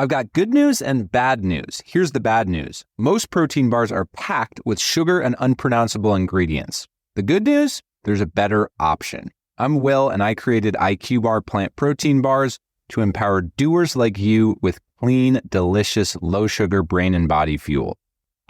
I've got good news and bad news. Here's the bad news. Most protein bars are packed with sugar and unpronounceable ingredients. The good news? There's a better option. I'm Will, and I created IQ Bar plant protein bars to empower doers like you with clean, delicious, low-sugar brain and body fuel.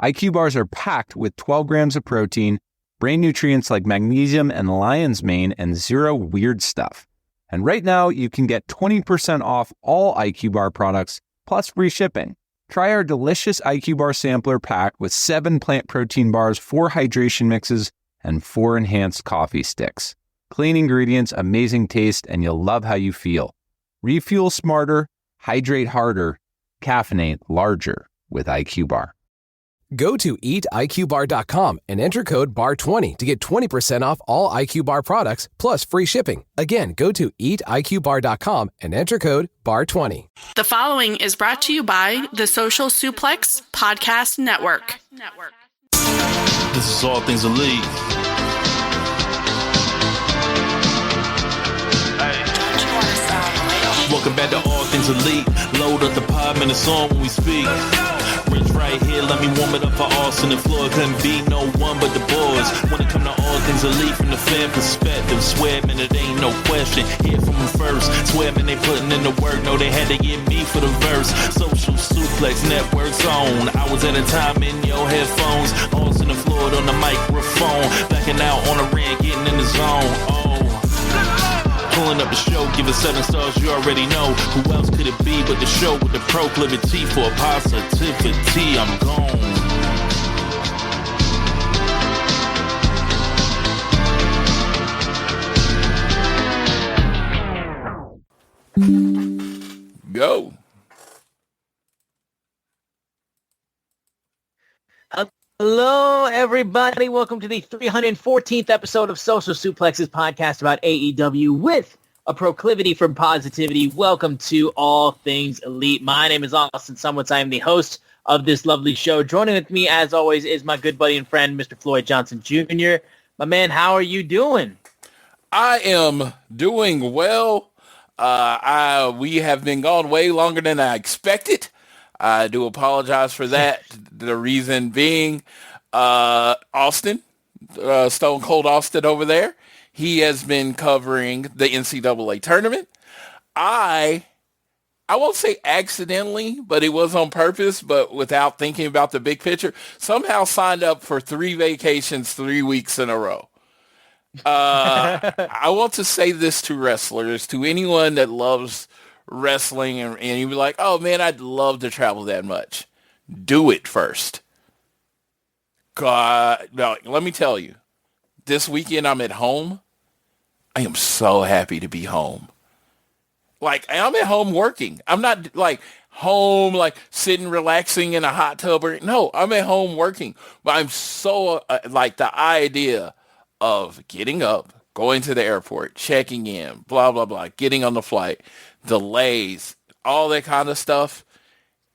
IQ bars are packed with 12 grams of protein, brain nutrients like magnesium and lion's mane, and zero weird stuff. And right now, you can get 20% off all IQ Bar products, plus free shipping. Try our delicious IQ Bar sampler pack with 7 plant protein bars, 4 hydration mixes, and 4 enhanced coffee sticks. Clean ingredients, amazing taste, and you'll love how you feel. Refuel smarter, hydrate harder, caffeinate larger with IQ Bar. Go to eatiqbar.com and enter code BAR20 to get 20% off all IQ Bar products plus free shipping. Again, go to eatiqbar.com and enter code BAR20. The following is brought to you by the Social Suplex Podcast Network. This is All Things Elite. Welcome back to All Things Elite. Load up the 5-minute song when we speak. Rich right here, let me warm it up for Austin and Floyd. Couldn't be no one but the boys. When it come to All Things Elite from the fan perspective, swear man, it ain't no question. Hear from them first. Swear man, they putting in the work. No, they had to get me for the verse. Social Suplex Network zone. I was at a time in your headphones. Austin and Floyd on the microphone. Backing out on the ring, getting in the zone. Pulling up the show, give it 7 stars, you already know. Who else could it be but the show with the proclivity for positivity? I'm gone. Go. Hello, everybody. Welcome to the 314th episode of Social Suplex's podcast about AEW with a proclivity for positivity. Welcome to All Things Elite. My name is Austin Sumwitz. I am the host of this lovely show. Joining with me, as always, is my good buddy and friend, Mr. Floyd Johnson Jr. My man, how are you doing? I am doing well. We have been gone way longer than I expected. I do apologize for that. The reason being, Austin, Stone Cold Austin over there, he has been covering the NCAA tournament. I won't say accidentally, but it was on purpose, but without thinking about the big picture, somehow signed up for 3 vacations 3 weeks in a row. I want to say this to wrestlers, to anyone that loves wrestling, and you'd be like, oh man, I'd love to travel that much. Do it first. God, no, let me tell you, this weekend I'm at home. I am so happy to be home. Like, I'm at home working. I'm not like home, like sitting, relaxing in a hot tub. No, I'm at home working. But I'm so like the idea of getting up, going to the airport, checking in, blah, blah, blah, getting on the flight, delays, all that kind of stuff,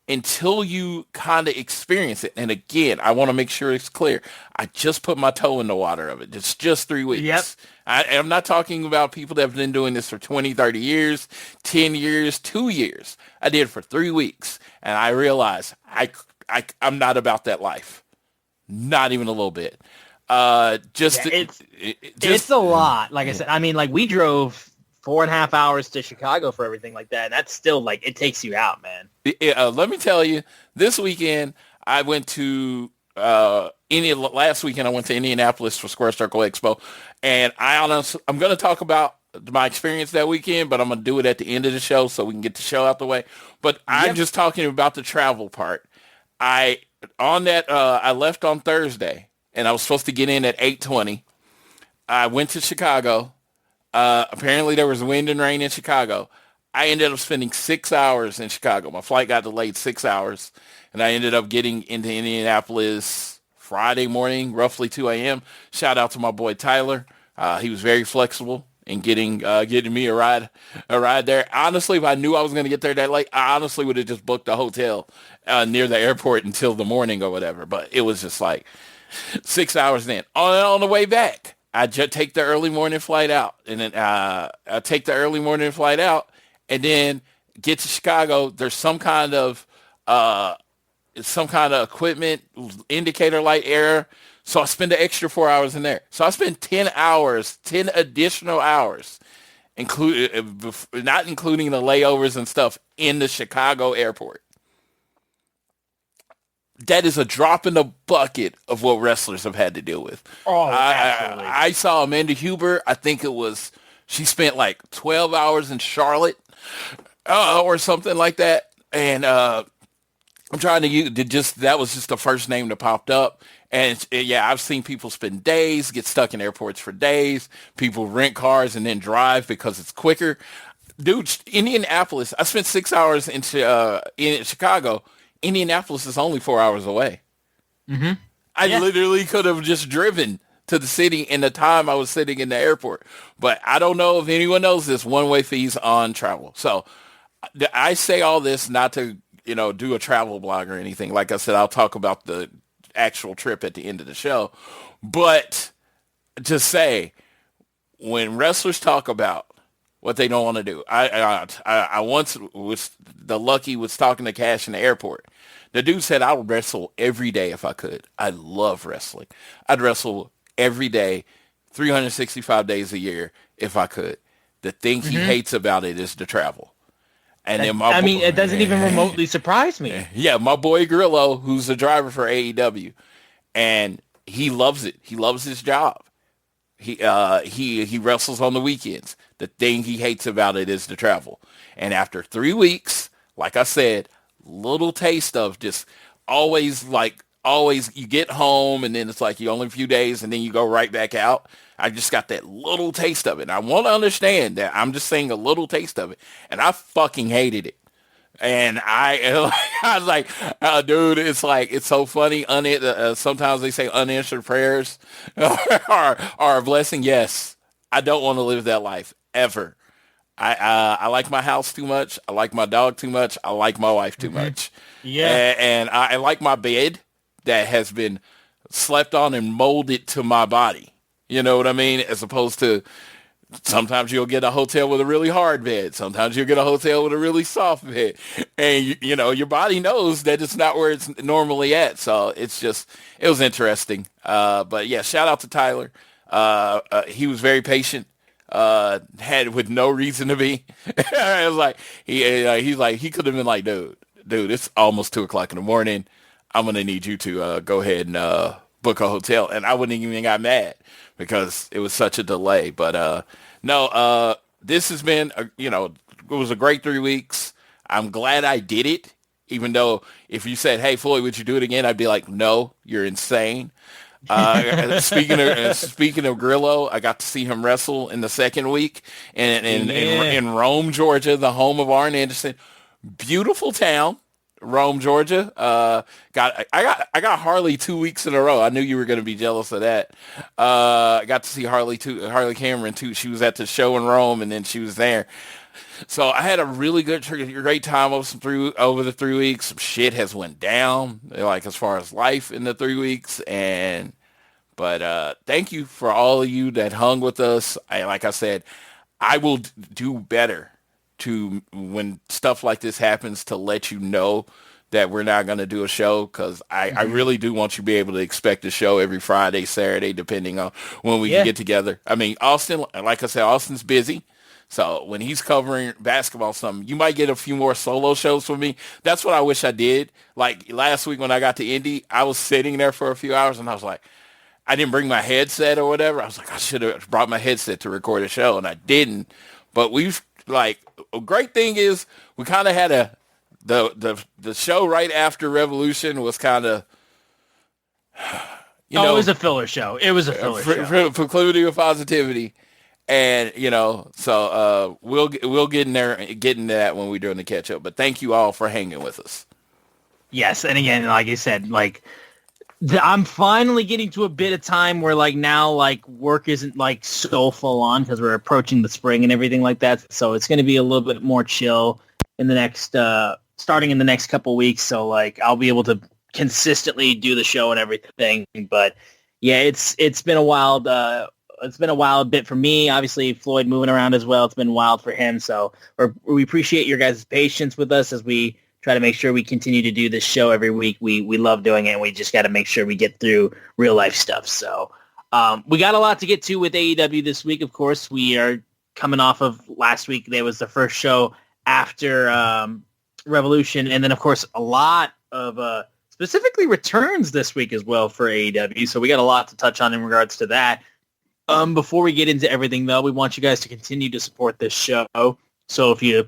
until you kind of experience it. And again, I want to make sure it's clear. I just put my toe in the water of it. It's just 3 weeks. Yep. I'm not talking about people that have been doing this for 20, 30 years, 10 years, 2 years. I did it for 3 weeks. And I realized I'm not about that life. Not even a little bit. It's a lot. Like I said, I mean, like we drove 4.5 hours to Chicago for everything like that. And that's still like, it takes you out, man. Let me tell you, this weekend I went to last weekend I went to Indianapolis for Square Circle Expo, and I'm going to talk about my experience that weekend, but I'm going to do it at the end of the show so we can get the show out the way. But I'm just talking about the travel part. I left on Thursday, and I was supposed to get in at 8:20. I went to Chicago. Apparently there was wind and rain in Chicago. I ended up spending 6 hours in Chicago. My flight got delayed 6 hours, and I ended up getting into Indianapolis Friday morning, roughly 2 a.m. Shout out to my boy Tyler. He was very flexible in getting me a ride there. Honestly, if I knew I was going to get there that late, I honestly would have just booked a hotel near the airport until the morning or whatever. But it was just like 6 hours then. On the way back, I just take the early morning flight out, and then I take the early morning flight out, and then get to Chicago. There's some kind of equipment indicator light error. So I spend an extra 4 hours in there. So I spend 10 additional hours, not including the layovers and stuff, in the Chicago airport. That is a drop in the bucket of what wrestlers have had to deal with. Oh, absolutely. I saw Amanda Huber. I think she spent like 12 hours in Charlotte or something like that. And I'm trying to use that was just the first name that popped up. And I've seen people spend days, get stuck in airports for days. People rent cars and then drive because it's quicker. Dude, Indianapolis, I spent 6 hours in Chicago. Indianapolis is only 4 hours away. Mm-hmm. I literally could have just driven to the city in the time I was sitting in the airport. But I don't know if anyone knows this, one-way fees on travel. So I say all this not to, do a travel blog or anything. Like I said, I'll talk about the actual trip at the end of the show. But to say, when wrestlers talk about what they don't want to do, I once was talking to Cash in the airport. The dude said, I would wrestle every day if I could. I love wrestling. I'd wrestle every day, 365 days a year if I could. The thing he hates about it is the travel. And then it doesn't even remotely surprise me. Yeah, my boy Grillo, who's the driver for AEW, and he loves it. He loves his job. He wrestles on the weekends. The thing he hates about it is the travel. And after 3 weeks, like I said, little taste of just always you get home and then it's like you only a few days and then you go right back out. I just got that little taste of it. And I want to understand that I'm just saying a little taste of it. And I fucking hated it. And I was like, dude, it's so funny. Sometimes they say unanswered prayers are a blessing. Yes, I don't want to live that life ever. I like my house too much. I like my dog too much. I like my wife too much. Yeah. And I like my bed that has been slept on and molded to my body. You know what I mean? As opposed to sometimes you'll get a hotel with a really hard bed. Sometimes you'll get a hotel with a really soft bed. And, your body knows that it's not where it's normally at. So it was interesting. But yeah, shout out to Tyler. He was very patient. Had with no reason to be. It was like, he could have been like, dude, it's almost 2:00 in the morning. I'm going to need you to go ahead and book a hotel. And I wouldn't even got mad because it was such a delay. But no, this has been, it was a great 3 weeks. I'm glad I did it, even though if you said, hey, Floyd, would you do it again? I'd be like, no, you're insane. Speaking of Grillo, I got to see him wrestle in the second week in Rome, Georgia, the home of Arn Anderson. Beautiful town. Rome, Georgia. I got Harley 2 weeks in a row. I knew you were going to be jealous of that. I got to see Harley Cameron too. She was at the show in Rome, and then she was there. So I had a really great time over the 3 weeks. Some shit has went down, like as far as life in the 3 weeks, but thank you for all of you that hung with us. Like I said, I will do better when stuff like this happens to let you know that we're not going to do a show, because I really do want you to be able to expect a show every Friday, Saturday, depending on when we can get together. I mean, Austin, like I said, Austin's busy. So when he's covering basketball or something, you might get a few more solo shows from me. That's what I wish I did. Like last week when I got to Indy, I was sitting there for a few hours and I was like, I didn't bring my headset or whatever. I was like, I should have brought my headset to record a show, and I didn't. But a great thing is we kind of had the show right after Revolution was kind of, it was a filler show. It was a filler show. Proclivity of positivity. And, so we'll get into that when we're doing the catch up. But thank you all for hanging with us. Yes. And again, like I said, I'm finally getting to a bit of time where now work isn't so full on because we're approaching the spring and everything like that. So it's going to be a little bit more chill in the next, starting in the next couple weeks. So I'll be able to consistently do the show and everything. But yeah, it's been a wild it's been a wild bit for me. Obviously, Floyd moving around as well. It's been wild for him. So we appreciate your guys' patience with us as we try to make sure we continue to do this show every week. We love doing it, and we just got to make sure we get through real life stuff. So we got a lot to get to with AEW this week. Of course, we are coming off of last week. There was the first show after Revolution, and then of course a lot of specifically returns this week as well for AEW. So we got a lot to touch on in regards to that. Before we get into everything, though, we want you guys to continue to support this show. So if you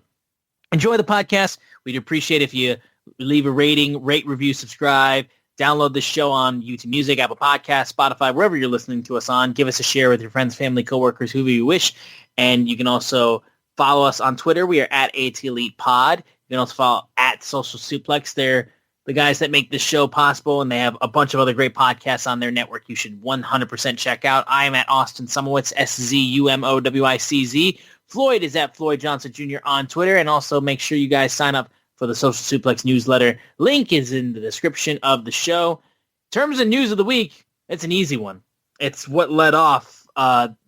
enjoy the podcast, we'd appreciate if you leave a rating, rate, review, subscribe, download the show on YouTube Music, Apple Podcasts, Spotify, wherever you're listening to us on. Give us a share with your friends, family, coworkers, whoever you wish. And you can also follow us on Twitter. We are at ATElitePod. You can also follow at Social Suplex. They're the guys that make this show possible, and they have a bunch of other great podcasts on their network you should 100% check out. I am at Austin Sumowicz, SZUMOWICZ. Floyd is at Floyd Johnson Jr. on Twitter, and also make sure you guys sign up for the Social Suplex newsletter. Link is in the description of the show. In terms of news of the week, it's an easy one. It's what led off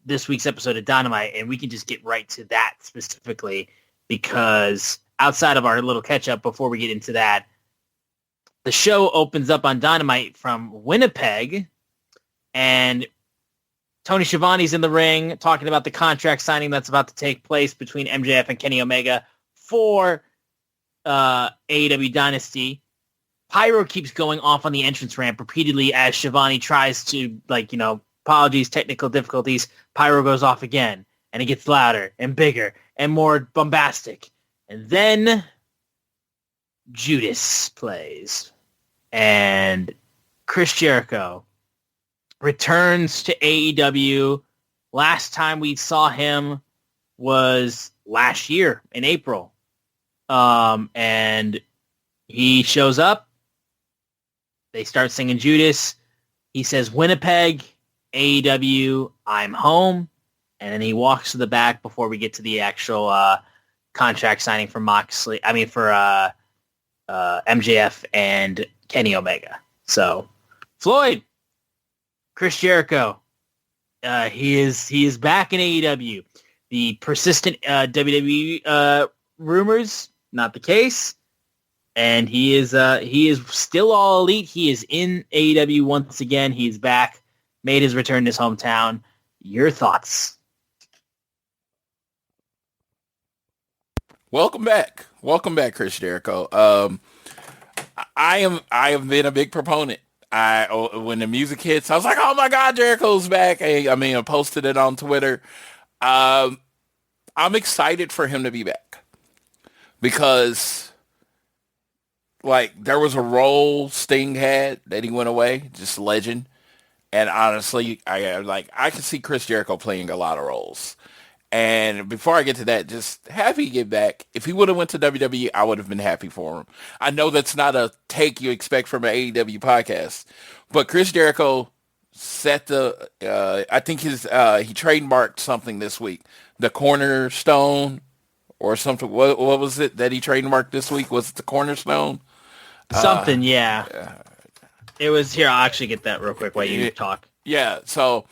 this week's episode of Dynamite, and we can just get right to that specifically because outside of our little catch-up before we get into that, the show opens up on Dynamite from Winnipeg, and Tony Schiavone's in the ring talking about the contract signing that's about to take place between MJF and Kenny Omega for AEW Dynasty. Pyro keeps going off on the entrance ramp repeatedly as Schiavone tries to, apologies, technical difficulties. Pyro goes off again, and it gets louder and bigger and more bombastic. And then Judas plays. And Chris Jericho returns to AEW. Last time we saw him was last year in April. And he shows up. They start singing Judas. He says, Winnipeg, AEW, I'm home. And then he walks to the back before we get to the actual contract signing for MJF and Kenny Omega. So, Floyd, Chris Jericho, he is back in AEW. The persistent WWE rumors, not the case, and he is still all elite. He is in AEW once again. He's back, made his return to his hometown. Your thoughts? Welcome back, Chris Jericho. I have been a big proponent. When the music hits, I was like, oh my God, Jericho's back. I posted it on Twitter. I'm excited for him to be back because there was a role Sting had that he went away, just legend. And honestly, I can see Chris Jericho playing a lot of roles. And before I get to that, just happy to get back. If he would have went to WWE, I would have been happy for him. I know that's not a take you expect from an AEW podcast, but Chris Jericho set I think he trademarked something this week. The cornerstone or something. What was it that he trademarked this week? Was it the cornerstone? Something, yeah. It was, here, I'll actually get that real quick while you talk. Yeah, so...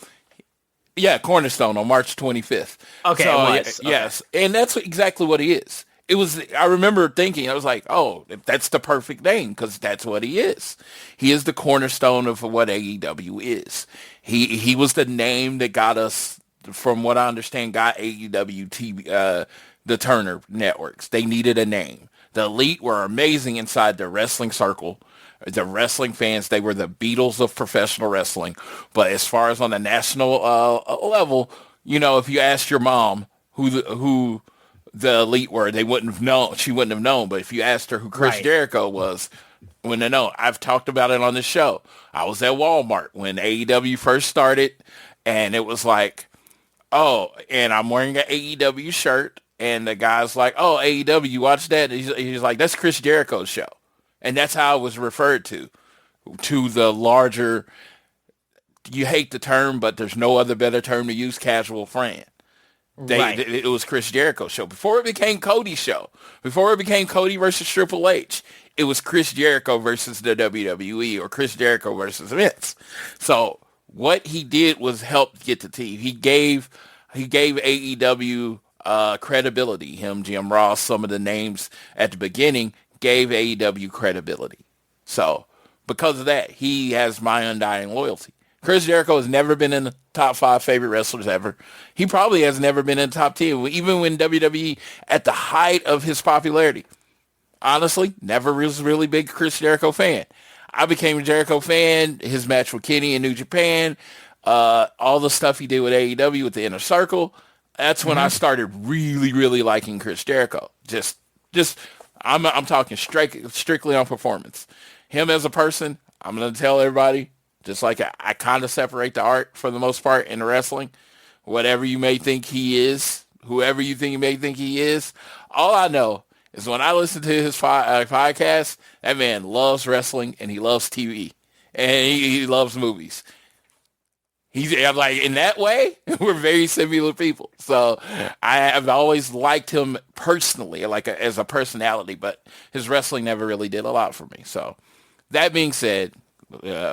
Yeah, Cornerstone on March 25th. Okay, so, yes, and that's exactly what he is. It was. I remember thinking, I was like, oh, that's the perfect name because that's what he is. He is the cornerstone of what AEW is. He was the name that got us, from what I understand, got AEW TV, the Turner networks. They needed a name. The Elite were amazing inside the wrestling circle. The wrestling fans, they were the Beatles of professional wrestling. But as far as on the national level, if you asked your mom who the Elite were, they wouldn't have known. She wouldn't have known. But if you asked her who Chris Jericho was, wouldn't have known. I've talked about it on this show. I was at Walmart when AEW first started, and it was like, oh, and I'm wearing an AEW shirt, and the guy's like, oh, AEW, you watch that? He's like, that's Chris Jericho's show. And that's how it was referred to the larger, you hate the term, but there's no other better term to use, casual fan. It was Chris Jericho's show. Before it became Cody's show, before it became Cody versus Triple H, it was Chris Jericho versus the WWE or Chris Jericho versus Vince. So what he did was help get the team. He gave AEW credibility. Him, Jim Ross, some of the names at the beginning gave AEW credibility. So because of that, he has my undying loyalty. Chris Jericho has never been in the top 5 favorite wrestlers ever. He probably has never been in the top 10, even when WWE at the height of his popularity. Honestly, never was a really big Chris Jericho fan. I became a Jericho fan, his match with Kenny in New Japan, all the stuff he did with AEW with the Inner Circle. That's when I started really, really liking Chris Jericho. I'm talking strictly on performance. Him as a person, I'm going to tell everybody, just like I kind of separate the art for the most part in the wrestling. Whatever you may think he is, whoever you may think he is, all I know is when I listen to his podcast, that man loves wrestling and he loves TV and he loves movies. I'm like, in that way, we're very similar people. So I have always liked him personally, like as a personality, but his wrestling never really did a lot for me. So that being said,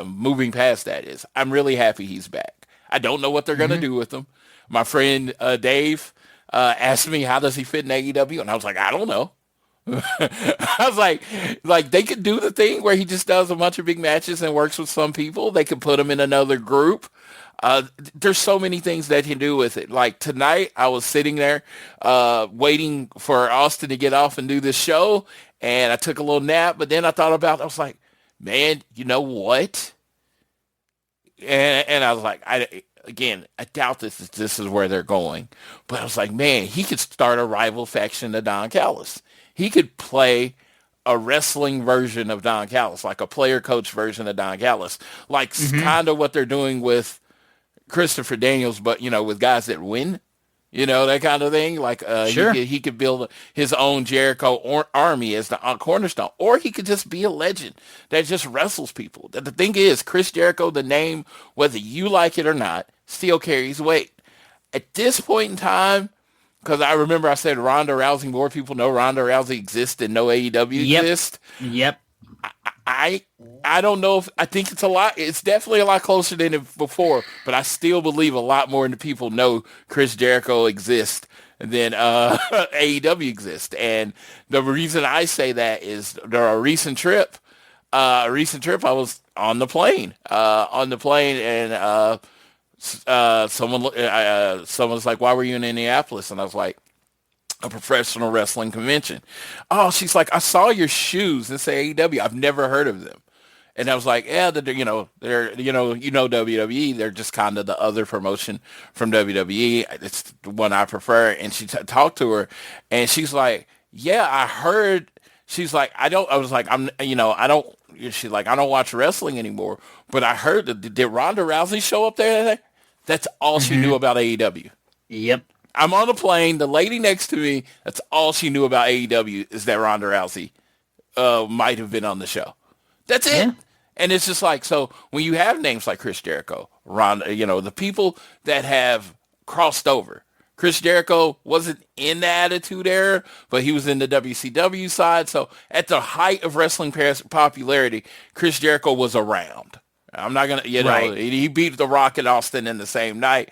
moving past that is, I'm really happy he's back. I don't know what they're going to do with him. My friend Dave asked me, how does he fit in AEW? And I was like, I don't know. I was like they could do the thing where he just does a bunch of big matches and works with some people. They could put him in another group. There's so many things that he can do with it. Like tonight, I was sitting there waiting for Austin to get off and do this show, and I took a little nap, but then I thought about it. I was like, man, you know what? And I was like, I doubt this is where they're going. But I was like, man, he could start a rival faction to Don Callis. He could play a wrestling version of Don Callis, like a player coach version of Don Callis, like kind of what they're doing with Christopher Daniels, but, with guys that win. That kind of thing. Like sure. he could build his own Jericho army as the cornerstone, or he could just be a legend that just wrestles people. The thing is, Chris Jericho, the name, whether you like it or not, still carries weight. At this point in time, because I remember I said Ronda Rousey, more people know Ronda Rousey exists than know AEW exists. Yep. I don't know if I think it's definitely a lot closer than before, but I still believe a lot more than people know Chris Jericho exists than AEW exists. And the reason I say that is a recent trip I was on the plane and someone's like, why were you in Indianapolis? And I was like, a professional wrestling convention. Oh, she's like, I saw your shoes that say AEW. I've never heard of them. And I was like, yeah, they're WWE. They're just kind of the other promotion from WWE. It's the one I prefer. And she talked to her, and she's like, yeah, I heard. She's like, I don't watch wrestling anymore. But I heard did Ronda Rousey show up there? That's all she knew about AEW. Yep. I'm on a plane. The lady next to me, that's all she knew about AEW is that Ronda Rousey might have been on the show. That's it. Yeah. And it's just like, so when you have names like Chris Jericho, Ronda, the people that have crossed over. Chris Jericho wasn't in the Attitude Era, but he was in the WCW side. So at the height of wrestling popularity, Chris Jericho was around. I'm not going to, right. He beat The Rock and Austin in the same night.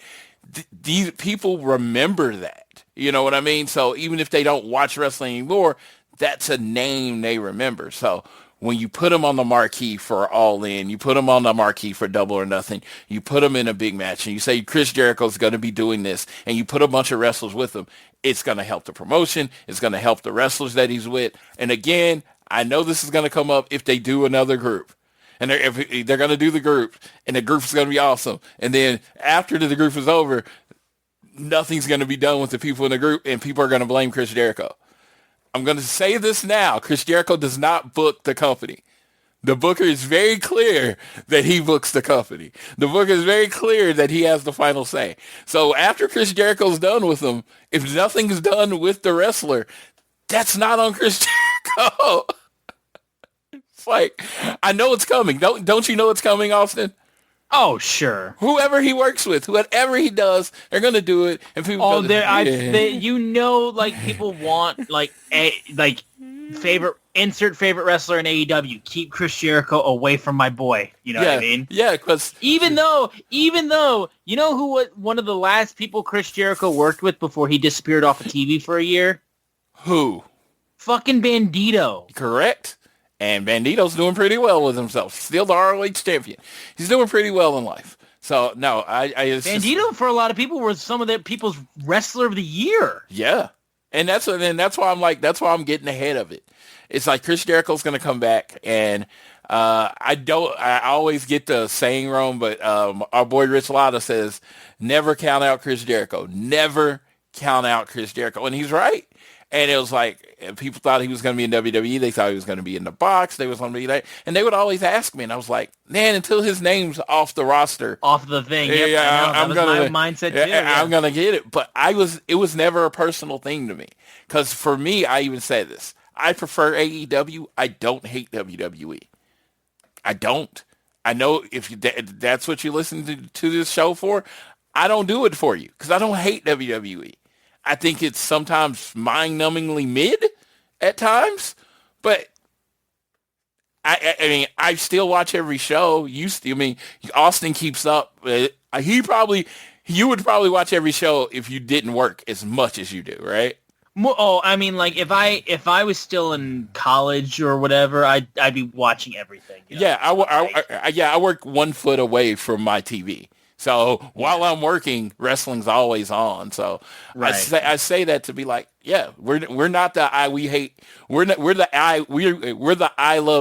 These people remember that. You know what I mean? So even if they don't watch wrestling anymore, that's a name they remember. So when you put them on the marquee for All In, you put them on the marquee for Double or Nothing, you put them in a big match, and you say Chris Jericho's going to be doing this, and you put a bunch of wrestlers with him, it's going to help the promotion. It's going to help the wrestlers that he's with. And again, I know this is going to come up if they do another group. And they're going to do the group, and the group is going to be awesome. And then after the group is over, nothing's going to be done with the people in the group, and people are going to blame Chris Jericho. I'm going to say this now. Chris Jericho does not book the company. The booker is very clear that he books the company. The booker is very clear that he has the final say. So after Chris Jericho's done with them, if nothing's done with the wrestler, that's not on Chris Jericho. It's like, I know it's coming. Don't you know it's coming, Austin? Oh, sure. Whoever he works with, whatever he does, they're gonna do it, and people. Oh, like people want favorite insert favorite wrestler in AEW. Keep Chris Jericho away from my boy. You know what I mean? Yeah, because even though, you know who one of the last people Chris Jericho worked with before he disappeared off of TV for a year? Who? Fucking Bandito. Correct. And Bandito's doing pretty well with himself. Still the ROH champion. He's doing pretty well in life. So no, Bandito for a lot of people was some of the people's wrestler of the year. Yeah, and that's why I'm getting ahead of it. It's like Chris Jericho's going to come back, and I always get the saying wrong, but our boy Rich Latta says never count out Chris Jericho. Never count out Chris Jericho, and he's right. And it was like, people thought he was going to be in WWE. They thought he was going to be in the box. They was going to be that. And they would always ask me. And I was like, man, until his name's off the roster. Off the thing. Yep, I'm going to. My mindset too. I'm going to get it. But it was never a personal thing to me. Because for me, I even said this. I prefer AEW. I don't hate WWE. I don't. I know if that's what you listen to this show for, I don't do it for you. Because I don't hate WWE. I think it's sometimes mind-numbingly mid at times, but I mean, I still watch every show. Austin keeps up. You would probably watch every show if you didn't work as much as you do, right? Oh, I mean, like if I was still in college or whatever, I'd be watching everything. You know? Yeah, I work 1 foot away from my TV. So while I'm working, wrestling's always on. So right. I say that to be like, yeah, we're not the I love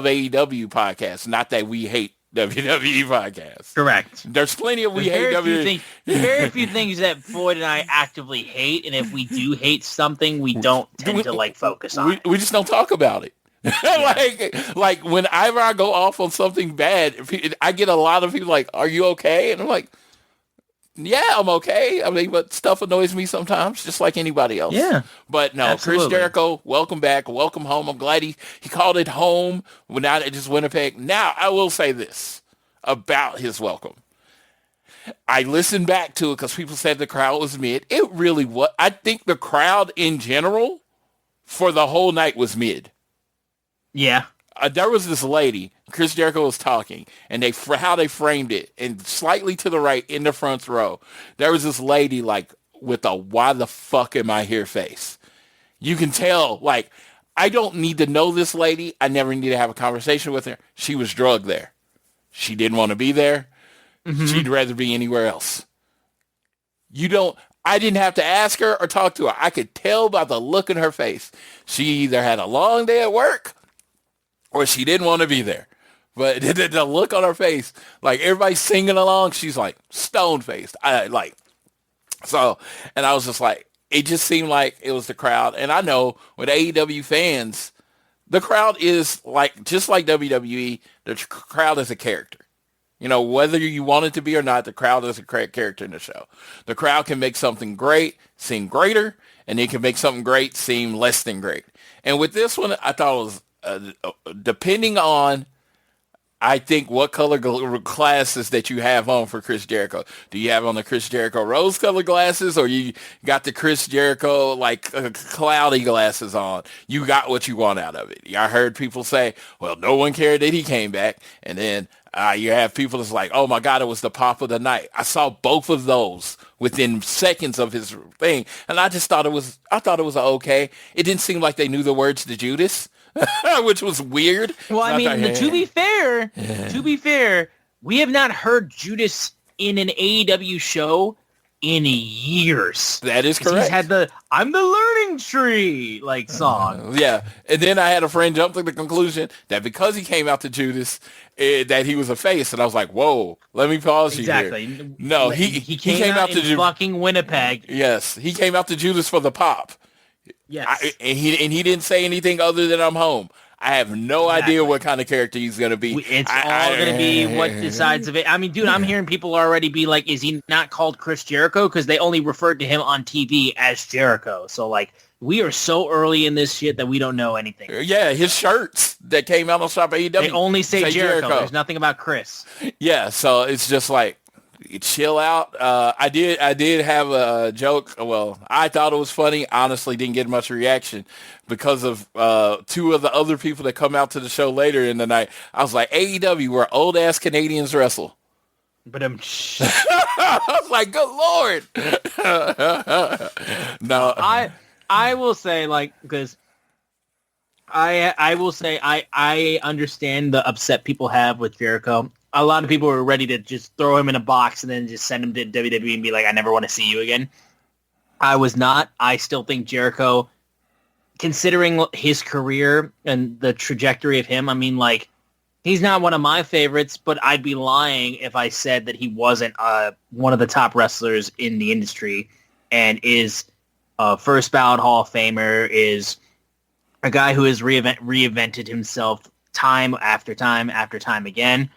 AEW podcast, not that we hate WWE podcast. Correct. There's plenty of hate WWE. Very few things that Floyd and I actively hate, and if we do hate something, we don't tend to focus on it. We just don't talk about it. like whenever I go off on something bad, I get a lot of people like, are you okay? And I'm like, yeah, I'm okay. I mean, but stuff annoys me sometimes, just like anybody else. Yeah. But no, absolutely. Chris Jericho, welcome back. Welcome home. I'm glad he called it home. Not just Winnipeg. Now, I will say this about his welcome. I listened back to it because people said the crowd was mid. It really was. I think the crowd in general for the whole night was mid. Yeah. There was this lady, Chris Jericho was talking, and how they framed it, and slightly to the right in the front row, there was this lady with a why the fuck am I here face. You can tell, I don't need to know this lady. I never need to have a conversation with her. She was drugged there. She didn't want to be there. Mm-hmm. She'd rather be anywhere else. I didn't have to ask her or talk to her. I could tell by the look in her face. She either had a long day at work or she didn't want to be there. But the look on her face, everybody's singing along, she's stone-faced. So, and I was just it just seemed like it was the crowd. And I know with AEW fans, the crowd is just like WWE, the crowd is a character. Whether you want it to be or not, the crowd is a character in the show. The crowd can make something great seem greater, and it can make something great seem less than great. And with this one, I thought it was, depending on, I think, what color glasses that you have on for Chris Jericho. Do you have on the Chris Jericho rose-colored glasses, or you got the Chris Jericho, cloudy glasses on? You got what you want out of it. I heard people say, well, no one cared that he came back. And then you have people that's like, oh, my God, it was the pop of the night. I saw both of those within seconds of his thing. And I just thought it was okay. It didn't seem like they knew the words to Judas. Which was weird. Well, I mean, to be fair, we have not heard Judas in an AEW show in years. That is correct. He's had the "I'm the learning tree" song. Yeah, and then I had a friend jump to the conclusion that because he came out to Judas, that he was a face, and I was like, "Whoa, let me pause you here." Exactly. No, he came out to fucking Winnipeg. Yes, he came out to Judas for the pop. Yes. And he didn't say anything other than I'm home. I have no idea what kind of character he's going to be. It's all going to be what decides of it. I mean, dude, I'm hearing people already be like, is he not called Chris Jericho? Because they only referred to him on TV as Jericho. So, we are so early in this shit that we don't know anything. Yeah, his shirts that came out on Shop AEW. They only say Jericho. There's nothing about Chris. Yeah, so it's just chill out. I did have a joke. Well, I thought it was funny. Honestly, didn't get much reaction because of two of the other people that come out to the show later in the night. I was like, AEW, where old ass Canadians wrestle. But I was like, good Lord. No, I will say, like, because I will say I understand the upset people have with Jericho. A lot of people were ready to just throw him in a box and then just send him to WWE and be like, I never want to see you again. I was not. I still think Jericho, considering his career and the trajectory of him, I mean, like, he's not one of my favorites, but I'd be lying if I said that he wasn't one of the top wrestlers in the industry and is a first ballot Hall of Famer, is a guy who has reinvented himself time after time after time again.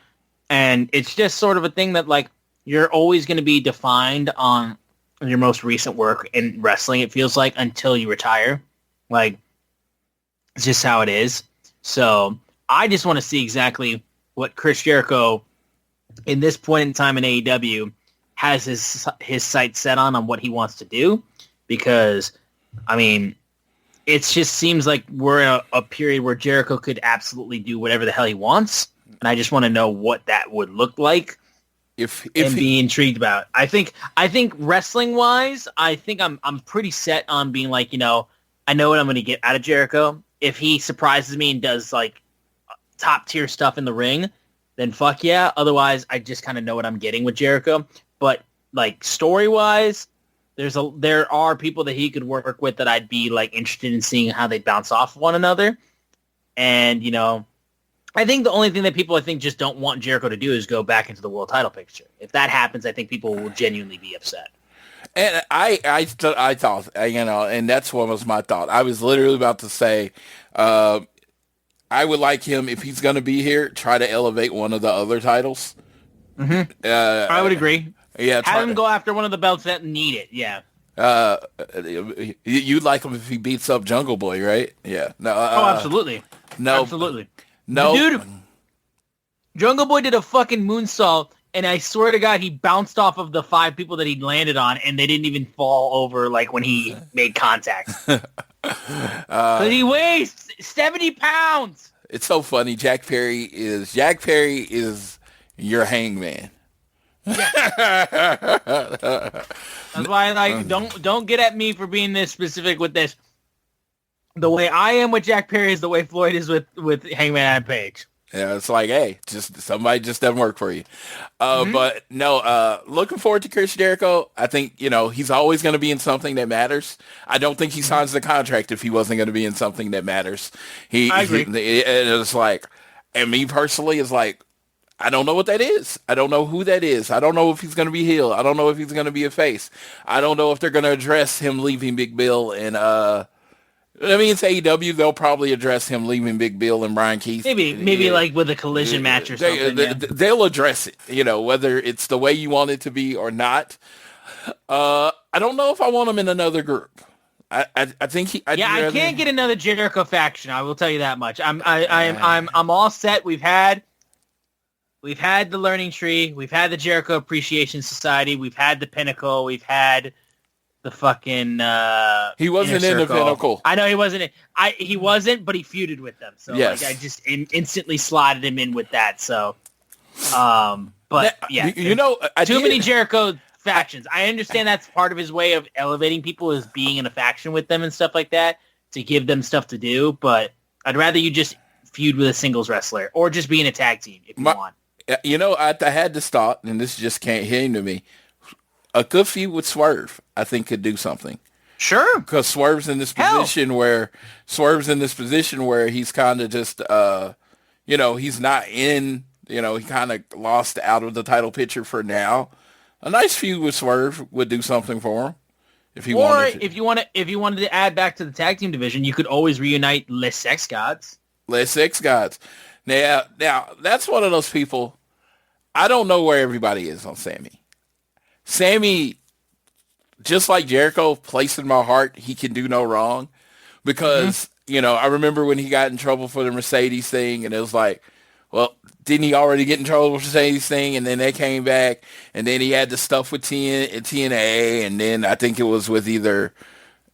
And it's just sort of a thing that, like, you're always going to be defined on your most recent work in wrestling, it feels like, until you retire. Like, it's just how it is. So I just want to see exactly what Chris Jericho, in this point in time in AEW, has his sights set on what he wants to do. Because, I mean, it just seems like we're in a period where Jericho could absolutely do whatever the hell he wants. And I just want to know what that would look like and be intrigued about. I think wrestling wise, I think I'm pretty set on being like, you know, I know what I'm going to get out of Jericho. If he surprises me and does like top tier stuff in the ring, then fuck yeah. Otherwise, I just kind of know what I'm getting with Jericho. But like story wise, there are people that he could work with that I'd be like interested in seeing how they bounce off one another. And, you know, I think the only thing that people, I think, just don't want Jericho to do is go back into the world title picture. If that happens, I think people will genuinely be upset. And I thought, you know, and that's what was my thought. I was literally about to say, I would like him, if he's going to be here, try to elevate one of the other titles. Mm-hmm. I would agree. Yeah, have him go after one of the belts that need it. Yeah. You'd like him if he beats up Jungle Boy, right? Yeah. No. Absolutely. No. Absolutely. No. Dude, Jungle Boy did a fucking moonsault, and I swear to God, he bounced off of the 5 people that he landed on, and they didn't even fall over like when he made contact. But he weighs 70 pounds. It's so funny. Jack Perry is your Hangman. That's why, like, don't get at me for being this specific with this. The way I am with Jack Perry is the way Floyd is with Hangman Adam Page. Yeah, it's like, hey, just somebody just doesn't work for you. But no, looking forward to Chris Jericho. I think, you know, he's always going to be in something that matters. I don't think he signs the contract if he wasn't going to be in something that matters. I agree. It's like, and me personally, is like, I don't know what that is. I don't know who that is. I don't know if he's going to be heel. I don't know if he's going to be a face. I don't know if they're going to address him leaving Big Bill and I mean, it's AEW. They'll probably address him leaving Big Bill and Brian Keith. Maybe like with a collision match or something. They'll address it, you know, whether it's the way you want it to be or not. I don't know if I want him in another group. I think I can't get another Jericho faction. I will tell you that much. I'm all set. We've had the Learning Tree. We've had the Jericho Appreciation Society. We've had the Pinnacle. We've had the fucking he wasn't in the Pinnacle. I know he wasn't. He wasn't, but he feuded with them. So yes. Like, I just instantly slotted him in with that. So, but yeah, you know, many Jericho factions. I understand that's part of his way of elevating people, is being in a faction with them and stuff like that to give them stuff to do. But I'd rather you just feud with a singles wrestler or just be in a tag team if you want. You know, I had this thought, and this just can't hit into me. A good feud with Swerve, I think, could do something. Sure. Because Swerve's in this position where he's kind of just, you know, he's not in, you know, he kind of lost out of the title picture for now. A nice feud with Swerve would do something for him if he wanted to. Or if you wanted to add back to the tag team division, you could always reunite Les Sex Gods. Les Sex Gods. Now that's one of those people. I don't know where everybody is on Sammy. Sammy, just like Jericho, placed in my heart, he can do no wrong. Because, you know, I remember when he got in trouble for the Mercedes thing, and it was like, well, didn't he already get in trouble for saying these things? And then they came back, and then he had the stuff with TNA, and then I think it was with either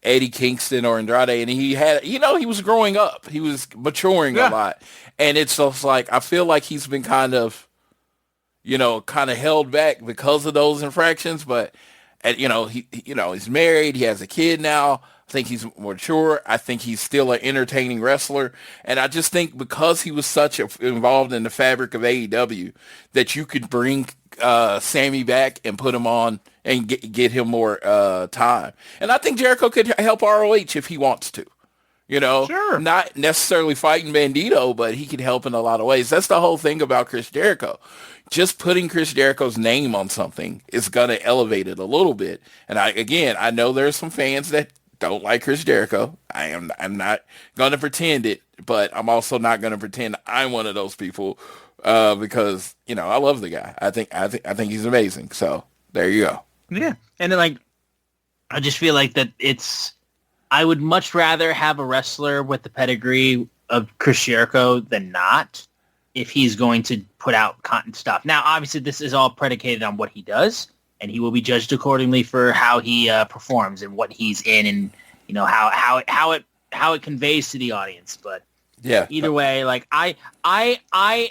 Eddie Kingston or Andrade, and he had, he was growing up. He was maturing a lot. And it's just like, I feel like he's been kind of held back because of those infractions, but he's married, he has a kid now. I think he's mature. I think he's still an entertaining wrestler. And I just think because he was involved in the fabric of AEW, that you could bring Sammy back and put him on and get him more time. And I think Jericho could help ROH if he wants to. Sure. Not necessarily fighting Bandito, but he could help in a lot of ways. That's the whole thing about Chris Jericho. Just putting Chris Jericho's name on something is going to elevate it a little bit. And I know there's some fans that don't like Chris Jericho. I'm not going to pretend it, but I'm also not going to pretend I'm one of those people because, I love the guy. I think he's amazing. So there you go. Yeah. And then I just feel like that I would much rather have a wrestler with the pedigree of Chris Jericho than not if he's going to put out content stuff. Now, obviously, this is all predicated on what he does, and he will be judged accordingly for how he performs and what he's in, and how it conveys to the audience. But yeah, either way, I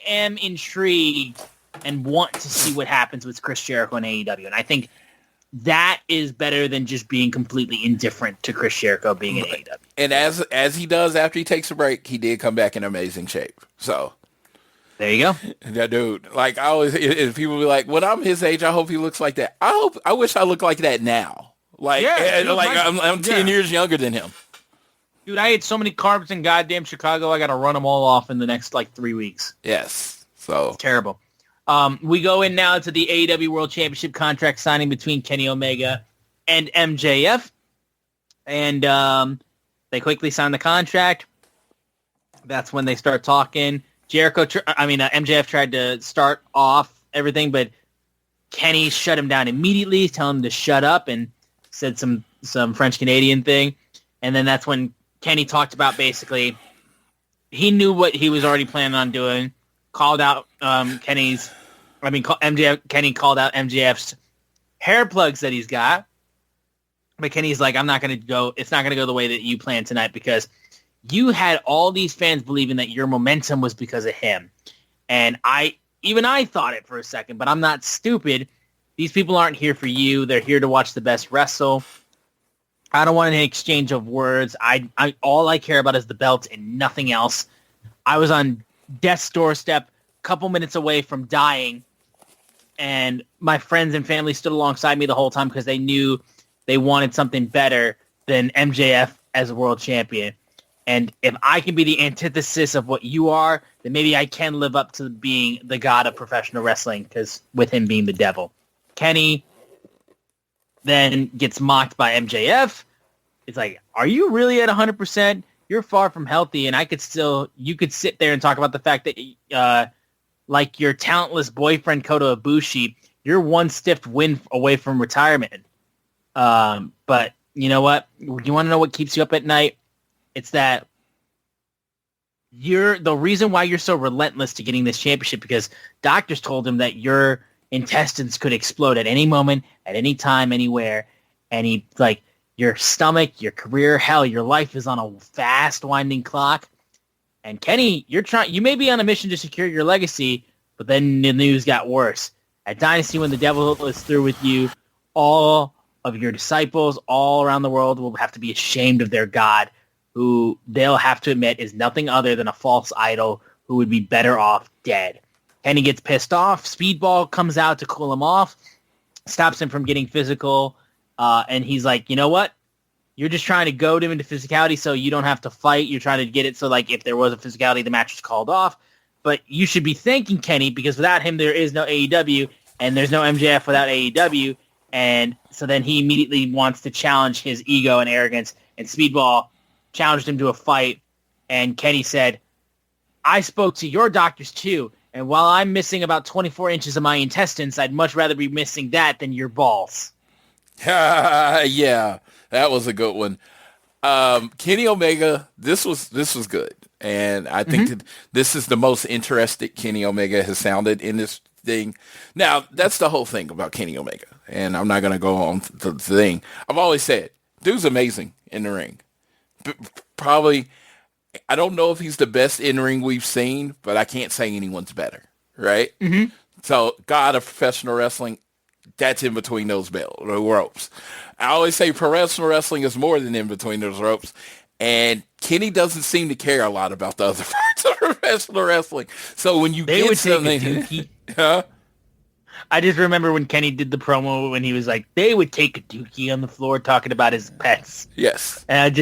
am intrigued and want to see what happens with Chris Jericho and AEW, and I think that is better than just being completely indifferent to Chris Jericho being in AEW. And as he does after he takes a break, he did come back in amazing shape. So there you go. That dude, I always, if people be like, when I'm his age, I hope he looks like that. I wish I looked like that now. I'm 10 years younger than him. Dude, I ate so many carbs in goddamn Chicago, I got to run them all off in the next 3 weeks. Yes. So it's terrible. We go in now to the AEW World Championship contract signing between Kenny Omega and MJF. And they quickly sign the contract. That's when they start talking. MJF tried to start off everything, but Kenny shut him down immediately, telling him to shut up, and said some French-Canadian thing. And then that's when Kenny talked about basically he knew what he was already planning on doing, called out Kenny called out MJF's hair plugs that he's got. But Kenny's like, it's not going to go the way that you planned tonight because you had all these fans believing that your momentum was because of him. And I thought it for a second, but I'm not stupid. These people aren't here for you. They're here to watch the best wrestle. I don't want an exchange of words. All I care about is the belt and nothing else. I was on death's doorstep, a couple minutes away from dying, and my friends and family stood alongside me the whole time because they knew they wanted something better than MJF as a world champion. And if I can be the antithesis of what you are, then maybe I can live up to being the god of professional wrestling, because with him being the devil. Kenny then gets mocked by MJF. It's like, are you really at 100%? You're far from healthy, and you could sit there and talk about the fact that, like your talentless boyfriend Kota Ibushi, you're one stiff win away from retirement. But you know what? You want to know what keeps you up at night? It's that you're the reason why you're so relentless to getting this championship, because doctors told him that your intestines could explode at any moment, at any time, anywhere. And your stomach, your career, hell, your life is on a fast winding clock. And Kenny, you may be on a mission to secure your legacy, but then the news got worse. At Dynasty, when the devil is through with you, all of your disciples all around the world will have to be ashamed of their God, who they'll have to admit is nothing other than a false idol who would be better off dead. Kenny gets pissed off. Speedball comes out to cool him off, stops him from getting physical, and he's like, you know what? You're just trying to goad him into physicality so you don't have to fight. You're trying to get it so, if there was a physicality, the match was called off. But you should be thanking Kenny, because without him, there is no AEW, and there's no MJF without AEW. And so then he immediately wants to challenge his ego and arrogance, and Speedball challenged him to a fight, and Kenny said, I spoke to your doctors too, and while I'm missing about 24 inches of my intestines, I'd much rather be missing that than your balls. Yeah, that was a good one. Kenny Omega, this was good. And I think that this is the most interested Kenny Omega has sounded in this thing. Now, that's the whole thing about Kenny Omega. And I'm not going to go on to the thing. I've always said, dude's amazing in the ring. Probably, I don't know if he's the best in-ring we've seen, but I can't say anyone's better, right? Mm-hmm. So, God of professional wrestling, that's in between those ropes. I always say professional wrestling is more than in between those ropes. And Kenny doesn't seem to care a lot about the other parts of professional wrestling. So when you get something... Huh? I just remember when Kenny did the promo when he was like, they would take a dookie on the floor talking about his pets. Yes. And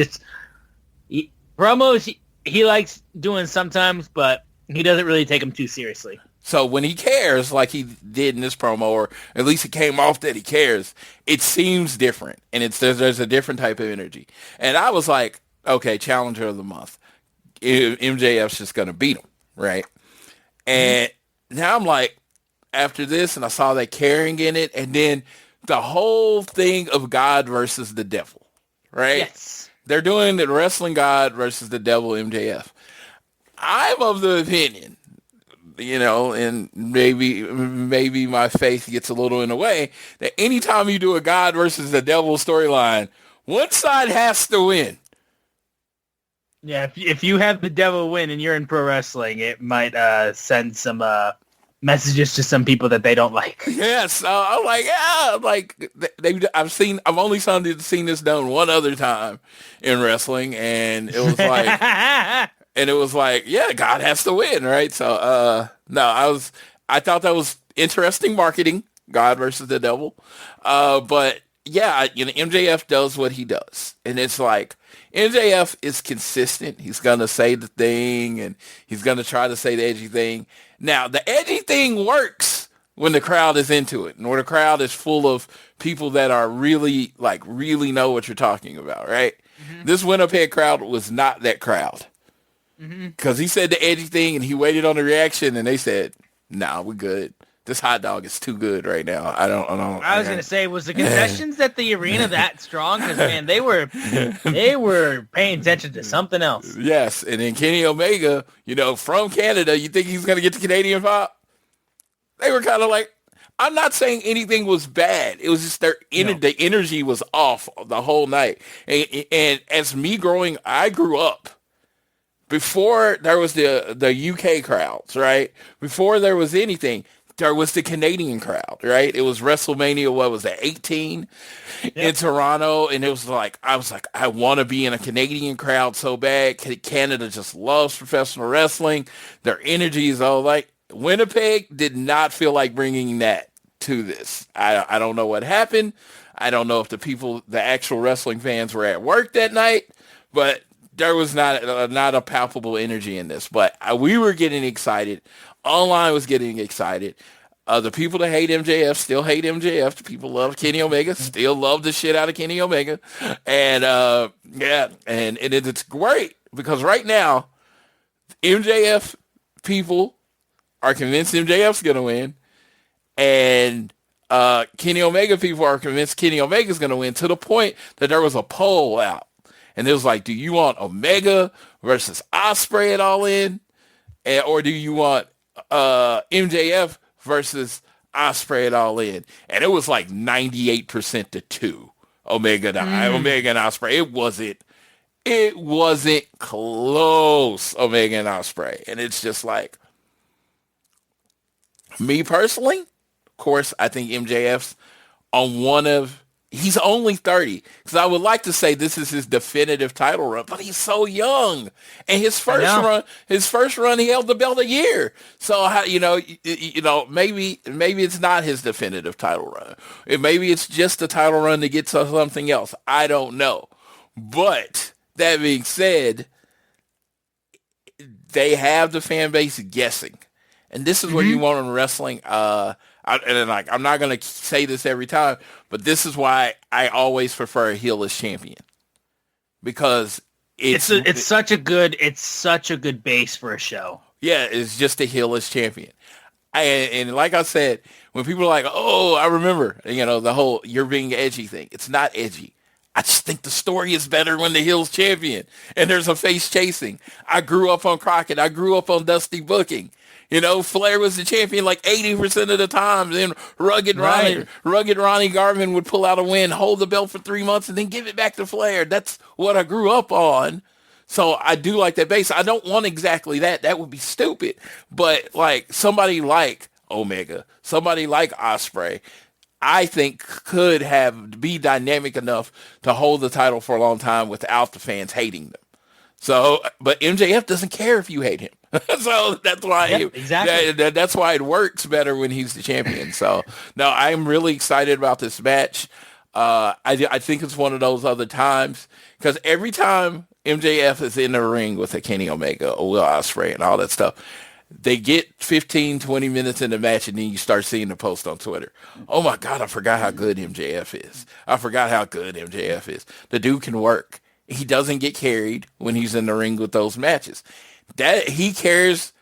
promos he likes doing sometimes, but he doesn't really take them too seriously. So when he cares, like he did in this promo, or at least it came off that he cares, it seems different. And there's a different type of energy. And I was like, okay, Challenger of the Month. MJF's just going to beat him, right? And now I'm like, after this, and I saw that caring in it, and then the whole thing of God versus the devil, right? Yes. They're doing the wrestling God versus the devil MJF. I'm of the opinion, and maybe my faith gets a little in the way, that anytime you do a God versus the devil storyline, one side has to win. Yeah, if you have the devil win and you're in pro wrestling, it might send some messages to some people that they don't like. Yes, I'm like, I've only seen this done one other time in wrestling, and it was like, yeah, God has to win, right? So, I thought that was interesting marketing, God versus the devil, but yeah, MJF does what he does, and it's like, MJF is consistent. He's going to say the thing, and he's going to try to say the edgy thing. Now, the edgy thing works when the crowd is into it, and when the crowd is full of people that are really know what you're talking about, right? Mm-hmm. This Winnipeg crowd was not that crowd. Because he said the edgy thing, and he waited on the reaction, and they said, nah, we're good. This hot dog is too good right now. I was going to say, was the concessions at the arena that strong? Because, man, they were paying attention to something else. Yes, and then Kenny Omega, from Canada, you think he's going to get the Canadian pop? They were kind of like, I'm not saying anything was bad. It was just the energy was off the whole night. And as I grew up. Before there was the UK crowds, right? Before there was anything, there was the Canadian crowd, right? It was WrestleMania, 18 in Toronto, and it was like, I want to be in a Canadian crowd so bad. Canada just loves professional wrestling. Their energy is all like, Winnipeg did not feel like bringing that to this. I don't know what happened. I don't know if the actual wrestling fans were at work that night, but there was not a palpable energy in this. But we were getting excited. Online was getting excited. The people that hate MJF still hate MJF. The people love Kenny Omega, still love the shit out of Kenny Omega. And, and it's great because right now, MJF people are convinced MJF's going to win. And Kenny Omega people are convinced Kenny Omega's going to win, to the point that there was a poll out. And it was like, do you want Omega versus Ospreay at All In? Or do you want MJF versus Ospreay at All In? And it was like 98% to 2. Omega and Ospreay. It wasn't close, Omega and Ospreay. And it's just like, me personally, of course, I think MJF's on he's only 30. Because I would like to say this is his definitive title run, but he's so young. And his first run, he held the belt a year. So maybe it's not his definitive title run. Maybe it's just a title run to get to something else. I don't know. But that being said, they have the fan base guessing. And this is what you want in wrestling. I'm not going to say this every time, but this is why I always prefer a heel as champion, because it's such a good base for a show. Yeah, it's just a heel as champion. And like I said, when people are like, oh, I remember, the whole you're being edgy thing. It's not edgy. I just think the story is better when the heel's champion and there's a face chasing. I grew up on Crockett. I grew up on Dusty booking. Flair was the champion like 80% of the time. Then Rugged Ronnie Garvin would pull out a win, hold the belt for 3 months, and then give it back to Flair. That's what I grew up on. So I do like that base. I don't want exactly that. That would be stupid. But like somebody like Omega, somebody like Ospreay, I think could be dynamic enough to hold the title for a long time without the fans hating them. So, but MJF doesn't care if you hate him. So that's why exactly. That's why it works better when he's the champion. So no, I'm really excited about this match. I think it's one of those other times because every time MJF is in the ring with a Kenny Omega or Will Ospreay and all that stuff, they get 15, 20 minutes in the match, and then you start seeing the post on Twitter. Oh, my God, I forgot how good MJF is. The dude can work. He doesn't get carried when he's in the ring with those matches. That he cares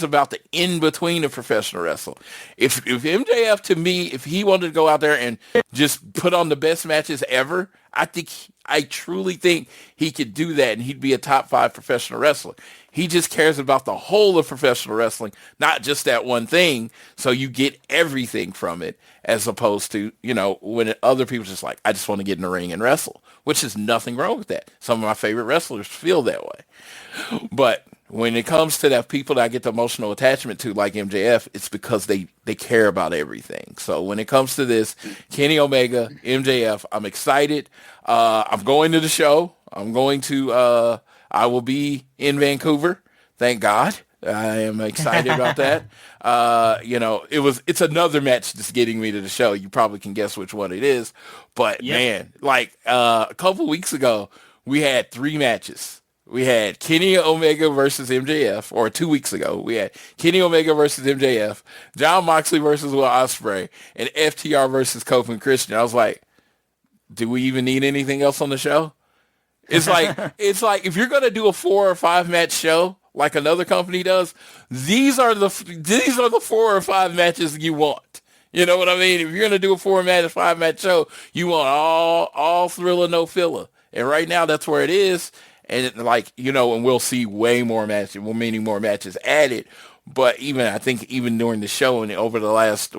about the in-between of professional wrestling. If MJF, to me, if he wanted to go out there and just put on the best matches ever, I truly think he could do that, and he'd be a top 5 professional wrestler. He just cares about the whole of professional wrestling, not just that one thing, so you get everything from it, as opposed to, when other people just like, I just want to get in the ring and wrestle, which is nothing wrong with that. Some of my favorite wrestlers feel that way. But when it comes to that people that I get the emotional attachment to, like MJF, it's because they care about everything. So when it comes to this, Kenny Omega, MJF, I'm excited. I'm going to the show. I will be in Vancouver. Thank God. I am excited about that. It's another match that's getting me to the show. You probably can guess which one it is. But man, like a couple weeks ago, we had 3 matches. We had Kenny Omega versus MJF, or 2 weeks ago, we had Kenny Omega versus MJF, Jon Moxley versus Will Ospreay, and FTR versus Kofi and Christian. I was like, do we even need anything else on the show? It's like if you're gonna do a 4 or 5 match show like another company does, these are the 4 or 5 matches you want. You know what I mean? If you're gonna do a 5 match show, you want all thriller, no filler. And right now, that's where it is. And and we'll see way more matches, many more matches added. But I think even during the show and over the last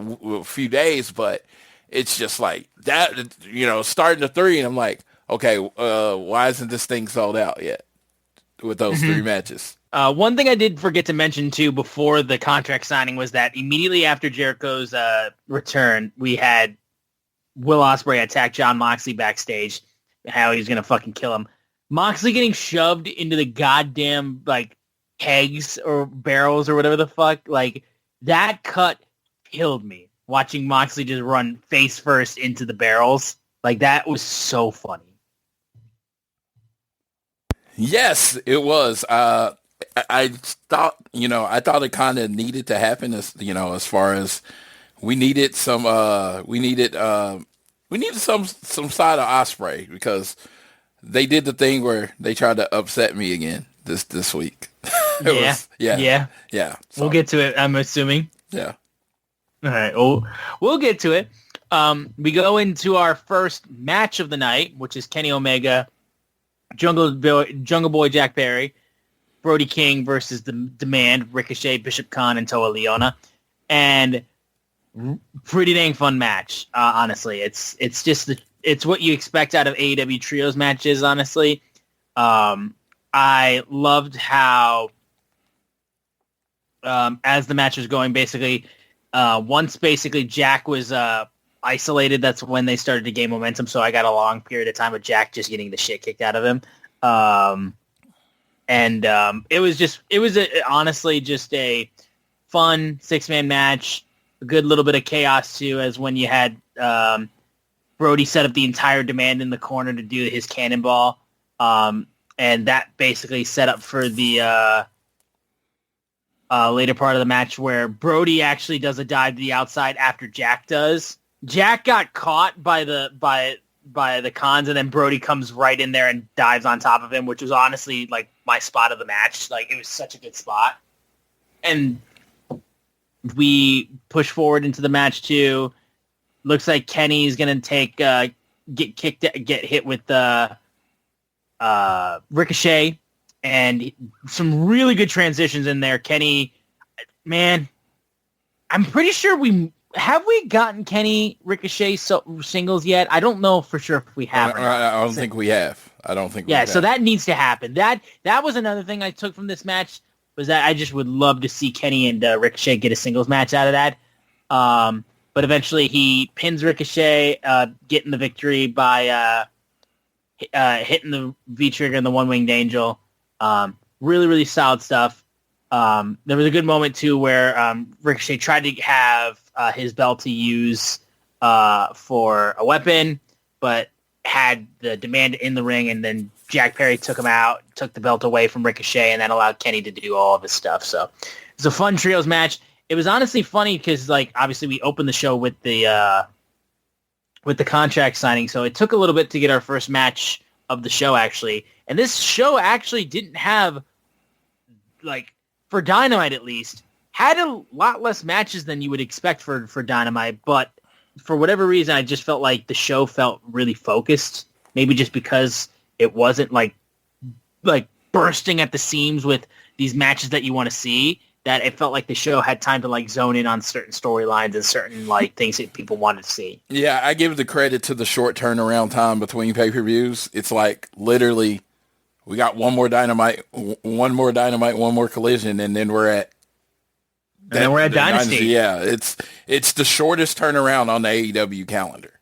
few days, but it's just like that, starting at 3, and I'm like, okay, why isn't this thing sold out yet with those 3 matches? One thing I did forget to mention, too, before the contract signing was that immediately after Jericho's return, we had Will Ospreay attack Jon Moxley backstage, how he was going to fucking kill him. Moxley getting shoved into the goddamn, kegs or barrels or whatever the fuck, that cut killed me. Watching Moxley just run face first into the barrels. That was so funny. Yes, it was. I thought it kind of needed to happen as far as we needed some side of Ospreay, because they did the thing where they tried to upset me again this week. Yeah. So. We'll get to it, I'm assuming. Yeah. All right. We'll get to it. We go into our first match of the night, which is Kenny Omega, Jungle Boy Jack Perry, Brody King versus the Demand, Ricochet, Bishop Khan, and Toa Liona. And pretty dang fun match, honestly. It's what you expect out of AEW Trios matches, honestly. I loved how, as the match was going, basically, once basically Jack was isolated, that's when they started to gain momentum. So I got a long period of time with Jack just getting the shit kicked out of him. It was honestly just a fun 6-man match, a good little bit of chaos too, as when you had Brody set up the entire Demand in the corner to do his cannonball. And that basically set up for the later part of the match where Brody actually does a dive to the outside after Jack does. Jack got caught by the Cons, and then Brody comes right in there and dives on top of him, which was honestly my spot of the match. It was such a good spot. And we push forward into the match too. Looks like Kenny's going to take get hit with the Ricochet, and some really good transitions in there. Kenny, man, I'm pretty sure we gotten Kenny Ricochet singles yet? I don't know for sure if we have. I don't think we have. Yeah, so that needs to happen. That was another thing I took from this match, was that I just would love to see Kenny and Ricochet get a singles match out of that. But eventually he pins Ricochet, getting the victory by hitting the V-trigger and the one-winged angel. Really, really solid stuff. There was a good moment, too, where Ricochet tried to have his belt to use for a weapon, but had the demand in the ring, and then Jack Perry took him out, took the belt away from Ricochet, and that allowed Kenny to do all of his stuff. So it's a fun trios match. It was honestly funny because, like, obviously we opened the show with the contract signing, so it took a little bit to get our first match of the show, actually. And this show actually didn't have, like, for Dynamite at least, had a lot less matches than you would expect for Dynamite, but for whatever reason, I just felt like the show felt really focused. Maybe just because it wasn't like bursting at the seams with these matches that you want to see, that it felt like the show had time to like zone in on certain storylines and certain like things that people wanted to see. Yeah, I give the credit to the short turnaround time between pay-per-views. It's like literally we got one more Dynamite, one more Collision, and then we're at Dynasty. Yeah, it's the shortest turnaround on the AEW calendar.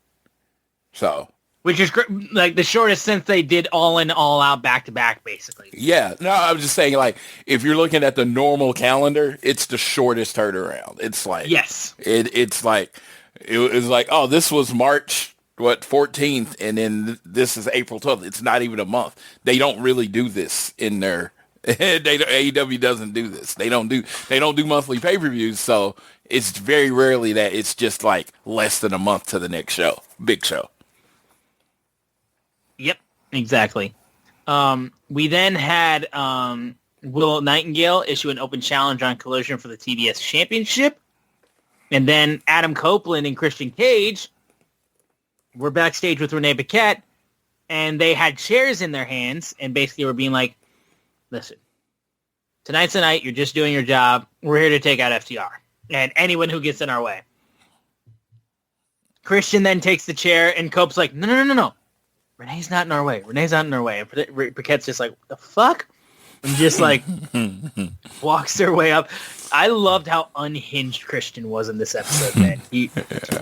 So, which is like the shortest since they did All In, All Out back to back, basically. Yeah, no, I was just saying, like, if you're looking at the normal calendar, it's the shortest turnaround. It's like, yes, it's like it was like, oh, this was March 14th, and then this is April 12th. It's not even a month. They don't really do this in their. AEW doesn't do this. They don't do monthly pay-per-views, so it's very rarely that it's just like less than a month to the next show, big show. Yep, exactly. We then had Will Nightingale issue an open challenge on Collision for the TBS Championship, and then Adam Copeland and Christian Cage were backstage with Renee Paquette, and they had chairs in their hands, and basically were being like, listen, tonight's the night. You're just doing your job. We're here to take out FTR and anyone who gets in our way. Christian then takes the chair, and Cope's like, no. Renee's not in our way. And Paquette's just like, what the fuck? And just like walks their way up. I loved how unhinged Christian was in this episode, man.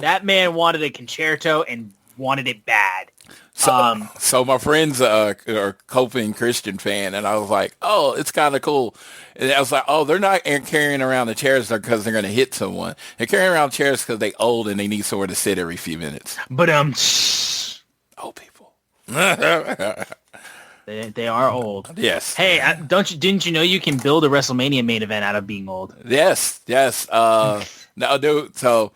That man wanted a concerto and wanted it bad. So my friends are Kofi Christian fan, and I was like, oh, it's kind of cool. And I was like, oh, they're not carrying around the chairs because they're going to hit someone. They're carrying around chairs because they're old and they need somewhere to sit every few minutes. But old people. They are old. Yes. Hey, didn't you know you can build a WrestleMania main event out of being old? Yes. No, dude. So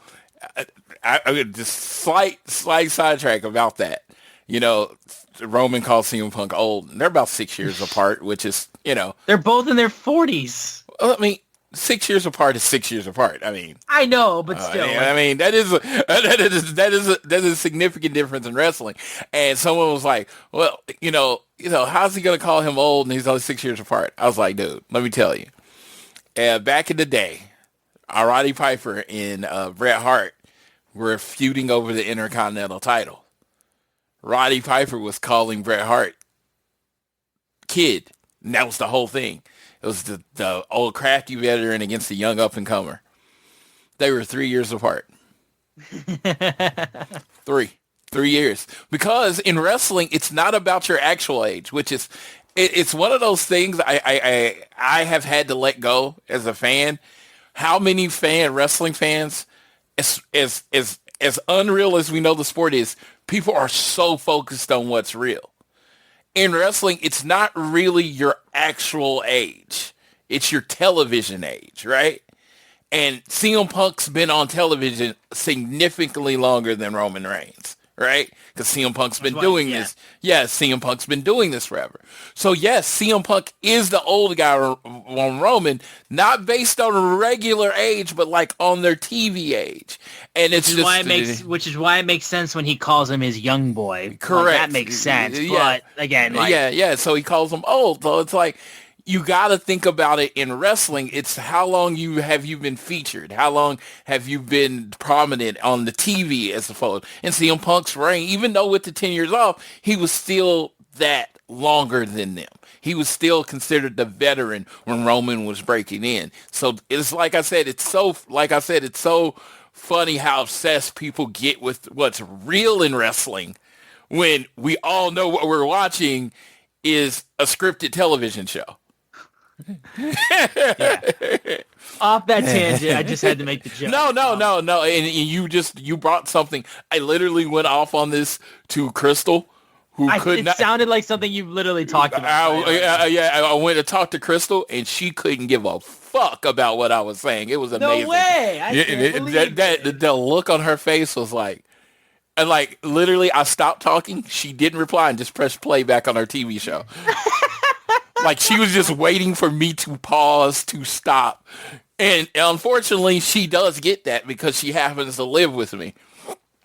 I just slight sidetrack about that. You know, Roman calls CM Punk old. They're about 6 years apart, which is, you know. They're both in their 40s. Well, I mean, 6 years apart is 6 years apart. I mean. I know, but still. I mean, that is a significant difference in wrestling. And someone was like, well, you know, how's he going to call him old and he's only 6 years apart? I was like, dude, let me tell you. Back in the day, Roddy Piper and Bret Hart were feuding over the Intercontinental title. Roddy Piper was calling Bret Hart kid. And that was the whole thing. It was the old crafty veteran against the young up-and-comer. They were 3 years apart. 3 years. Because in wrestling, it's not about your actual age, which is, it's one of those things I have had to let go as a fan. How many wrestling fans, as unreal as we know the sport is, people are so focused on what's real. In wrestling, it's not really your actual age. It's your television age, right? And CM Punk's been on television significantly longer than Roman Reigns, right? Because CM Punk's been doing this. Yeah, CM Punk's been doing this forever. So yes, CM Punk is the old guy on Roman, not based on regular age, but like on their TV age. And which is why it makes sense when he calls him his young boy. Correct. Like, that makes sense. Yeah. But again, so he calls him old. So it's like, you got to think about it in wrestling. It's how long have you been featured? How long have you been prominent on the TV as a foe? And CM Punk's reign, even though with the 10 years off, he was still that longer than them. He was still considered the veteran when Roman was breaking in. So it's like I said, it's so funny how obsessed people get with what's real in wrestling when we all know what we're watching is a scripted television show. Off that tangent, I just had to make the joke. No. And you brought something. I literally went off on this to Crystal, it sounded like something you literally talked about. I went to talk to Crystal, and she couldn't give a fuck about what I was saying. It was amazing. No way! I can't believe it. The look on her face was like, and like literally, I stopped talking. She didn't reply and just pressed play back on our TV show. Like she was just waiting for me to pause to stop. And unfortunately, she does get that because she happens to live with me.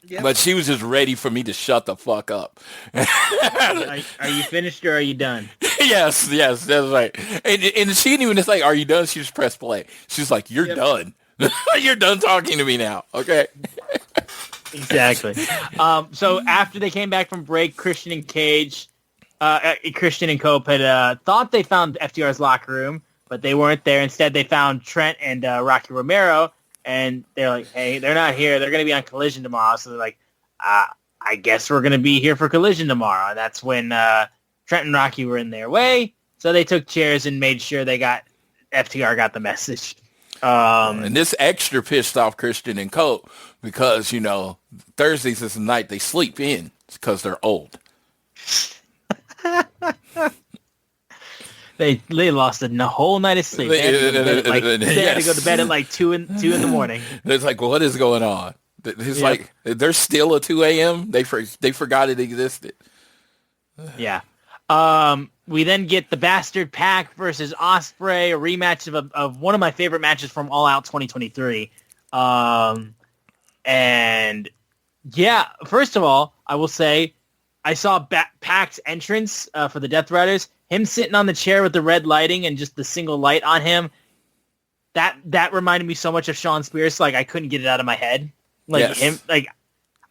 Yep. But she was just ready for me to shut the fuck up. Are you finished or are you done? Yes, that's right. And she didn't even just like, are you done? She just pressed play. She's like, you're done. You're done talking to me now. Okay. Exactly. So after they came back from break, Christian and Cope had thought they found FTR's locker room, but they weren't there. Instead, they found Trent and Rocky Romero, and they're like, hey, they're not here. They're going to be on Collision tomorrow. So they're like, I guess we're going to be here for Collision tomorrow. And that's when Trent and Rocky were in their way. So they took chairs and made sure FTR got the message. And this extra pissed off Christian and Cope because, Thursdays is the night they sleep in because they're old. They lost a whole night of sleep. They had to go to bed at like 2 in the morning. It's like, what is going on? It's like there's still a 2 a.m. They forgot it existed. Yeah. We then get the Bastard Pack versus Ospreay, a rematch of one of my favorite matches from All Out 2023. And yeah, first of all, I will say I saw Pac's entrance for the Death Riders. Him sitting on the chair with the red lighting and just the single light on him. That reminded me so much of Sean Spears. Like I couldn't get it out of my head.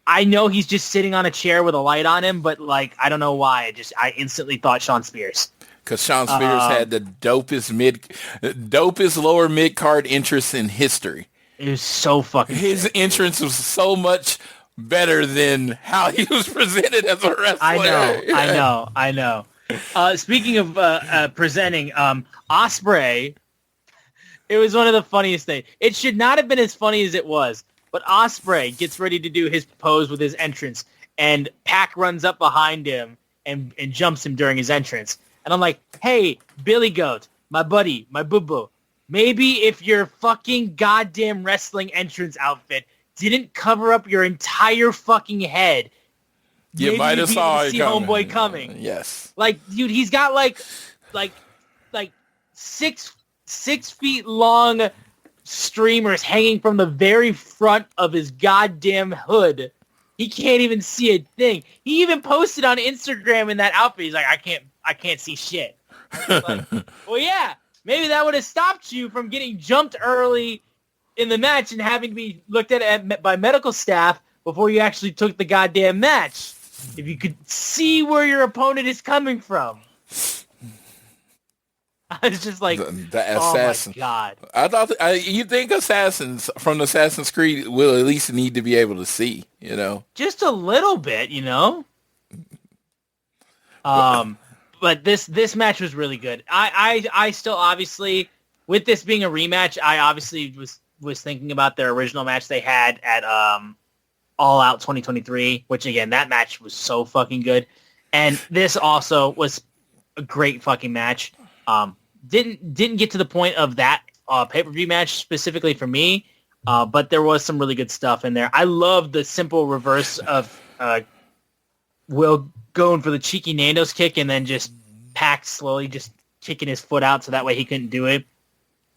I know he's just sitting on a chair with a light on him, but like I don't know why. I instantly thought Sean Spears. Because Sean Spears had the dopest lower mid card entrance in history. It was so fucking. His entrance was so much better than how he was presented as a wrestler. I know. Speaking of presenting, Ospreay, it was one of the funniest things. It should not have been as funny as it was, but Ospreay gets ready to do his pose with his entrance, and Pac runs up behind him and jumps him during his entrance. And I'm like, hey, Billy Goat, my buddy, my boo-boo, maybe if your fucking goddamn wrestling entrance outfit didn't cover up your entire fucking head, you might have saw it coming. Homeboy coming. Yes. Like, dude, he's got like 6 feet long streamers hanging from the very front of his goddamn hood. He can't even see a thing. He even posted on Instagram in that outfit. He's like, I can't see shit. Like, well, yeah, maybe that would have stopped you from getting jumped early in the match and having to be looked at by medical staff before you actually took the goddamn match. If you could see where your opponent is coming from. I was just like, the assassin. Oh my God. I thought you think assassins from Assassin's Creed will at least need to be able to see, Just a little bit, But this match was really good. I still obviously, with this being a rematch, I obviously was thinking about their original match they had at All Out 2023, which again, that match was so fucking good. And this also was a great fucking match. Didn't get to the point of that pay-per-view match specifically for me, but there was some really good stuff in there. I love the simple reverse of Will going for the cheeky Nando's kick and then just Pac slowly just kicking his foot out so that way he couldn't do it.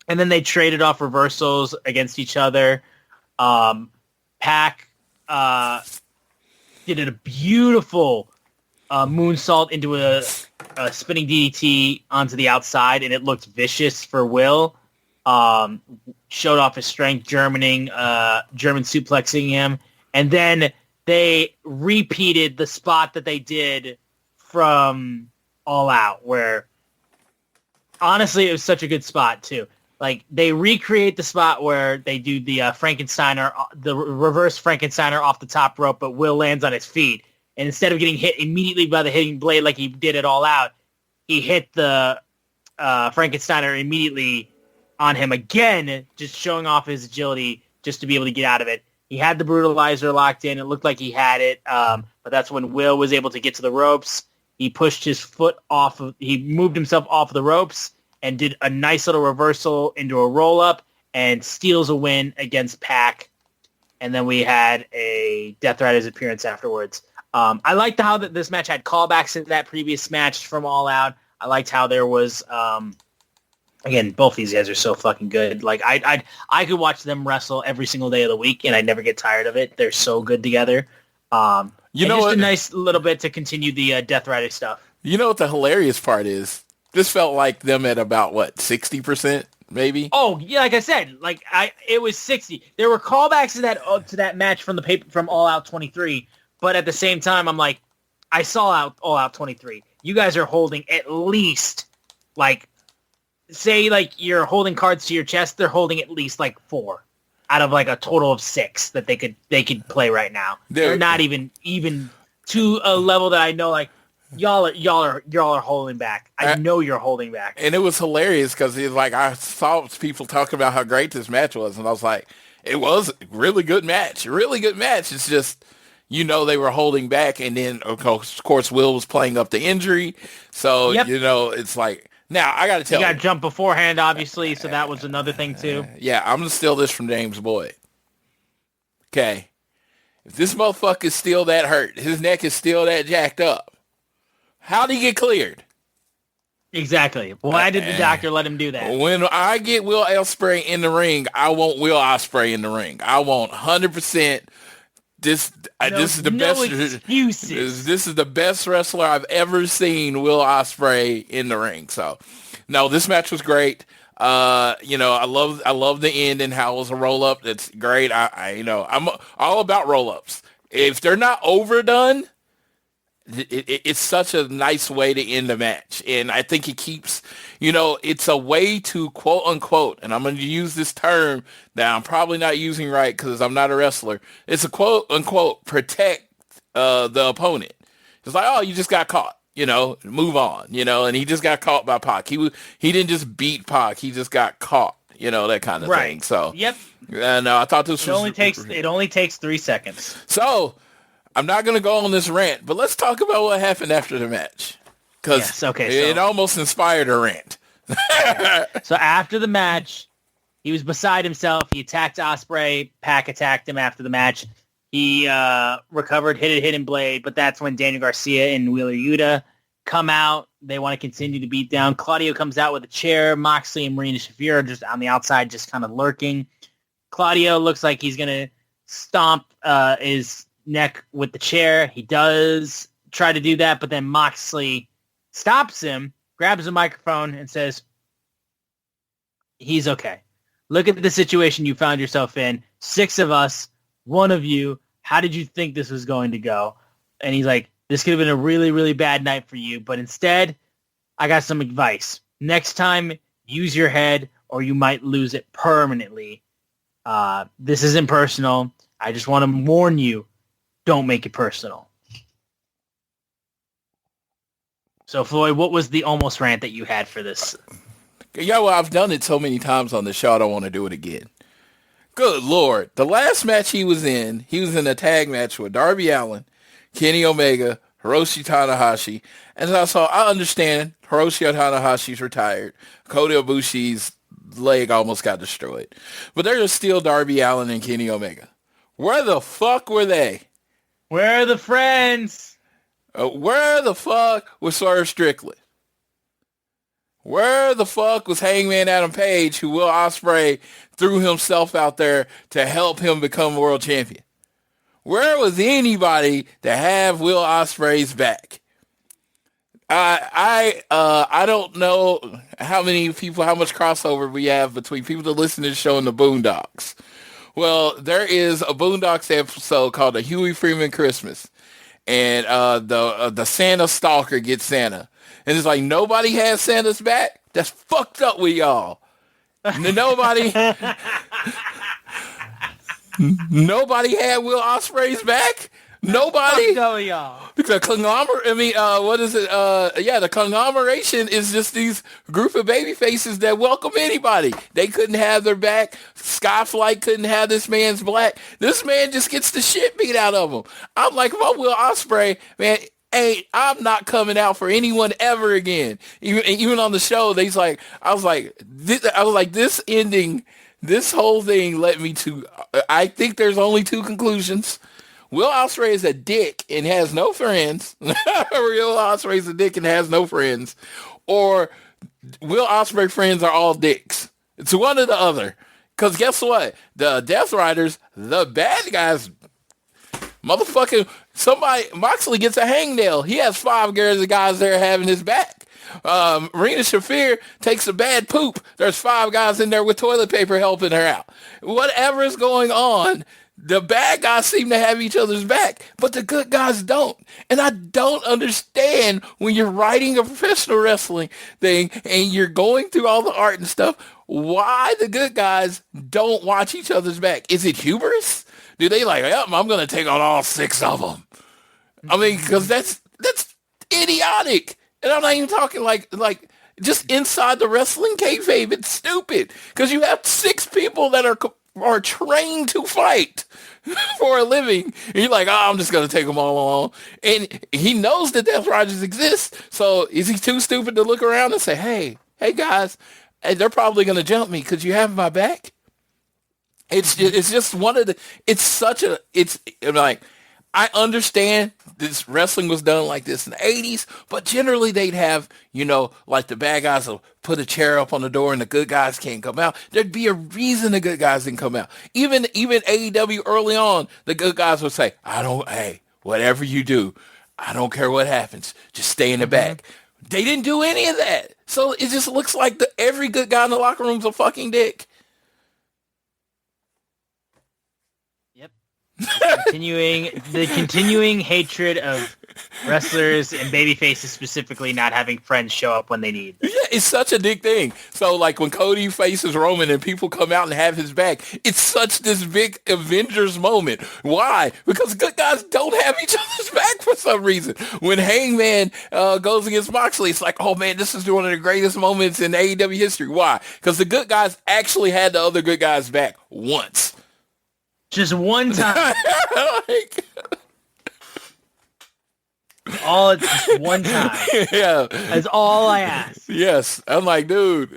And then they traded off reversals against each other. Pac did a beautiful moonsault into a spinning DDT onto the outside, and it looked vicious for Will. Showed off his strength, German suplexing him. And then they repeated the spot that they did from All Out, where honestly it was such a good spot too. Like, they recreate the spot where they do the Frankensteiner, the reverse Frankensteiner off the top rope, but Will lands on his feet. And instead of getting hit immediately by the hitting blade like he did it All Out, he hit the Frankensteiner immediately on him again, just showing off his agility just to be able to get out of it. He had the brutalizer locked in. It looked like he had it, but that's when Will was able to get to the ropes. He pushed his foot off. He moved himself off the ropes and did a nice little reversal into a roll-up and steals a win against Pac. And then we had a Death Rider's appearance afterwards. I liked how this match had callbacks into that previous match from All Out. I liked how there was, again, both these guys are so fucking good. Like, I could watch them wrestle every single day of the week, and I'd never get tired of it. They're so good together. You know, just a nice little bit to continue the Death Rider stuff. You know what the hilarious part is? This felt like them at about, 60%, maybe? Oh, yeah, like I said, it was 60. There were callbacks to that match from the paper from All Out 23, but at the same time, I'm like, I saw All Out 23. You guys are holding at least, say, you're holding cards to your chest, they're holding at least, 4 out of, a total of 6 that they could play right now. They're not even to a level that I know, y'all are holding back. I know you're holding back. And it was hilarious because I saw people talking about how great this match was, and I was like, it was a really good match. It's just, they were holding back, and then of course Will was playing up the injury, so yep. It's like, now I got to tell you, got to jump beforehand, obviously, so that was another thing too. Yeah, I'm gonna steal this from James Boyd. Okay, if this motherfucker is still that hurt, his neck is still that jacked up, how'd he get cleared? Exactly. Why did the doctor let him do that? When I get Will Ospreay in the ring, I want Will Ospreay in the ring. I want 100%. This is the best. Excuses. This is the best wrestler I've ever seen, Will Ospreay, in the ring. So, no, this match was great. I love the end and how it was a roll up. That's great. I'm all about roll ups. If they're not overdone, it's such a nice way to end a match. And I think it keeps, it's a way to quote unquote, and I'm going to use this term that I'm probably not using right because I'm not a wrestler. It's a quote unquote protect the opponent. It's like, oh, you just got caught, move on, and he just got caught by Pac. He didn't just beat Pac. He just got caught, that kind of thing. So, yep. And I thought this it only takes 3 seconds. So, I'm not going to go on this rant, but let's talk about what happened after the match. Because it almost inspired a rant. So after the match, he was beside himself. He attacked Ospreay. Pac attacked him after the match. He recovered, hit a hidden blade, but that's when Daniel Garcia and Wheeler Yuta come out. They want to continue to beat down. Claudio comes out with a chair. Moxley and Marina Shafir are just on the outside, just kind of lurking. Claudio looks like he's going to stomp his neck with the chair. He does try to do that, but then Moxley stops him, grabs a microphone, and says, he's okay. Look at the situation you found yourself in. 6 of us, 1 of you. How did you think this was going to go? And he's like, this could have been a really, really bad night for you, but instead, I got some advice. Next time, use your head or you might lose it permanently. This isn't personal. I just want to warn you, don't make it personal. So, Floyd, what was the almost rant that you had for this? Yeah, well, I've done it so many times on the show, I don't want to do it again. Good Lord. The last match he was in a tag match with Darby Allin, Kenny Omega, Hiroshi Tanahashi. And so I understand Hiroshi Tanahashi's retired. Kota Ibushi's leg almost got destroyed. But there's still Darby Allin and Kenny Omega. Where the fuck were they? Where are the friends? Where the fuck was Swerve Strickland? Where the fuck was Hangman Adam Page, who Will Ospreay threw himself out there to help him become world champion? Where was anybody to have Will Ospreay's back? I don't know how many people, how much crossover we have between people that listen to the show and the Boondocks. Well, there is a Boondocks episode called The Huey Freeman Christmas, and the Santa stalker gets Santa, and it's like nobody has Santa's back. That's fucked up with y'all. Nobody had Will Ospreay's back. Nobody. Y'all. The conglomerate. I mean, what is it? The conglomeration is just these group of baby faces that welcome anybody. They couldn't have their back. Skyflight couldn't have this man's black. This man just gets the shit beat out of him. I'm like, if I'm Will Ospreay, man, hey, I'm not coming out for anyone ever again. Even on the show, I was like, this ending, this whole thing led me to. I think there's only two conclusions. Will Ospreay is a dick and has no friends. Will Ospreay is a dick and has no friends. Or Will Ospreay friends are all dicks. It's one or the other. Because guess what? The Death Riders, the bad guys, motherfucking, Moxley gets a hangnail. He has 5 guys there having his back. Rena Shafir takes a bad poop. There's 5 guys in there with toilet paper helping her out. Whatever is going on, the bad guys seem to have each other's back, but the good guys don't. And I don't understand when you're writing a professional wrestling thing and you're going through all the art and stuff, why the good guys don't watch each other's back. Is it hubris? Do they like, yep, I'm going to take on all 6 of them? I mean, because that's idiotic. And I'm not even talking like just inside the wrestling kayfabe. It's stupid because you have 6 people that are trained to fight for a living. And you're like, I'm just going to take them all along. And he knows that Death Riders exist. So is he too stupid to look around and say, hey guys, they're probably going to jump me because you have my back? It's just one of the, it's like, I understand this wrestling was done like this in the 80s, but generally they'd have, like the bad guys will put a chair up on the door and the good guys can't come out. There'd be a reason the good guys didn't come out. Even AEW early on, the good guys would say, hey, whatever you do, I don't care what happens. Just stay in the back. They didn't do any of that. So it just looks like every good guy in the locker room's a fucking dick. The continuing hatred of wrestlers and babyfaces specifically not having friends show up when they need. Yeah, it's such a dick thing. So like when Cody faces Roman and people come out and have his back, it's such this big Avengers moment. Why? Because good guys don't have each other's back for some reason. When Hangman goes against Moxley, it's like, oh man, this is one of the greatest moments in AEW history. Why? Because the good guys actually had the other good guys back once. Just one time. One time. Yeah. That's all I ask. Yes. I'm like, dude.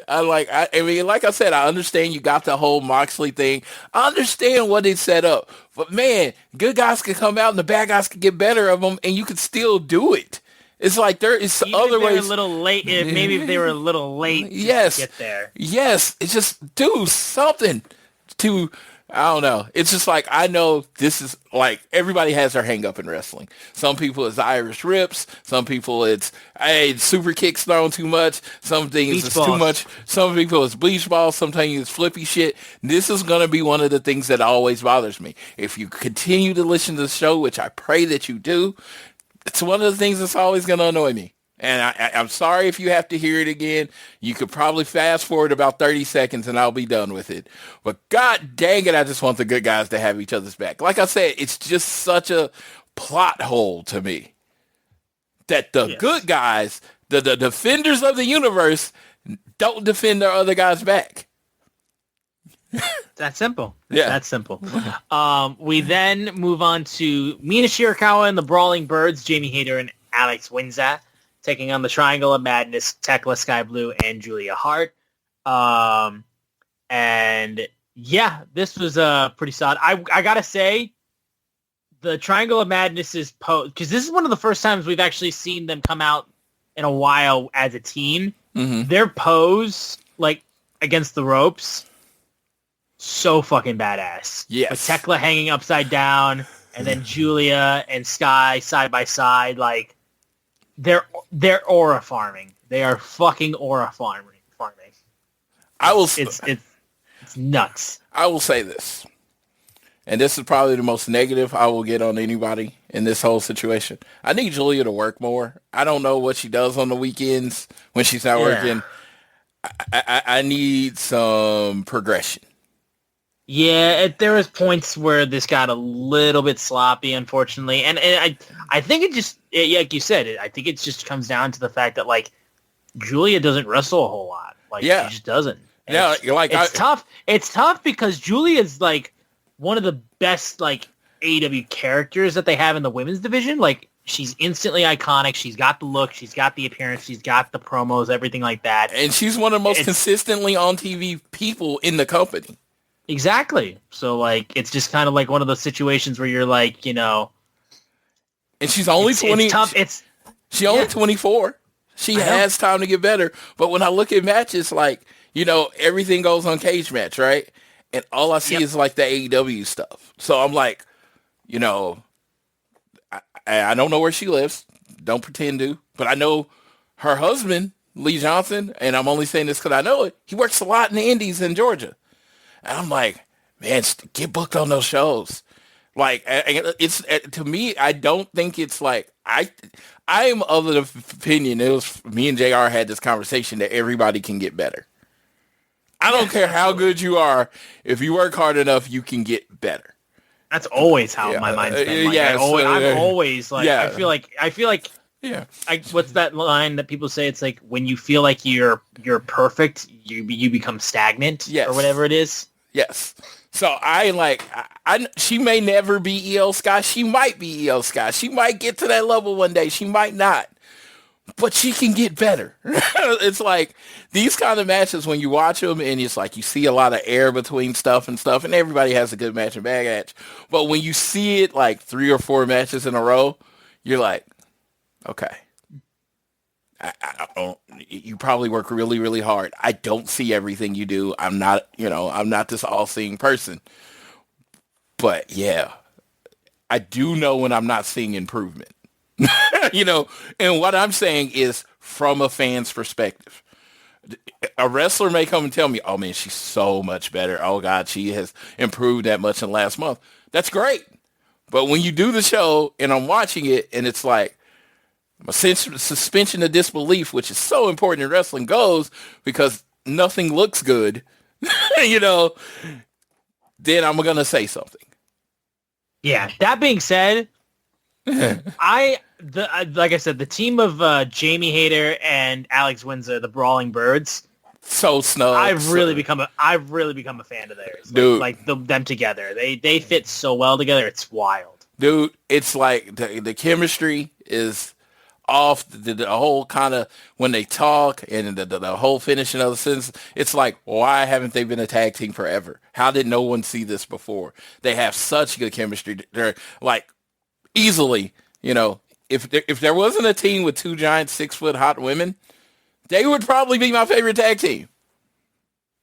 I mean, like I said, I understand you got the whole Moxley thing. I understand what they set up. But man, good guys can come out and the bad guys can get better of them and you can still do it. It's like there is other ways. A little late. Maybe if they were a little late to get there. Yes. It's just do something to... I don't know. It's just like, I know this is like, everybody has their hang up in wrestling. Some people it's Irish rips. Some people it's, super kicks thrown too much. Some things it's too much. Some people it's bleach balls. Sometimes it's flippy shit. This is going to be one of the things that always bothers me. If you continue to listen to the show, which I pray that you do, it's one of the things that's always going to annoy me. And I'm sorry if you have to hear it again. You could probably fast forward about 30 seconds and I'll be done with it. But god dang it, I just want the good guys to have each other's back. Like I said, it's just such a plot hole to me that the good guys, the defenders of the universe, don't defend their other guys' back. That's simple. Yeah. That's simple. We then move on to Mina Shirakawa and the Brawling Birds, Jamie Hayter and Alex Winzat, taking on the Triangle of Madness, Tekla, Sky Blue, and Julia Hart. And yeah, this was pretty solid. I gotta say, the Triangle of Madness is because this is one of the first times we've actually seen them come out in a while as a team. Mm-hmm. Their pose, like, against the ropes, so fucking badass. Yes. With Tekla hanging upside down, and then Julia and Sky side by side, like, they're aura farming. They are fucking aura farming. It's nuts. I will say this, and this is probably the most negative I will get on anybody in this whole situation. I need Julia to work more. I don't know what she does on the weekends when she's not working. I need some progression. Yeah, there was points where this got a little bit sloppy, unfortunately, and I think it just, like you said, I think it just comes down to the fact that, like, Julia doesn't wrestle a whole lot. Like, she just doesn't. And it's tough. It's tough because Julia's, like, one of the best, like, AEW characters that they have in the women's division. Like, she's instantly iconic. She's got the look. She's got the appearance. She's got the promos, everything like that. And she's one of the most consistently on TV people in the company. Exactly. So, like, it's just kind of like one of those situations where you're like, you know. And she's only 20. It's tough. She's only 24. She has time to get better. But when I look at matches, like, you know, everything goes on Cage Match, right? And all I see is, like, the AEW stuff. So I'm like, you know, I don't know where she lives. Don't pretend to. But I know her husband, Lee Johnson, and I'm only saying this because I know it, he works a lot in the Indies in Georgia. And I'm like, man, get booked on those shows. Like, it's to me, I don't think it's like, I am of the opinion, it was me and JR had this conversation that everybody can get better. I don't care how good you are. If you work hard enough, you can get better. That's always how my mind's been. Like, I'm always like, I feel like, what's that line that people say? It's like, when you feel like you're perfect, you become stagnant, or whatever it is. Yes. So she may never be EO Sky. She might be EO Sky. She might get to that level one day. She might not. But she can get better. It's like these kind of matches when you watch them and it's like you see a lot of air between stuff and everybody has a good match and bad match. But when you see it like 3 or 4 matches in a row, you're like, okay. I don't, you probably work really, really hard. I don't see everything you do. I'm not this all-seeing person. But yeah, I do know when I'm not seeing improvement. You know, and what I'm saying is from a fan's perspective. A wrestler may come and tell me, oh man, she's so much better. Oh God, she has improved that much in the last month. That's great. But when you do the show and I'm watching it and it's like, my suspension of disbelief, which is so important in wrestling, goes because nothing looks good, you know, then I'm going to say something. Yeah. That being said, like I said, the team of Jamie Hayter and Alex Windsor, the Brawling Birds, so snug. I've really become a fan of theirs. Dude, like them together, they fit so well together. It's wild, dude. It's like the chemistry is off, the whole kind of when they talk and the whole finishing of the sentence. It's like, why haven't they been a tag team forever? How did no one see this before? They have such good chemistry. They're like easily, you know, if there wasn't a team with 2 giant 6-foot hot women, they would probably be my favorite tag team.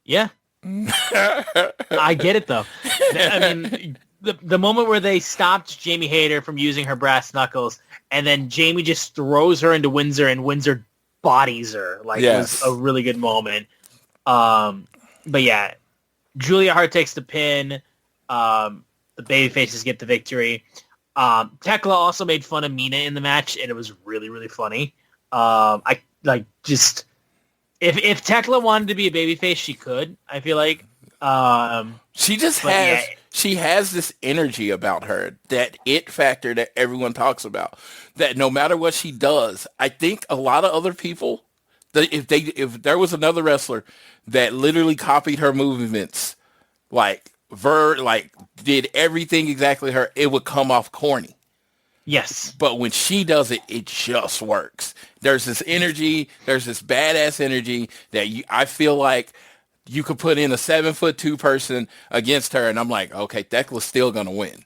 Yeah. I get it though. I mean, the moment where they stopped Jamie Hayter from using her brass knuckles and then Jamie just throws her into Windsor and Windsor bodies her, like, was a really good moment. But yeah, Julia Hart takes the pin. The babyfaces get the victory. Tekla also made fun of Mina in the match, and it was really, really funny. I like just if Tekla wanted to be a babyface, she could. I feel like she just has she has this energy about her, that it factor that everyone talks about. That no matter what she does, I think a lot of other people, if there was another wrestler that literally copied her movements, like did everything exactly her, it would come off corny. Yes. But when she does it, it just works. There's this energy, there's this badass energy that I feel like you could put in a 7'2" person against her, and I'm like, okay, Thekla's still gonna win.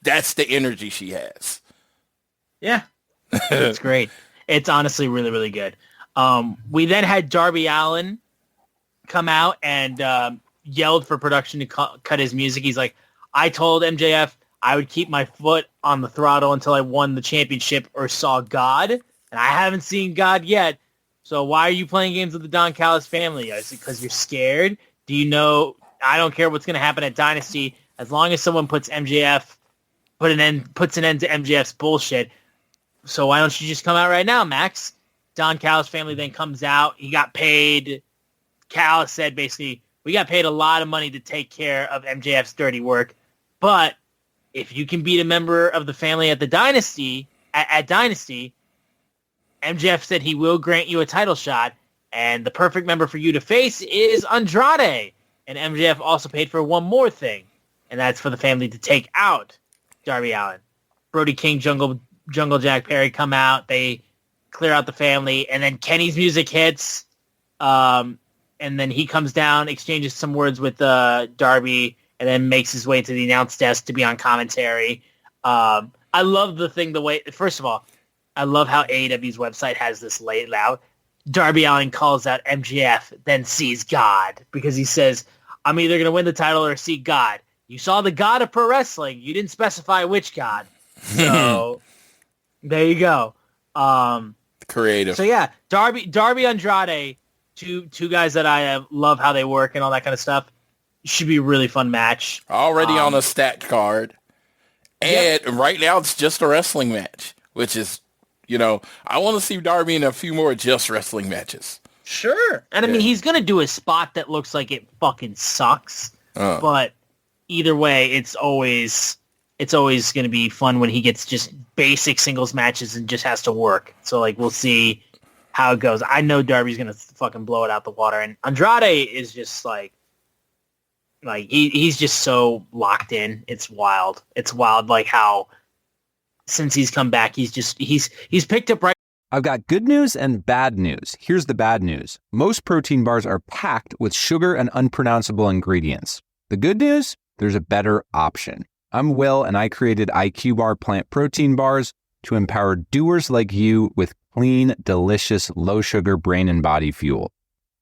that's the energy she has. Yeah, it's great. It's honestly really, really good. We then had Darby Allin come out and yelled for production to cut his music. He's like, I told MJF I would keep my foot on the throttle until I won the championship or saw God, and I haven't seen God yet. So why are you playing games with the Don Callis family? Is it because you're scared? Do you know? I don't care what's going to happen at Dynasty as long as someone puts an end to MJF's bullshit. So why don't you just come out right now, Max? Don Callis family then comes out. He got paid. Callis said basically, we got paid a lot of money to take care of MJF's dirty work, but if you can beat a member of the family at the Dynasty, at Dynasty, MJF said he will grant you a title shot, and the perfect member for you to face is Andrade. And MJF also paid for one more thing, and that's for the family to take out Darby Allin. Brody King, Jungle Jack Perry come out. They clear out the family, and then Kenny's music hits, and then he comes down, exchanges some words with Darby, and then makes his way to the announce desk to be on commentary. I love first of all, I love how AEW's website has this laid out. Darby Allin calls out MJF, then sees God, because he says, I'm either going to win the title or see God. You saw the God of pro wrestling. You didn't specify which God. So there you go. Creative. So yeah, Darby Andrade, two guys that I love how they work and all that kind of stuff. Should be a really fun match. Already on a stacked card. And right now it's just a wrestling match, which is, I want to see Darby in a few more just wrestling matches. Sure. And I mean, he's going to do a spot that looks like it fucking sucks. But either way, it's always going to be fun when he gets just basic singles matches and just has to work. So, we'll see how it goes. I know Darby's going to fucking blow it out the water. And Andrade is just he's just so locked in. It's wild. It's wild, how since he's come back, he's picked up right. I've got good news and bad news. Here's the bad news. Most protein bars are packed with sugar and unpronounceable ingredients. The good news? There's a better option. I'm Will, and I created IQ Bar plant protein bars to empower doers like you with clean, delicious, low-sugar brain and body fuel.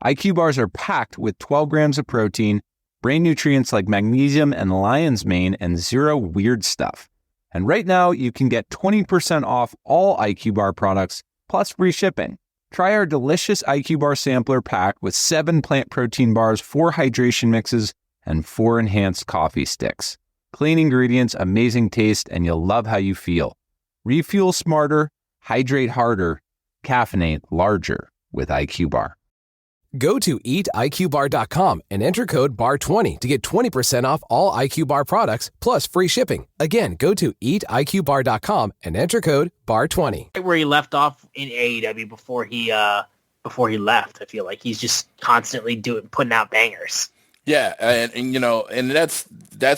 IQ bars are packed with 12 grams of protein, brain nutrients like magnesium and lion's mane, and zero weird stuff. And right now, you can get 20% off all IQ Bar products, plus free shipping. Try our delicious IQ Bar sampler pack with 7 plant protein bars, 4 hydration mixes, and 4 enhanced coffee sticks. Clean ingredients, amazing taste, and you'll love how you feel. Refuel smarter, hydrate harder, caffeinate larger with IQ Bar. Go to eatiqbar.com and enter code BAR20 to get 20% off all IQ Bar products, plus free shipping. Again, go to eatiqbar.com and enter code BAR20. Where he left off in AEW before he left, I feel like he's just constantly putting out bangers. Yeah, and that's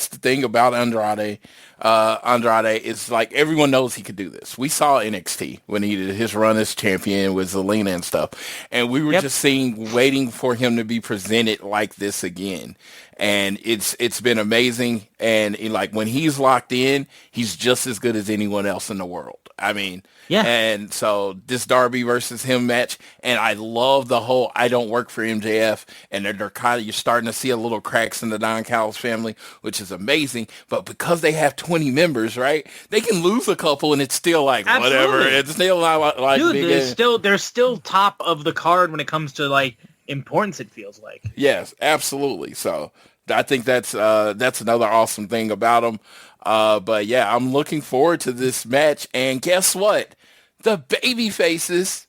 the thing about Andrade. Andrade is everyone knows he could do this. We saw NXT when he did his run as champion with Zelina and stuff, and we were just waiting for him to be presented like this again. And it's been amazing. And when he's locked in, he's just as good as anyone else in the world. I mean, yeah. And so this Darby versus him match, and I love the whole I don't work for MJF, and they're kind of, you're starting to see a little cracks in the Don Callis family, which is amazing. But because they have 20 members, right, they can lose a couple, and it's still whatever. It's still not dude, they're still top of the card when it comes to importance. It feels like. Yes, absolutely. So I think that's another awesome thing about them. But yeah, I'm looking forward to this match. And guess what? The baby faces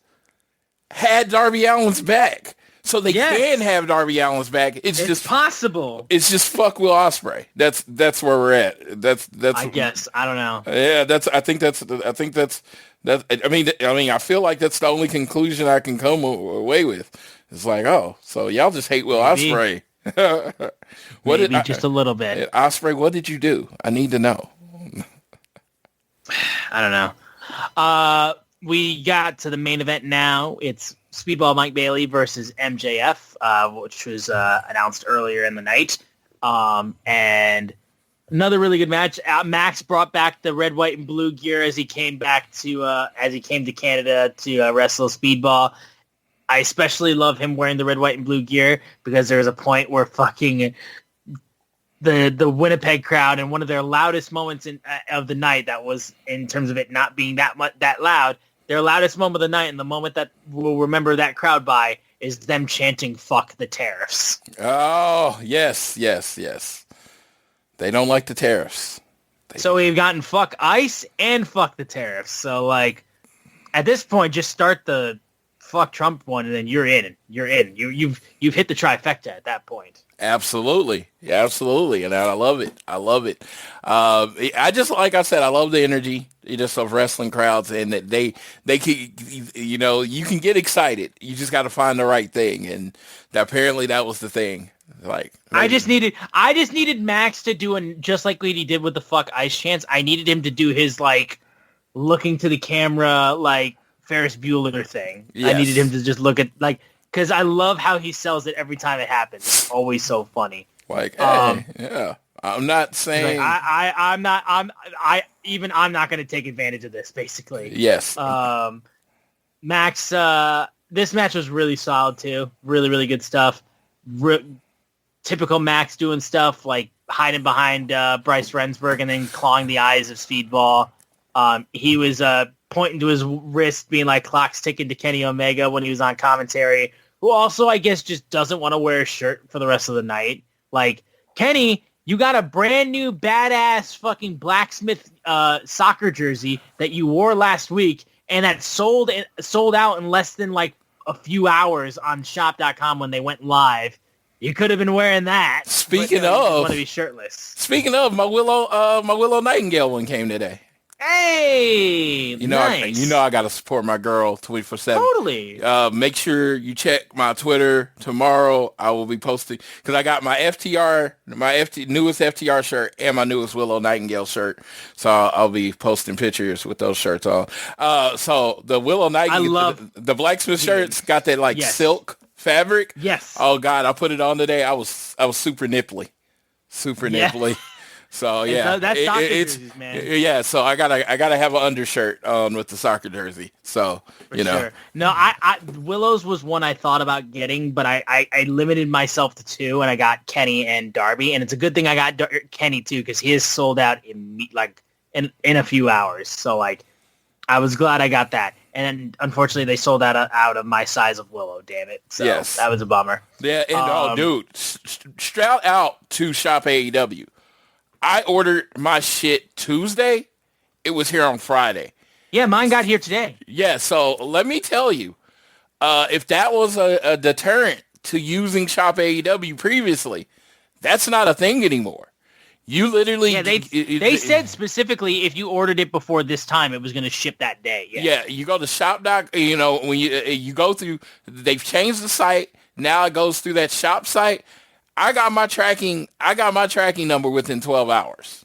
had Darby Allin's back. So they can have Darby Allin's back. It's just possible. It's just fuck Will Ospreay. That's where we're at. That's I guess. I don't know. Yeah, I feel like that's the only conclusion I can come away with. It's so y'all just hate Will Ospreay. Maybe just a little bit. Ospreay, what did you do? I need to know. I don't know. We got to the main event now. It's Speedball Mike Bailey versus MJF, which was announced earlier in the night. And Another really good match. Max brought back the red, white, and blue gear as he came to Canada to wrestle Speedball. I especially love him wearing the red, white, and blue gear because there was a point where fucking the Winnipeg crowd, and one of their loudest moments of the night, that was in terms of it not being that loud, their loudest moment of the night, and the moment that we'll remember that crowd by, is them chanting "fuck the tariffs." Oh, yes. They don't like the tariffs. So we've gotten fuck ICE and fuck the tariffs. So like at this point, just start the fuck Trump one, and then you're in. You've hit the trifecta at that point. Absolutely, and I love it. I just, like I said, I love the energy just of wrestling crowds, and that they can, you can get excited. You just got to find the right thing, and apparently that was the thing. Like I just needed Max to do just like what he did with the fuck ICE chants. I needed him to do his like looking to the camera like Ferris Bueller thing. Yes. I needed him to just look at like. Because I love how he sells it every time it happens. It's always so funny. Like, hey, yeah. I'm not saying like, I'm not going to take advantage of this, basically. Yes. Max, this match was really solid too. Really, really good stuff. Typical Max doing stuff like hiding behind Bryce Rensburg and then clawing the eyes of Speedball. He was pointing to his wrist, being like clock's ticking to Kenny Omega when he was on commentary, who also, I guess, just doesn't want to wear a shirt for the rest of the night. Like, Kenny, you got a brand new badass fucking blacksmith soccer jersey that you wore last week, and that sold out in less than like a few hours on shop.com when they went live. You could have been wearing that. Speaking of, you want to be shirtless. Speaking of, my Willow Nightingale one came today. Hey, nice. I got to support my girl 24/7. Totally. Make sure you check my Twitter tomorrow. I will be posting because I got my newest FTR shirt and my newest Willow Nightingale shirt. So I'll be posting pictures with those shirts on. So the Willow Nightingale, I love the blacksmith shirts got that like silk fabric. Yes. Oh God, I put it on today. I was super nipply. So yeah, that's soccer jerseys, man. Yeah, so I gotta have an undershirt on with the soccer jersey. So Sure. No, I Willow's was one I thought about getting, but I limited myself to two, and I got Kenny and Darby, and it's a good thing I got Kenny too because he is sold out in a few hours. So like, I was glad I got that, and unfortunately they sold out of my size of Willow. Damn it! So yes. That was a bummer. Yeah, and dude, shout out to Shop AEW. I ordered my shit Tuesday. It was here on Friday. Yeah, mine got here today. Yeah, so let me tell you, if that was a deterrent to using Shop AEW previously, that's not a thing anymore. You literally... Yeah, they said specifically if you ordered it before this time, it was going to ship that day. Yeah, you go to shop. When you go through, they've changed the site. Now it goes through that shop site. I got my tracking number within 12 hours.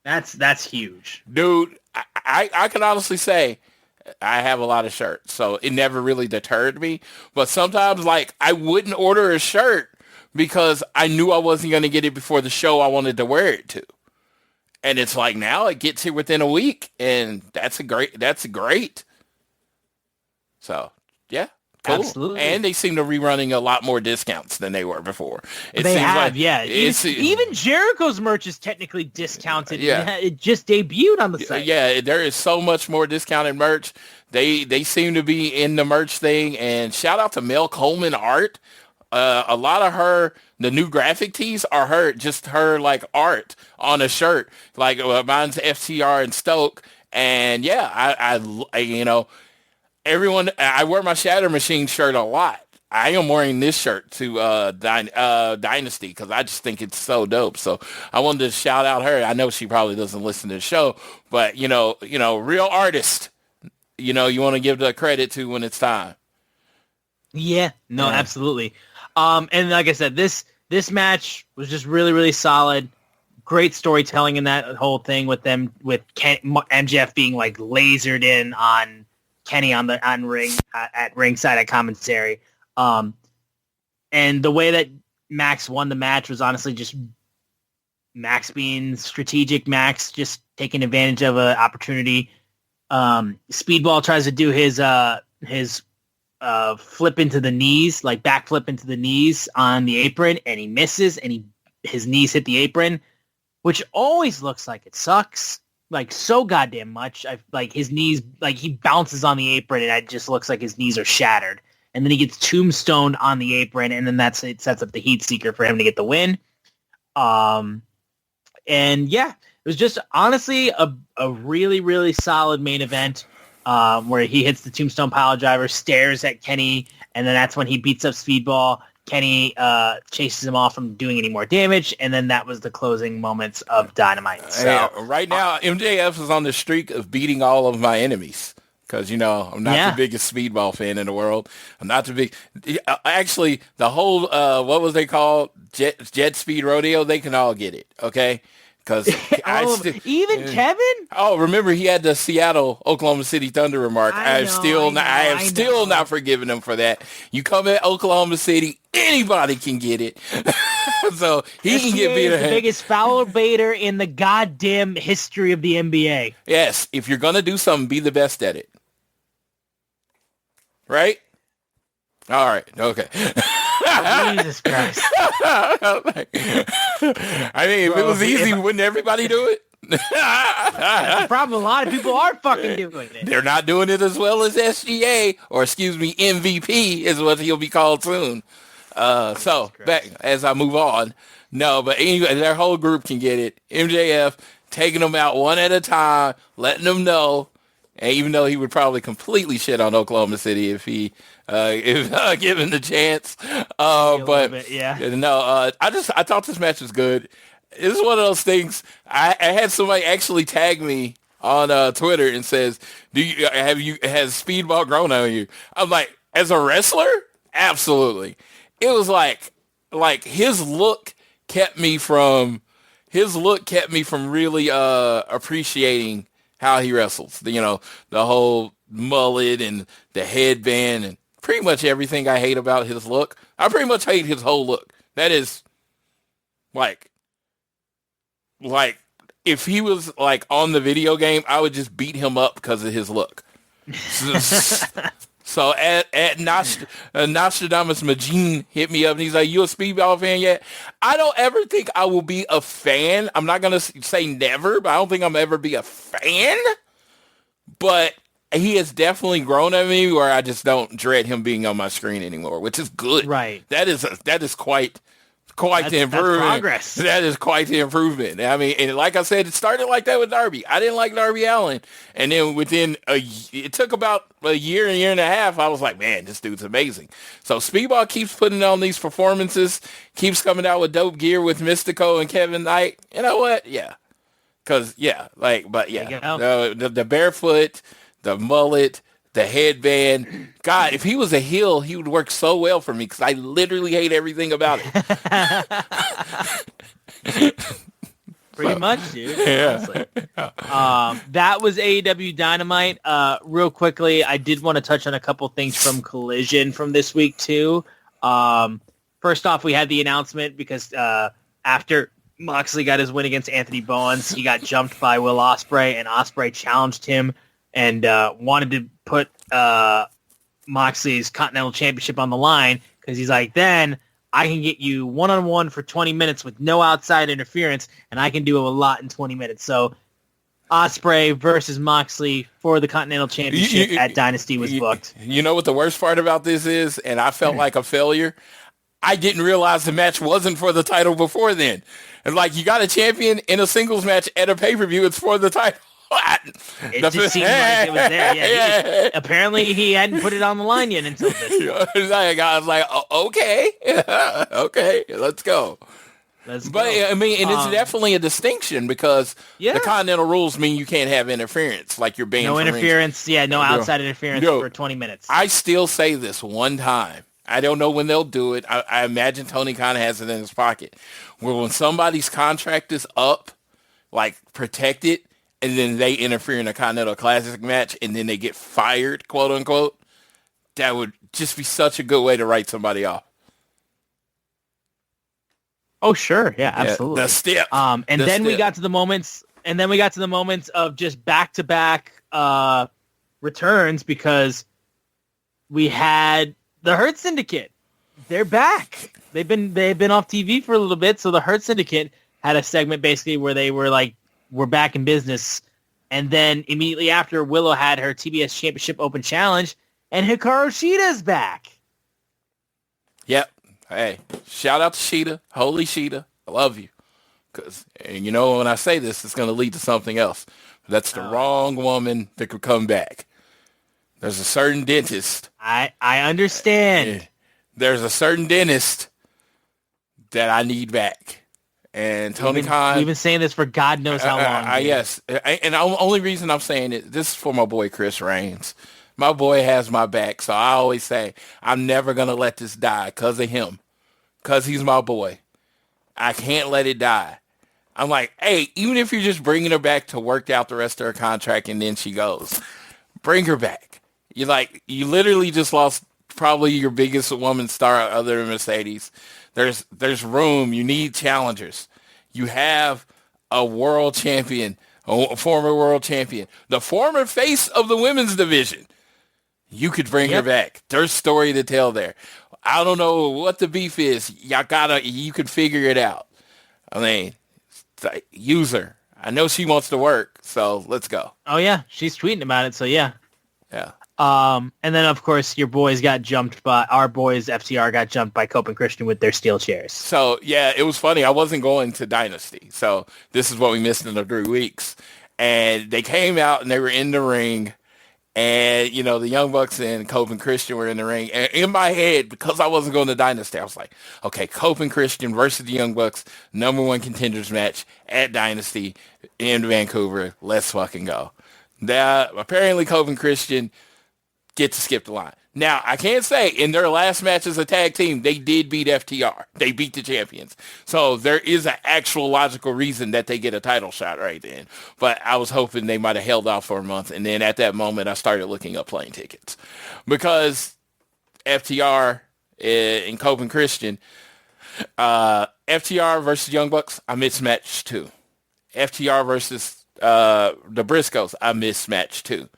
That's huge. Dude, I can honestly say I have a lot of shirts, so it never really deterred me. But sometimes, like, I wouldn't order a shirt because I knew I wasn't going to get it before the show I wanted to wear it to. And it's like, now it gets here within a week, and that's great. So, yeah. Cool. Absolutely. And they seem to be running a lot more discounts than they were before. Yeah. Even Jericho's merch is technically discounted. Yeah. It just debuted on the site. Yeah, there is so much more discounted merch. They seem to be in the merch thing. And shout out to Mel Coleman art. A lot of the new graphic tees are her like art on a shirt. Like mine's FTR and Stoke. And yeah, I everyone, I wear my Shatter Machine shirt a lot. I am wearing this shirt to Dynasty because I just think it's so dope. So I wanted to shout out her. I know she probably doesn't listen to the show, but real artist. You want to give the credit to when it's time. Yeah, no, absolutely. And like I said, this match was just really, really solid. Great storytelling in that whole thing with MJF being like lasered in on Kenny at ringside at commentary. And the way that Max won the match was honestly just Max being strategic, Max just taking advantage of an opportunity. Speedball tries to do his flip into the knees, like back flip into the knees on the apron, and he misses, and his knees hit the apron, which always looks like it sucks, like so goddamn much. Like his knees, like he bounces on the apron, and it just looks like his knees are shattered. And then he gets tombstoned on the apron, and then it sets up the heat seeker for him to get the win. And yeah, it was just honestly a really, really solid main event. Where he hits the tombstone pile driver, stares at Kenny, and then that's when he beats up Speedball. Kenny chases him off from doing any more damage, and then that was the closing moments of Dynamite. So right now, MJF is on the streak of beating all of my enemies because, I'm not the biggest Speedball fan in the world. I'm not the big... Actually, the whole, what was they called? Jet Speed Rodeo, they can all get it, okay? Because even Kevin? Oh, remember he had the Seattle Oklahoma City Thunder remark. I have still not forgiven him for that. You come at Oklahoma City, anybody can get it. So he can get beat. The biggest foul baiter in the goddamn history of the NBA. Yes, if you're gonna do something, be the best at it. Right? All right. Okay. Jesus Christ. I mean, if it was easy, wouldn't everybody do it? That's the problem. A lot of people are fucking doing it. They're not doing it as well as SGA, or excuse me, MVP is what he'll be called soon. So back as I move on. No, but anyway, their whole group can get it. MJF taking them out one at a time, letting them know. And even though he would probably completely shit on Oklahoma City if given the chance, I thought this match was good. This is one of those things. I had somebody actually tag me on Twitter and says, has Speedball grown on you? I'm like, as a wrestler, absolutely. It was like his look kept me from really appreciating how he wrestles, the whole mullet and the headband and pretty much everything I hate about his look. I pretty much hate his whole look. That is like if he was like on the video game, I would just beat him up because of his look. So at Nostradamus Majin hit me up and he's like, "You a Speedball fan yet?" I don't ever think I will be a fan. I'm not going to say never, but I don't think I'm ever be a fan. But he has definitely grown on me where I just don't dread him being on my screen anymore, which is good. Right. That is quite the improvement. That's progress. That is quite the improvement. I mean, and like I said, it started like that with Darby. I didn't like Darby Allin. And then it took about a year and a half, I was like, man, this dude's amazing. So Speedball keeps putting on these performances, keeps coming out with dope gear with Mystico and Kevin Knight. You know what? Yeah. Because, the barefoot, the mullet, the headband. God, if he was a heel, he would work so well for me because I literally hate everything about it. Pretty much, dude. Yeah. That was AEW Dynamite. Real quickly, I did want to touch on a couple things from Collision from this week, too. First off, we had the announcement because after Moxley got his win against Anthony Bowens, he got jumped by Will Ospreay, and Ospreay challenged him and wanted to put Moxley's Continental Championship on the line because he's like, then I can get you one-on-one for 20 minutes with no outside interference, and I can do a lot in 20 minutes. So Ospreay versus Moxley for the Continental Championship at Dynasty was booked. You know what the worst part about this is? And I felt like a failure. I didn't realize the match wasn't for the title before then. And like, you got a champion in a singles match at a pay-per-view, it's for the title. It just seemed like it was there. Yeah, apparently he hadn't put it on the line yet until this. I was like, oh, okay, okay, let's go. But I mean, and it's definitely a distinction because the Continental rules mean you can't have interference, like you're banned. No interference, no outside interference for 20 minutes. I still say this one time. I don't know when they'll do it. I imagine Tony Khan has it in his pocket. Where when somebody's contract is up, like protect it, and then they interfere in a Continental Classic match, and then they get fired, quote unquote, that would just be such a good way to write somebody off. Oh, sure. Yeah, absolutely. The step. And then we got to the moments of just back-to-back returns because we had the Hurt Syndicate. They're back. They've been off TV for a little bit, so the Hurt Syndicate had a segment basically where they were like, we're back in business. And then immediately after, Willow had her TBS Championship Open Challenge, and Hikaru Shida's back. Yep. Hey, shout out to Shida. Holy Shida. I love you. Because, and you know, when I say this, it's going to lead to something else. That's the wrong woman that could come back. There's a certain dentist. I understand. There's a certain dentist that I need back. And Tony Khan. We've been saying this for God knows how long. Yes. And the only reason I'm saying it, this is for my boy Chris Reigns. My boy has my back. So I always say, I'm never going to let this die because of him. Because he's my boy. I can't let it die. I'm like, hey, even if you're just bringing her back to work out the rest of her contract and then she goes, bring her back. You literally just lost probably your biggest woman star other than Mercedes. There's room. You need challengers. You have a world champion, a former world champion, the former face of the women's division. You could bring her back. There's story to tell there. I don't know what the beef is. You can figure it out. I mean, use her. I know she wants to work, so let's go. Oh yeah, she's tweeting about it. So yeah. Yeah. And then of course our boys FTR got jumped by Cope and Christian with their steel chairs. So yeah, it was funny. I wasn't going to Dynasty, so this is what we missed in the 3 weeks. And they came out and they were in the ring. And, you know, the Young Bucks and Cope and Christian were in the ring. And in my head, because I wasn't going to Dynasty, I was like, okay, Cope and Christian versus the Young Bucks, #1 contenders match at Dynasty in Vancouver. Let's fucking go. Apparently Cope and Christian get to skip the line. Now, I can't say in their last match as a tag team, they did beat FTR. They beat the champions. So there is an actual logical reason that they get a title shot right then. But I was hoping they might have held out for a month. And then at that moment, I started looking up plane tickets. Because FTR and Cope and Christian, FTR versus Young Bucks, I missed match 2. FTR versus the Briscoes, I missed match 2.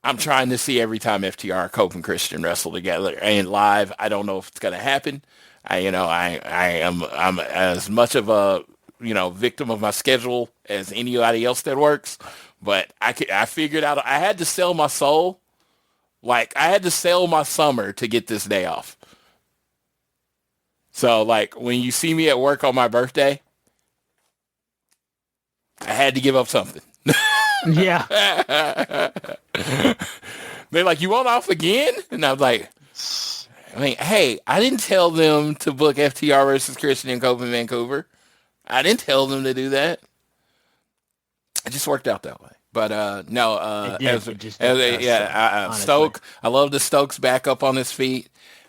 I'm trying to see every time FTR, Cope and Christian wrestle together and live. I don't know if it's going to happen. I'm as much of a, victim of my schedule as anybody else that works, but I figured out I had to sell my soul. Like I had to sell my summer to get this day off. So like when you see me at work on my birthday, I had to give up something. Yeah. They're like, you want off again? And I was like, hey, I didn't tell them to book FTR versus Christian and Cope in Vancouver. I didn't tell them to do that. It just worked out that way. But no, Stoke. I love the Stokes back up on his feet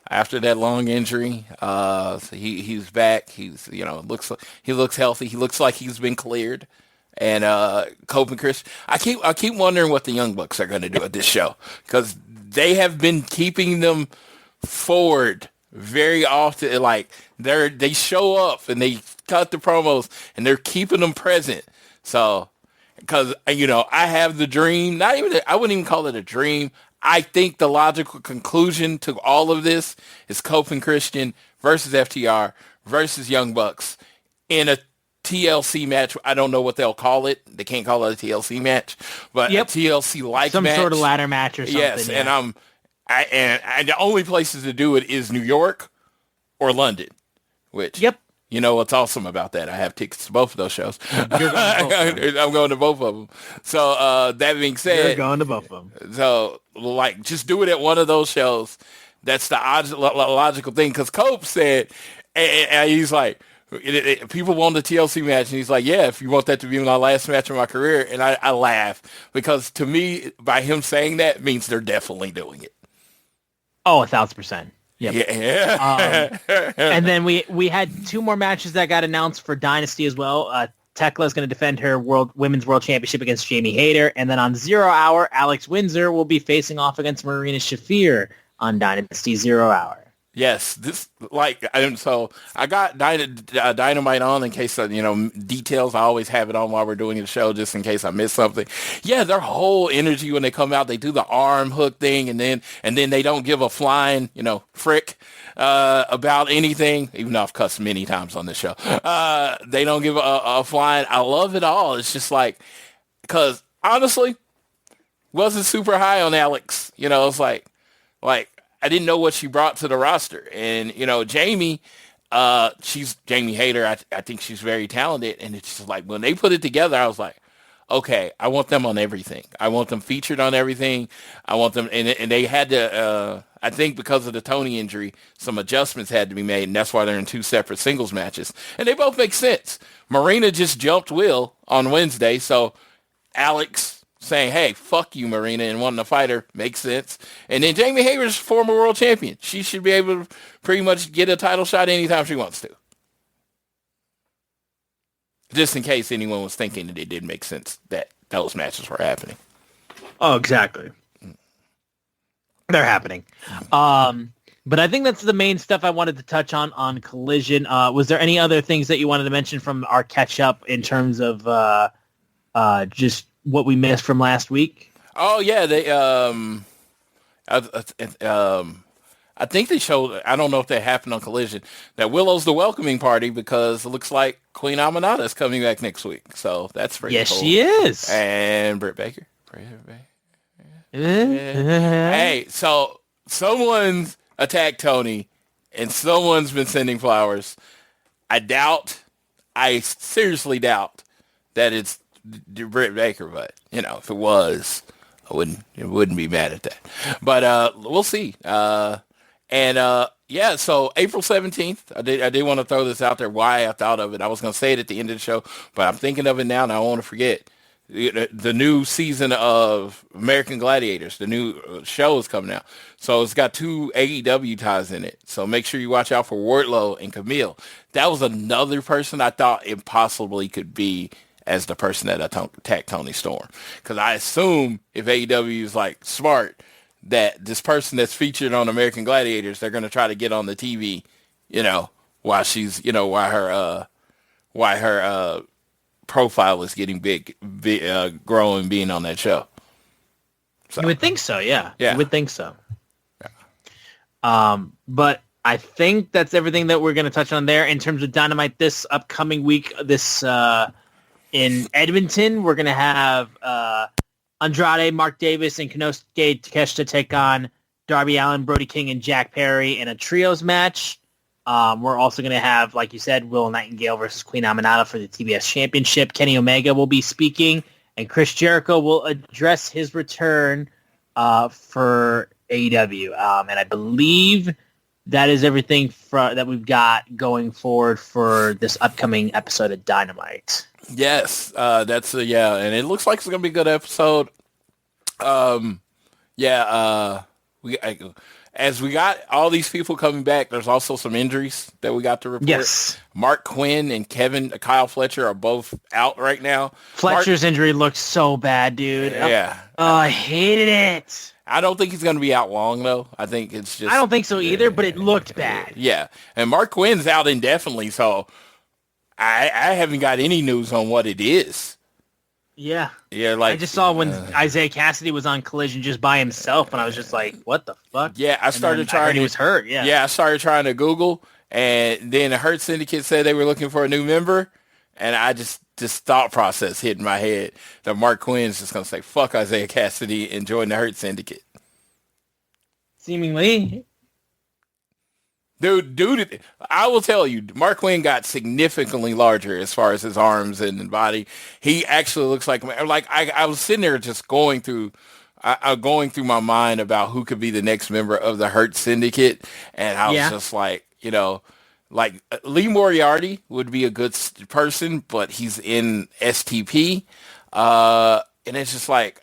after that long injury. So he's back. He looks healthy. He looks like he's been cleared. And Cope and Chris, I keep wondering what the Young Bucks are going to do at this show because they have been keeping them forward very often. Like they show up and they cut the promos and they're keeping them present. So because I have the dream. I wouldn't even call it a dream. I think the logical conclusion to all of this is Cope and Christian versus FTR versus Young Bucks in a TLC match. I don't know what they'll call it. They can't call it a TLC match, but a TLC-like some match. Sort of ladder match or something. Yes, yeah. and the only places to do it is New York or London, which, you know what's awesome about that? I have tickets to both of those shows. I'm going to both of them. So that being said, you're going to both of them. So like, just do it at one of those shows. That's the logical thing. Because Cope said, and he's like, people want the TLC match, and he's like, yeah, if you want that to be my last match of my career. And I laugh because to me, by him saying that means they're definitely doing it. Oh, 1,000%. Yep. Yeah. And then we had 2 more matches that got announced for Dynasty as well. Tekla is going to defend her Women's World Championship against Jamie Hayter. And then on 0 Hour, Alex Windsor will be facing off against Marina Shafir on Dynasty 0 Hour. Yes, so I got Dynamite on in case details. I always have it on while we're doing the show just in case I miss something. Yeah, their whole energy when they come out, they do the arm hook thing, and then they don't give a flying frick about anything. Even though I've cussed many times on this show, they don't give a flying. I love it all. It's just because honestly, wasn't super high on Alex. It's like. I didn't know what she brought to the roster. And, Jamie, she's Jamie Hayter. I think she's very talented. And it's just like when they put it together, I was like, okay, I want them on everything. I want them featured on everything. I want them. And they had to, I think because of the Tony injury, some adjustments had to be made. And that's why they're in 2 separate singles matches. And they both make sense. Marina just jumped Will on Wednesday. So Alex saying, hey, fuck you, Marina, and wanting to fight her makes sense. And then Jamie Hayter's former world champion. She should be able to pretty much get a title shot anytime she wants to. Just in case anyone was thinking that it didn't make sense that those matches were happening. Oh, exactly. They're happening. But I think that's the main stuff I wanted to touch on Collision. Was there any other things that you wanted to mention from our catch-up in terms of just what we missed from last week? Oh yeah, they I think they showed, I don't know if that happened on Collision, that Willow's the welcoming party because it looks like Queen Aminata is coming back next week. So that's pretty cool. Yes, she is. And Britt Baker. Hey, so someone's attacked Tony and someone's been sending flowers. I seriously doubt that it's Britt Baker, but if it was, I wouldn't be mad at that. But we'll see. So April 17th, I did want to throw this out there. Why I thought of it, I was going to say it at the end of the show, but I'm thinking of it now, and I don't want to forget. The new season of American Gladiators, the new show is coming out. So it's got 2 AEW ties in it. So make sure you watch out for Wardlow and Camille. That was another person I thought impossibly could be as the person that attacked Tony Storm. Because I assume if AEW is smart, that this person that's featured on American Gladiators, they're going to try to get on the TV, while she's, while her profile is getting big, growing, being on that show. So. You would think so, yeah. You would think so. Yeah. But I think that's everything that we're going to touch on there in terms of Dynamite this upcoming week. In Edmonton, we're going to have Andrade, Mark Davis, and Konosuke Takeshita take on Darby Allin, Brody King, and Jack Perry in a trios match. We're also going to have, like you said, Will Nightingale versus Queen Aminata for the TBS Championship. Kenny Omega will be speaking, and Chris Jericho will address his return for AEW. And I believe that is everything that we've got going forward for this upcoming episode of Dynamite. Yes, and it looks like it's going to be a good episode. As we got all these people coming back, there's also some injuries that we got to report. Yes. Mark Quinn and Kyle Fletcher are both out right now. Fletcher's injury looked so bad, dude. Yeah. Oh, I hated it. I don't think he's going to be out long, though. I think it's just... I don't think so either, but it looked bad. Yeah. And Mark Quinn's out indefinitely, so I haven't got any news on what it is. Yeah. Yeah, I just saw when Isaiah Cassidy was on Collision just by himself, and I was just like, what the fuck? Yeah, I heard he was hurt, yeah. Yeah, I started trying to Google, and then the Hurt Syndicate said they were looking for a new member, and I just thought process hit in my head that Mark Quinn's just going to say, fuck Isaiah Cassidy and join the Hurt Syndicate. Seemingly. Dude, I will tell you, Mark Quinn got significantly larger as far as his arms and body. He actually looks like I was sitting there just going through my mind about who could be the next member of the Hurt Syndicate, and I was just like, Lee Moriarty would be a good person, but he's in STP, and it's just like,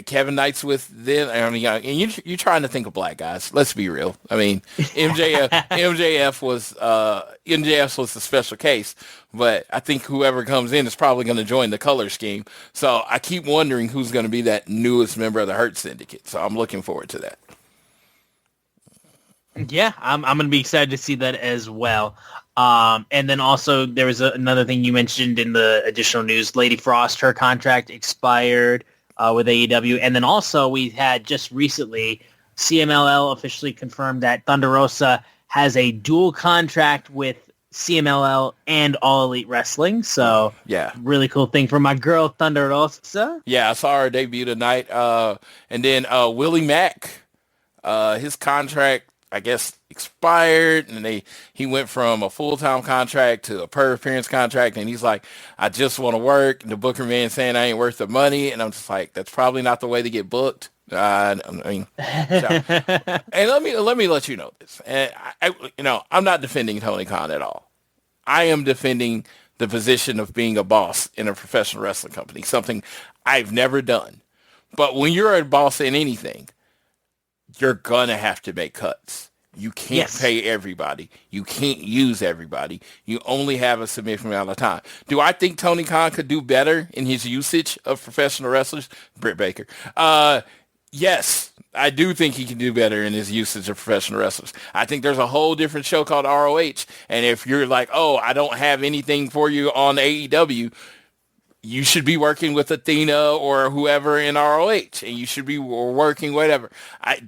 Kevin Knight's with them. And you're trying to think of black guys. Let's be real. I mean, MJF was the special case, but I think whoever comes in is probably going to join the color scheme. So I keep wondering who's going to be that newest member of the Hurt Syndicate. So I'm looking forward to that. Yeah, I'm going to be excited to see that as well. And then also there was another thing you mentioned in the additional news. Lady Frost, her contract expired with AEW. And then also we had just recently CMLL officially confirmed that Thunder Rosa has a dual contract with CMLL and All Elite Wrestling. So Yeah. really cool thing for my girl Thunder Rosa. Yeah, I saw her debut tonight. And then Willie Mack, his contract, I guess, expired, and he went from a full-time contract to a per appearance contract, and he's like, I just want to work. And the booker man saying I ain't worth the money, and I'm just like, that's probably not the way to get booked. I mean, so. And let me let you know this. And I'm not defending Tony Khan at all. I am defending the position of being a boss in a professional wrestling company, something I've never done. But when you're a boss in anything, you're going to have to make cuts. You can't pay everybody. You can't use everybody. You only have a significant amount of time. Do I think Tony Khan could do better in his usage of professional wrestlers? Britt Baker. Yes, I do think he can do better in his usage of professional wrestlers. I think there's a whole different show called ROH. And if you're like, oh, I don't have anything for you on AEW, you should be working with Athena or whoever in ROH, and you should be working whatever.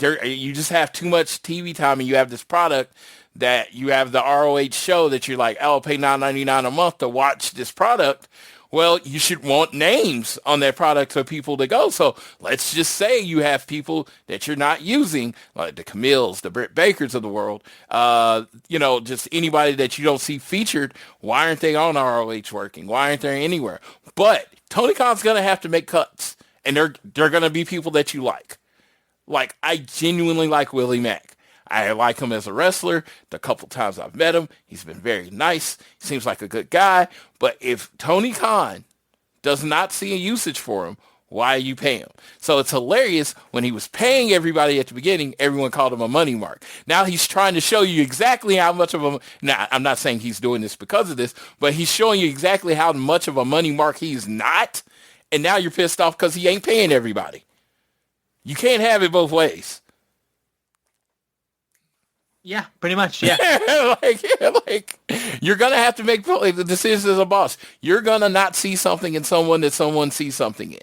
You just have too much TV time, and you have this product that you have the ROH show that you're like, oh, I'll pay $9.99 a month to watch this product. Well, you should want names on that product for people to go. So let's just say you have people that you're not using, like the Camilles, the Britt Bakers of the world, just anybody that you don't see featured. Why aren't they on ROH working? Why aren't they anywhere? But Tony Khan's going to have to make cuts, and they're going to be people that you like. Like, I genuinely like Willie Mack. I like him as a wrestler. The couple times I've met him, he's been very nice. He seems like a good guy. But if Tony Khan does not see a usage for him, why are you paying him? So it's hilarious. When he was paying everybody at the beginning, everyone called him a money mark. Now he's trying to show you exactly how much of a... Now, I'm not saying he's doing this because of this, but he's showing you exactly how much of a money mark he's not. And now you're pissed off because he ain't paying everybody. You can't have it both ways. Yeah, pretty much. Yeah. like you're going to have to make the decisions as a boss. You're going to not see something in someone that someone sees something in.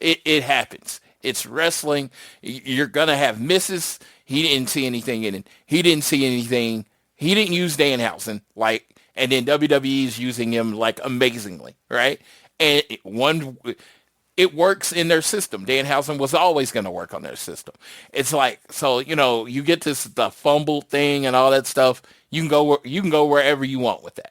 It happens. It's wrestling. You're going to have misses. He didn't see anything in it. He didn't see anything. He didn't use Danhausen, and then WWE is using him amazingly, right? And it works in their system. Danhausen was always going to work on their system. It's like, so, you get the fumble thing and all that stuff. You can go wherever you want with that,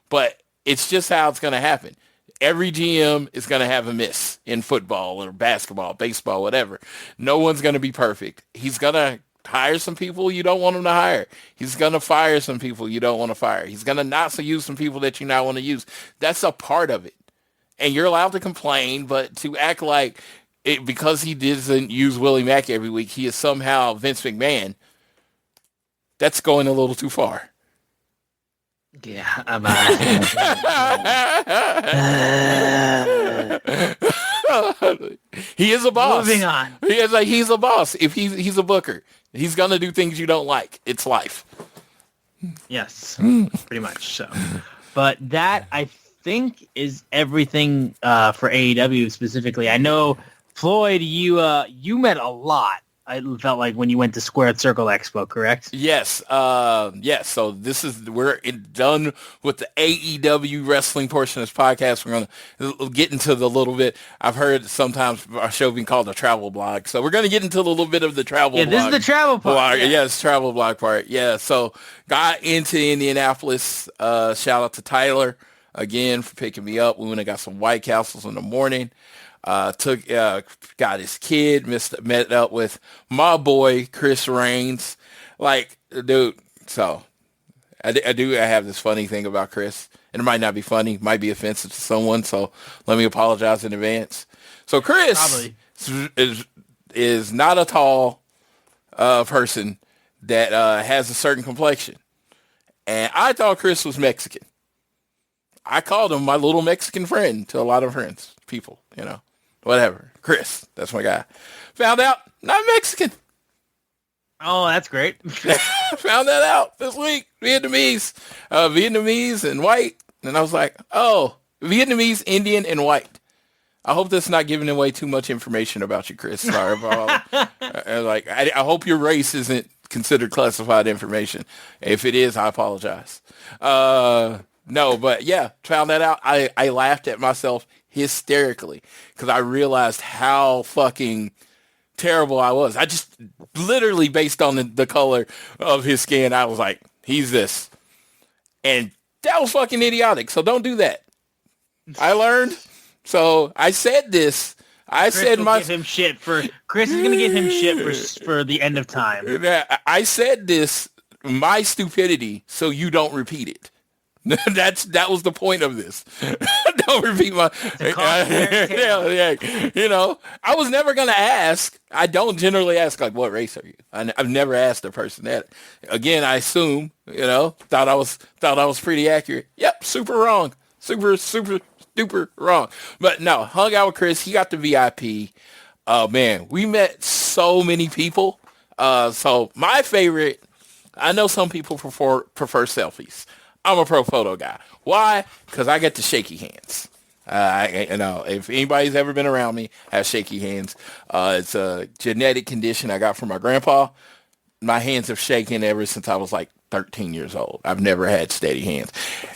but it's just how it's going to happen. Every GM is going to have a miss in football or basketball, baseball, whatever. No one's going to be perfect. He's going to hire some people you don't want him to hire. He's going to fire some people you don't want to fire. He's going to not use some people that you not want to use. That's a part of it. And you're allowed to complain, but to act like it because he doesn't use Willie Mack every week, he is somehow Vince McMahon, that's going a little too far. Yeah, he is a boss. Moving on. He's a boss. If he's a booker, he's gonna do things you don't like. It's life. Yes, pretty much so. But that I think is everything for AEW specifically. I know Floyd, you met a lot. I felt like when you went to Squared Circle Expo, correct? Yes. Yes. So we're done with the AEW wrestling portion of this podcast. We're going to get into the little bit. I've heard sometimes our show being called a travel blog. So we're going to get into a little bit of the travel blog. Yeah, this is the travel part. Yeah, it's travel blog part. Yeah. So got into Indianapolis. Shout out to Tyler again for picking me up. We went and got some White Castles in the morning. Got his kid, met up with my boy Chris Reigns, dude. So I have this funny thing about Chris, and it might not be funny, might be offensive to someone. So let me apologize in advance. So Chris is not a tall person that has a certain complexion, and I thought Chris was Mexican. I called him my little Mexican friend to a lot of people, whatever. Chris, that's my guy. Found out, not Mexican. Oh, that's great. Found that out this week. Vietnamese and white. And I was like, oh, Vietnamese, Indian, and white. I hope that's not giving away too much information about you, Chris. Sorry about I hope your race isn't considered classified information. If it is, I apologize. No, but yeah, found that out. I laughed at myself hysterically because I realized how fucking terrible I was. I just literally based on the color of his skin, I was like, he's this. And that was fucking idiotic. So don't do that. I learned. So I said this. Chris is gonna give him shit for the end of time. I said this, my stupidity, so you don't repeat it. That was the point of this. Don't repeat my. You know, I was never gonna ask. I don't generally ask like, what race are you? I've never asked a person that. Again, I assume. You know, thought I was pretty accurate. Yep, super wrong. Super wrong. But no, hung out with Chris. He got the VIP. Man, we met so many people. So my favorite. I know some people prefer selfies. I'm a pro photo guy. Why? Because I get the shaky hands. You know, if anybody's ever been around me, I have shaky hands. It's a genetic condition I got from my grandpa. My hands have shaken ever since I was like 13 years old. I've never had steady hands.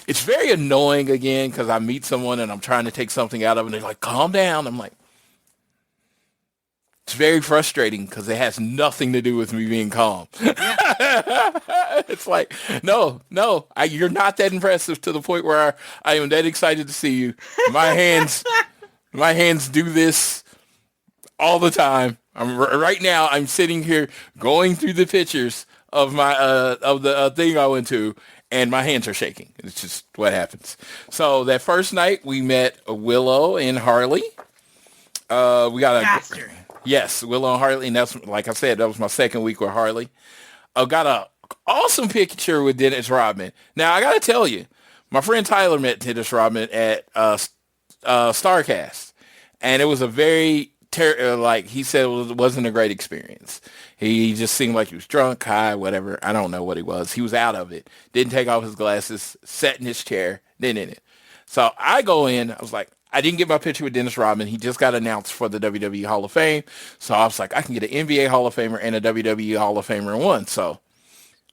It's very annoying again because I meet someone and I'm trying to take something out of them and they're like, calm down. I'm like, it's very frustrating because it has nothing to do with me being calm. Yeah. It's like, no, you're not that impressive to the point where I am that excited to see you. My hands do this all the time. Right now, I'm sitting here going through the pictures of my of the thing I went to, and my hands are shaking. It's just what happens. So that first night, we met Willow and Harley. We got a yes, Willow and Harley, and that's, like I said, that was my second week with Harley. I got a awesome picture with Dennis Rodman. Now, I got to tell you, my friend Tyler met Dennis Rodman at StarCast, and it was a very, like he said, it wasn't a great experience. He just seemed like he was drunk, high, whatever. I don't know what he was. He was out of it. Didn't take off his glasses, sat in his chair, then in it. So I go in, I was like, I didn't get my picture with Dennis Rodman. He just got announced for the WWE Hall of Fame. So I was like, I can get an NBA Hall of Famer and a WWE Hall of Famer in one. So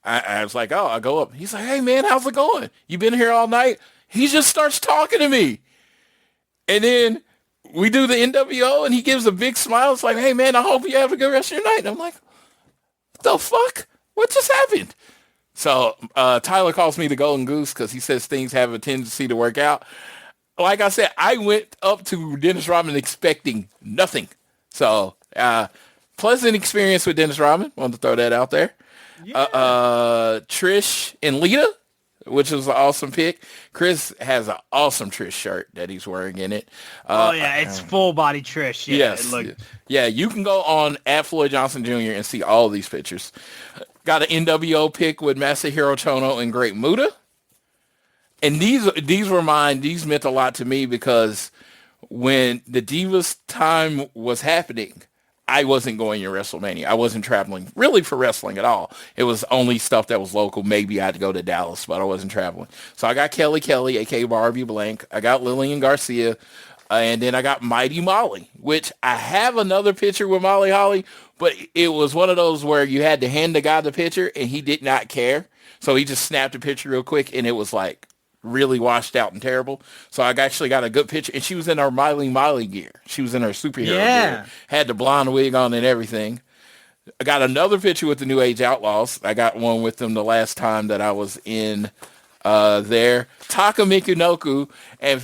I was like, oh, I go up. He's like, hey, man, how's it going? You been here all night? He just starts talking to me. And then we do the NWO, and he gives a big smile. It's like, hey, man, I hope you have a good rest of your night. And I'm like, what the fuck? What just happened? So Tyler calls me the Golden Goose because he says things have a tendency to work out. Like I said, I went up to Dennis Rodman expecting nothing. So pleasant experience with Dennis Rodman. Wanted to throw that out there. Yeah. Trish and Lita, which was an awesome pick. Chris has an awesome Trish shirt that he's wearing in it. It's full body Trish. Yeah, yes. Yeah, you can go on at Floyd Johnson Jr. and see all these pictures. Got an NWO pick with Masahiro Chono and Great Muta. And these were mine. These meant a lot to me because when the Divas time was happening, I wasn't going to WrestleMania. I wasn't traveling really for wrestling at all. It was only stuff that was local. Maybe I had to go to Dallas, but I wasn't traveling. So I got Kelly, a.k.a. Barbie Blank. I got Lillian Garcia. And then I got Mighty Molly, which I have another picture with Molly Holly, but it was one of those where you had to hand the guy the picture and he did not care. So he just snapped a picture real quick and it was like really washed out and terrible. So I actually got a good picture, and she was in her Molly gear. She was in her superhero gear. Had the blonde wig on and everything. I got another picture with the New Age Outlaws. I got one with them the last time that I was in there. Taka Michinoku, and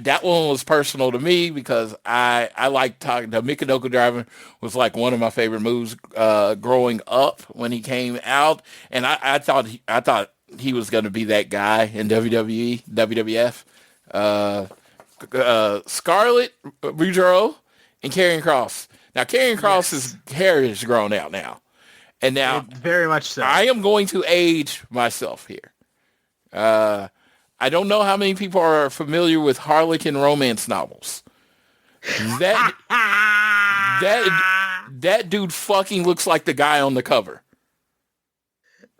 that one was personal to me because I like Taka. The Michinoku driver was like one of my favorite moves growing up when he came out, and I thought he was going to be that guy in WWE, WWF. Scarlett Boudreaux and Karrion Kross. Now, Karrion Kross's hair is grown out now. And now, very much so. I am going to age myself here. I don't know how many people are familiar with Harlequin romance novels. That dude fucking looks like the guy on the cover.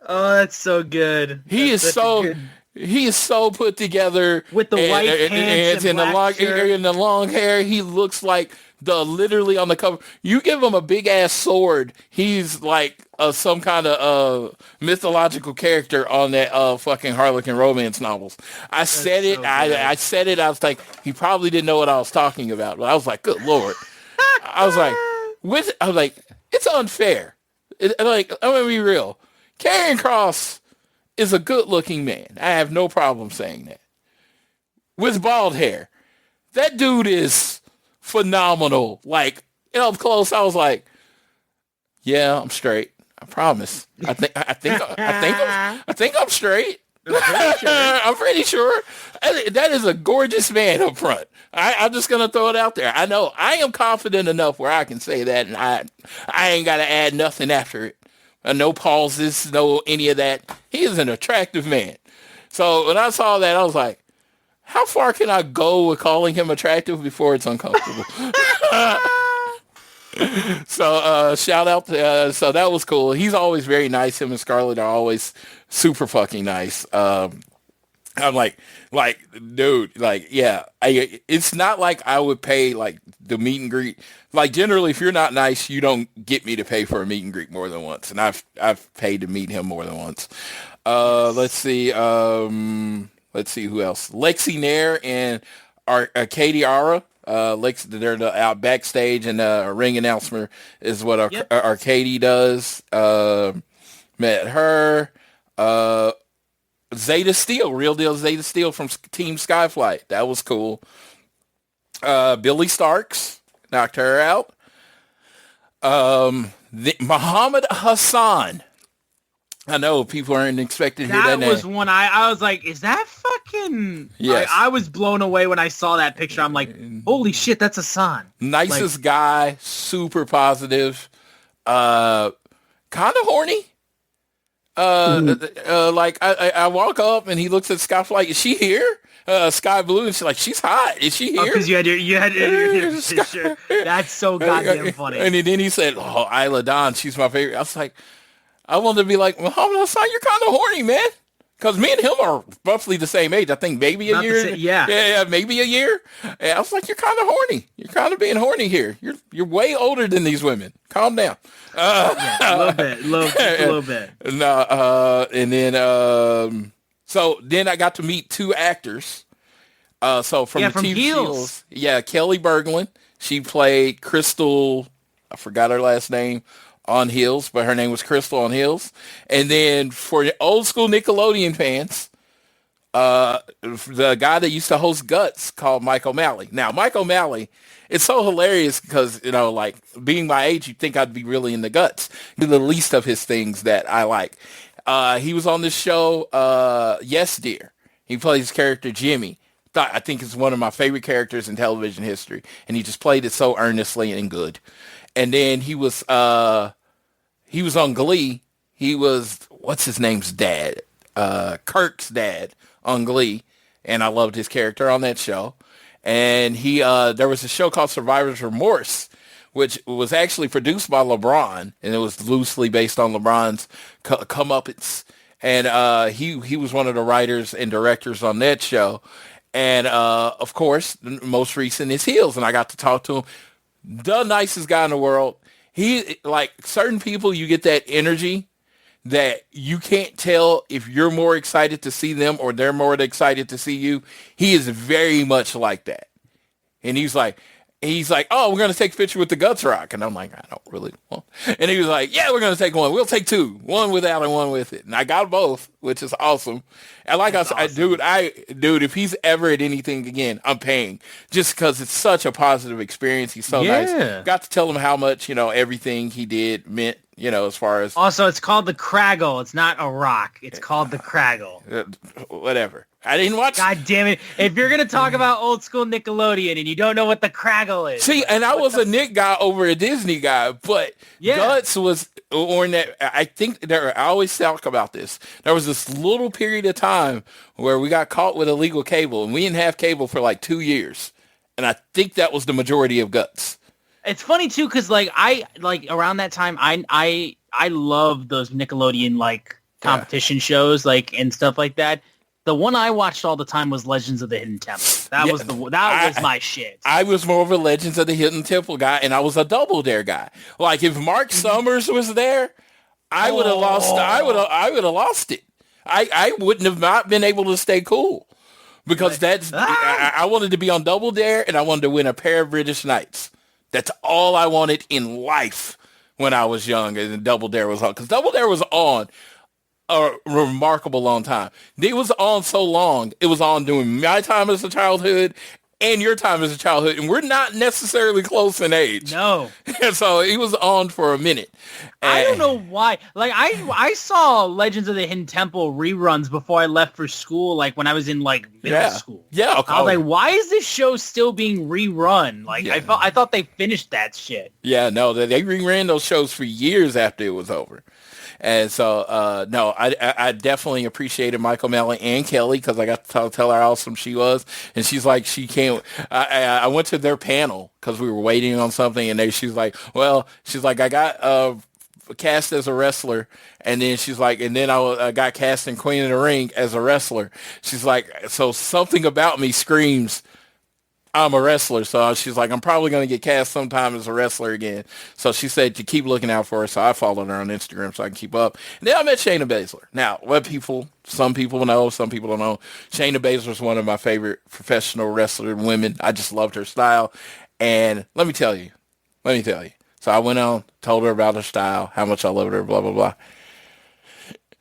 Oh, that's so good. He is so put together with the white pants and the long hair. He looks like literally on the cover. You give him a big ass sword, he's like some kind of mythological character on that fucking Harlequin romance novels. I said it. I was like, he probably didn't know what I was talking about, but I was like, good Lord. I was like, it's unfair. I'm gonna be real. Karrion Kross is a good-looking man. I have no problem saying that. With bald hair, that dude is phenomenal. Like, up close, I was like, yeah, I'm straight. I promise. I think I'm straight. I'm pretty sure. That is a gorgeous man up front. I'm just gonna throw it out there. I know I am confident enough where I can say that, and I ain't gotta add nothing after it. No pauses, no any of that. He is an attractive man. So when I saw that, I was like, how far can I go with calling him attractive before it's uncomfortable? So shout out to, so that was cool. He's always very nice. Him and Scarlett are always super fucking nice. I'm like, dude, like, yeah, it's not like I would pay like the meet and greet. Like, generally, if you're not nice, you don't get me to pay for a meet and greet more than once. And I've paid to meet him more than once. Let's see who else. Lexi Nair and Katie Ara. They're out backstage, and ring announcer is what Katie does. Met her. Zeta Steel, real deal Zeta Steel from Team Skyflight. That was cool. Billy Starks knocked her out. Muhammad Hassan. I know people aren't expecting to hear that name. That was one I was like, is that fucking... Yes. I was blown away when I saw that picture. I'm like, holy shit, that's Hassan. Nicest guy, super positive, kind of horny. I walk up and he looks at Skyflight. Is she here? Sky Blue, and she's like, she's hot. Is she here? Because you had your picture. That's so goddamn funny. And then he said, "Oh, Isla Dawn, she's my favorite." I was like, I wanted to be like, Muhammad Hassan, you're kind of horny, man. Because me and him are roughly the same age. I think maybe a year. Yeah, maybe a year. And I was like, you're kind of horny. You're kind of being horny here. You're way older than these women. Calm down. A little bit. No, and then so then I got to meet two actors. So from Team Heels. Yeah, Kelly Berglund. She played Crystal. I forgot her last name on Heels, but her name was Crystal on Heels. And then for the old school Nickelodeon fans, the guy that used to host Guts called Mike O'Malley. Now, Mike O'Malley, it's so hilarious because, you know, like being my age, you'd think I'd be really into Guts. The least of his things that I like. He was on this show, Yes Dear. He plays his character Jimmy. I think it's one of my favorite characters in television history. And he just played it so earnestly and good. And then he was on Glee. He was, what's his name's dad? Kirk's dad on Glee. And I loved his character on that show. And there was a show called Survivor's Remorse, which was actually produced by LeBron, and it was loosely based on LeBron's comeuppance. And he was one of the writers and directors on that show. And of course, the most recent is Heels, and I got to talk to him. The nicest guy in the world. He, like, certain people, you get that energy that you can't tell if you're more excited to see them or they're more excited to see you. He is very much like that. And he's like, oh, we're going to take a picture with the Guts Rock. And I'm like, I don't really want. And he was like, yeah, we're going to take one. We'll take two. One without and one with it. And I got both, which is awesome. And like I said, awesome. Dude, if he's ever at anything again, I'm paying. Just because it's such a positive experience. He's so nice. Got to tell him how much, everything he did meant, as far as. Also, it's called the Craggle. It's not a rock. It's called the Craggle. Whatever. I didn't watch. God damn it. If you're going to talk about old school Nickelodeon and you don't know what the Craggle is. See, and I was a Nick guy over a Disney guy, but Guts was on that. I think I always talk about this. There was this little period of time where we got caught with illegal cable, and we didn't have cable for like 2 years. And I think that was the majority of Guts. It's funny too, because around that time, I love those Nickelodeon competition shows, like, and stuff like that. The one I watched all the time was Legends of the Hidden Temple. That was my shit. I was more of a Legends of the Hidden Temple guy, and I was a Double Dare guy. Like, if Mark Summers was there, I would have lost. I would have lost it. I wouldn't have not been able to stay cool because I wanted to be on Double Dare, and I wanted to win a pair of British Knights. That's all I wanted in life when I was young, and Double Dare was on. Because Double Dare was on a remarkable long time. It was on so long, it was on during my time as a childhood and your time as a childhood, and we're not necessarily close in age. No. And so it was on for a minute. I don't know why. Like, I saw Legends of the Hidden Temple reruns before I left for school, like when I was in like middle school. Yeah. Okay. I was like, why is this show still being rerun? Like, I thought they finished that shit. Yeah, no, they reran those shows for years after it was over. And so, no, I definitely appreciated Michael O'Malley and Kelly because I got to tell her how awesome she was. And she's like, she can't. I went to their panel because we were waiting on something, and she's like, I got cast as a wrestler, and then she's like, and then I got cast in Queen of the Ring as a wrestler. She's like, so something about me screams I'm a wrestler. So she's like, I'm probably going to get cast sometime as a wrestler again. So she said to keep looking out for her. So I followed her on Instagram so I can keep up. And then I met Shayna Baszler. Now, some people know, some people don't know. Shayna Baszler is one of my favorite professional wrestler women. I just loved her style. And let me tell you. So I went on, told her about her style, how much I loved her, blah, blah, blah.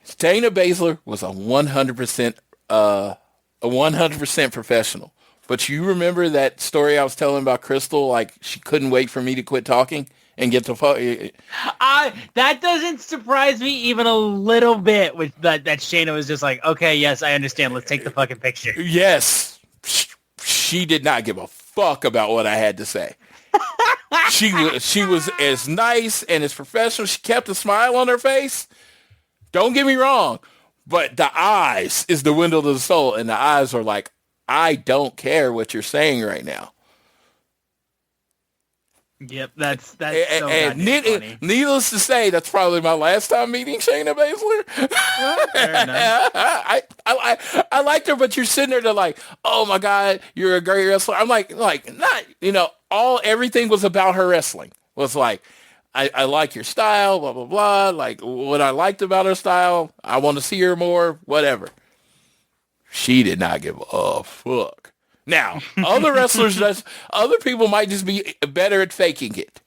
Shayna Baszler was a 100% professional. But you remember that story I was telling about Crystal? Like, she couldn't wait for me to quit talking and get to fuck. That doesn't surprise me even a little bit with that Shayna was just like, okay, yes, I understand. Let's take the fucking picture. Yes. She did not give a fuck about what I had to say. She was as nice and as professional. She kept a smile on her face. Don't get me wrong. But the eyes is the window to the soul. And the eyes are like, I don't care what you're saying right now. Yep, that's so funny. Needless to say, that's probably my last time meeting Shayna Baszler. Fair enough. I liked her, but you're sitting there to like, oh my God, you're a great wrestler. I'm like not, everything was about her wrestling. Was like, I like your style, blah, blah, blah. Like what I liked about her style, I want to see her more, whatever. She did not give a fuck. Now, other wrestlers, other people might just be better at faking it.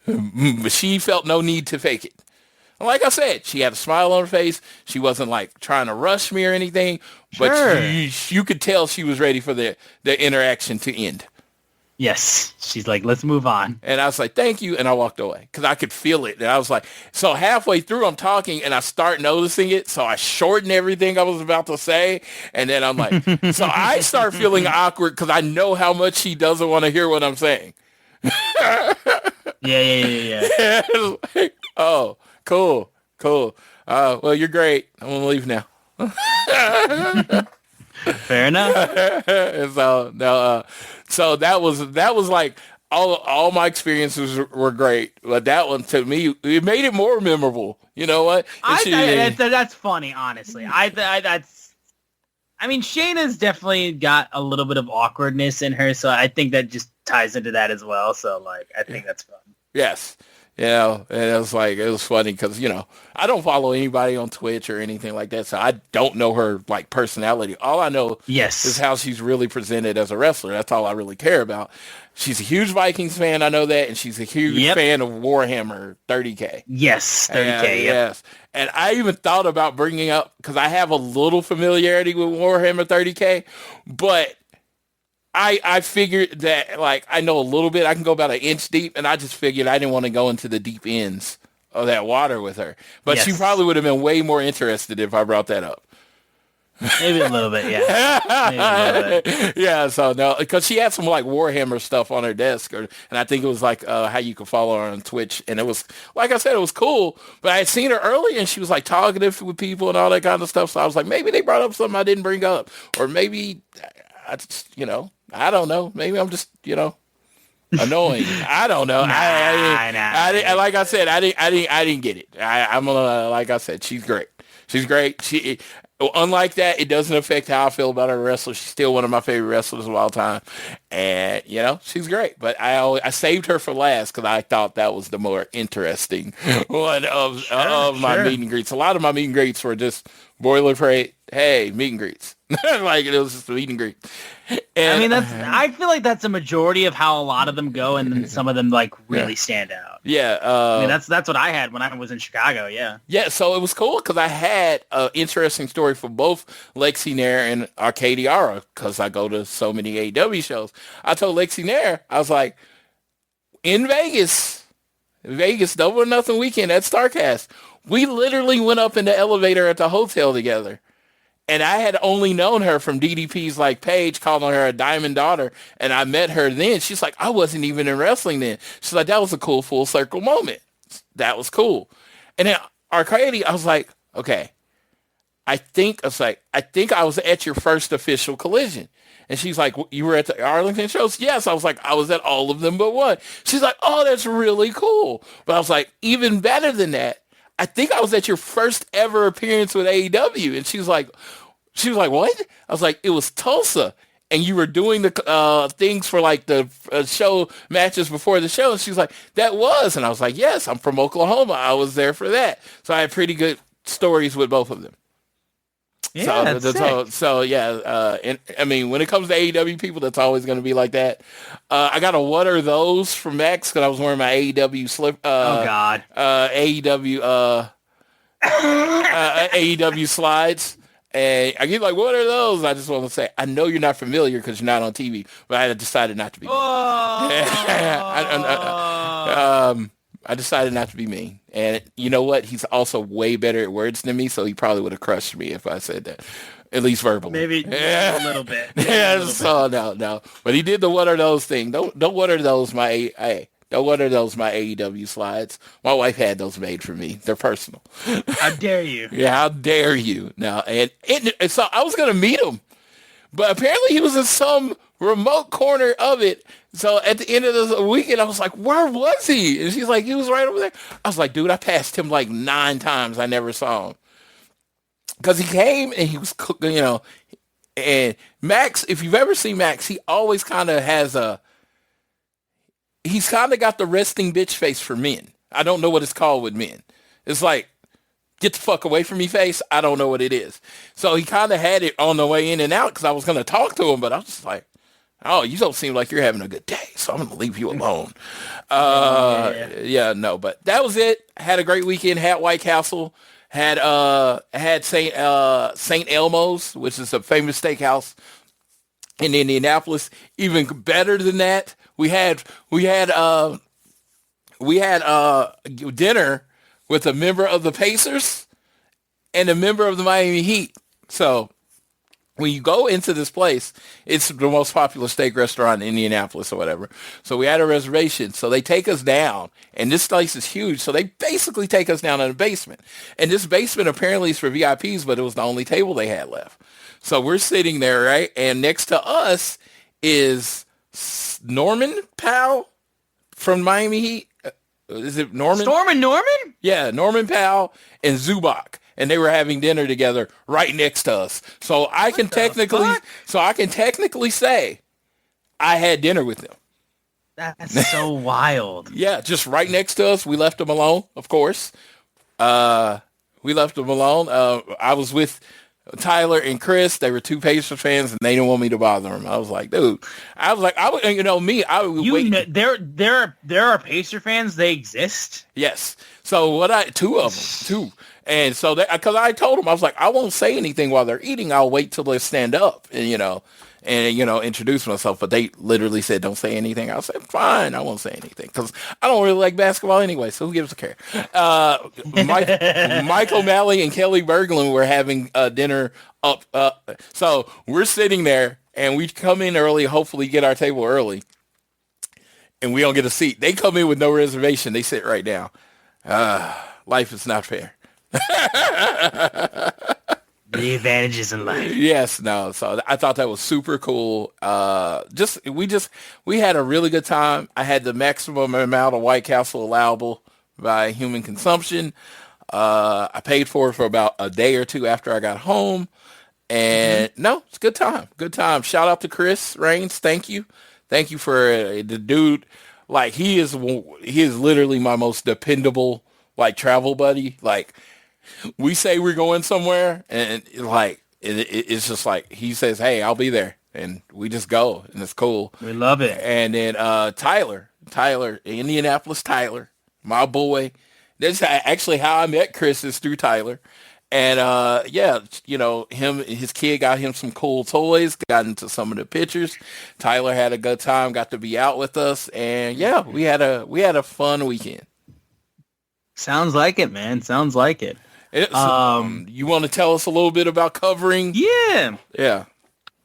But she felt no need to fake it. Like I said, she had a smile on her face. She wasn't like trying to rush me or anything. But you could tell she was ready for the interaction to end. Yes. She's like, let's move on. And I was like, thank you. And I walked away because I could feel it. And I was like, so halfway through I'm talking and I start noticing it. So I shorten everything I was about to say. And then I'm like, so I start feeling awkward because I know how much she doesn't want to hear what I'm saying. Yeah. Like, oh, cool. Well, you're great. I'm going to leave now. Fair enough. So that was like all my experiences were great, but that one to me it made it more memorable. You know what? That's funny, honestly. I mean, Shayna's definitely got a little bit of awkwardness in her, so I think that just ties into that as well. So like, I think that's fun. Yes. And it was funny because, I don't follow anybody on Twitch or anything like that. So I don't know her like personality. All I know is how she's really presented as a wrestler. That's all I really care about. She's a huge Vikings fan. I know that. And she's a huge fan of Warhammer 30K. Yes. 30K. Yes. And I even thought about bringing up, because I have a little familiarity with Warhammer 30K, but I figured that, like, I know a little bit. I can go about an inch deep, and I just figured I didn't want to go into the deep ends of that water with her. But she probably would have been way more interested if I brought that up. Maybe a little bit, yeah. Maybe a little bit. Yeah, so no, because she had some, like, Warhammer stuff on her desk, and I think it was, like, how you could follow her on Twitch. And it was, like I said, it was cool. But I had seen her earlier, and she was, like, talkative with people and all that kind of stuff. So I was like, maybe they brought up something I didn't bring up. Or maybe, I just, I don't know. Maybe I'm just, annoying. I don't know. I didn't, like I said, I didn't get it. I'm like I said, she's great. She's great. Unlike that, it doesn't affect how I feel about her wrestler. She's still one of my favorite wrestlers of all time. And, she's great. But I saved her for last because I thought that was the more interesting one of my meet and greets. A lot of my meet and greets were just boilerplate, hey, meet and greets. Like, it was just a meet and greet. And, I feel like that's a majority of how a lot of them go, and then some of them, like, really stand out. Yeah. That's what I had when I was in Chicago, yeah. Yeah, so it was cool because I had an interesting story for both Lexi Nair and Arcadiara because I go to so many AEW shows. I told Lexi Nair, I was like, in Vegas, Double or Nothing weekend at StarCast, we literally went up in the elevator at the hotel together. And I had only known her from DDP's like page, calling her a Diamond Daughter. And I met her then. She's like, I wasn't even in wrestling then. She's like, that was a cool full circle moment. That was cool. And then Arcady, I was like, okay, I think I was at your first official Collision. And she's like, you were at the Arlington shows? Yes. I was like, I was at all of them but one. She's like, oh, that's really cool. But I was like, even better than that, I think I was at your first ever appearance with AEW. And she was like, what? I was like, it was Tulsa. And you were doing the things for like the show matches before the show. And she was like, that was. And I was like, yes, I'm from Oklahoma. I was there for that. So I had pretty good stories with both of them. Yeah, so yeah. And I mean, when it comes to AEW people, that's always going to be like that. I got a what are those from Max because I was wearing my AEW slip. Oh God. AEW slides. And I get like, what are those? I just want to say, I know you're not familiar because you're not on TV, but I decided not to be mean. I decided not to be mean. And you know what? He's also way better at words than me, so he probably would have crushed me if I said that, at least verbally. Maybe a little bit. So no. But he did the what are those thing. Don't what are those my what are those my AEW slides? My wife had those made for me. They're personal. How dare you? Yeah, how dare you? Now, and so I was going to meet him, but apparently he was in some remote corner of it. So at the end of the weekend, I was like, where was he? And she's like, he was right over there. I was like, dude, I passed him like 9 times. I never saw him. Because he came and he was, and Max, if you've ever seen Max, he always kind of has he's kind of got the resting bitch face for men. I don't know what it's called with men. It's like, get the fuck away from me face. I don't know what it is. So he kind of had it on the way in and out because I was going to talk to him, but I was just like, oh, you don't seem like you're having a good day, so I'm going to leave you alone. But that was it. Had a great weekend. Had White Castle. Had St. Elmo's, which is a famous steakhouse in Indianapolis. Even better than that, we had dinner with a member of the Pacers and a member of the Miami Heat. So when you go into this place, it's the most popular steak restaurant in Indianapolis or whatever. So we had a reservation. So they take us down, and this place is huge. So they basically take us down in the basement. And this basement apparently is for VIPs, but it was the only table they had left. So we're sitting there, right? And next to us is Norman Powell from Miami Heat. Is it Norman? Storm and Norman? Yeah, Norman Powell and Zubak. And they were having dinner together right next to us. So I can technically say I had dinner with them. That's so wild. Yeah, just right next to us. We left them alone, of course. We left them alone. I was with Tyler and Chris. They were 2 Pacers fans, and they didn't want me to bother them. I was like, dude. I would wait. There are Pacer fans. They exist. Yes. So 2 of them. And so because I told them, I was like, I won't say anything while they're eating. I'll wait till they stand up and introduce myself. But they literally said, don't say anything. I said, fine, I won't say anything because I don't really like basketball anyway. So who gives a care? Mike O'Malley and Kelly Berglund were having dinner up. So we're sitting there and we come in early, hopefully get our table early. And we don't get a seat. They come in with no reservation. They sit right down. Life is not fair. The advantages in life. Yes, no. So I thought that was super cool. We had a really good time. I had the maximum amount of White Castle allowable by human consumption. I paid for it for about a day or two after I got home. And no, it's a good time. Good time. Shout out to Chris Raines. Thank you. Thank you for the dude. Like he is literally my most dependable like travel buddy. Like we say we're going somewhere and like it's just like he says, "Hey, I'll be there." And we just go and it's cool. We love it. And then Tyler, Indianapolis Tyler, my boy. That's actually how I met Chris is through Tyler. And his kid got him some cool toys, got into some of the pictures. Tyler had a good time, got to be out with us, and yeah, we had a fun weekend. Sounds like it, man. Sounds like it. You want to tell us a little bit about covering? Yeah. Yeah.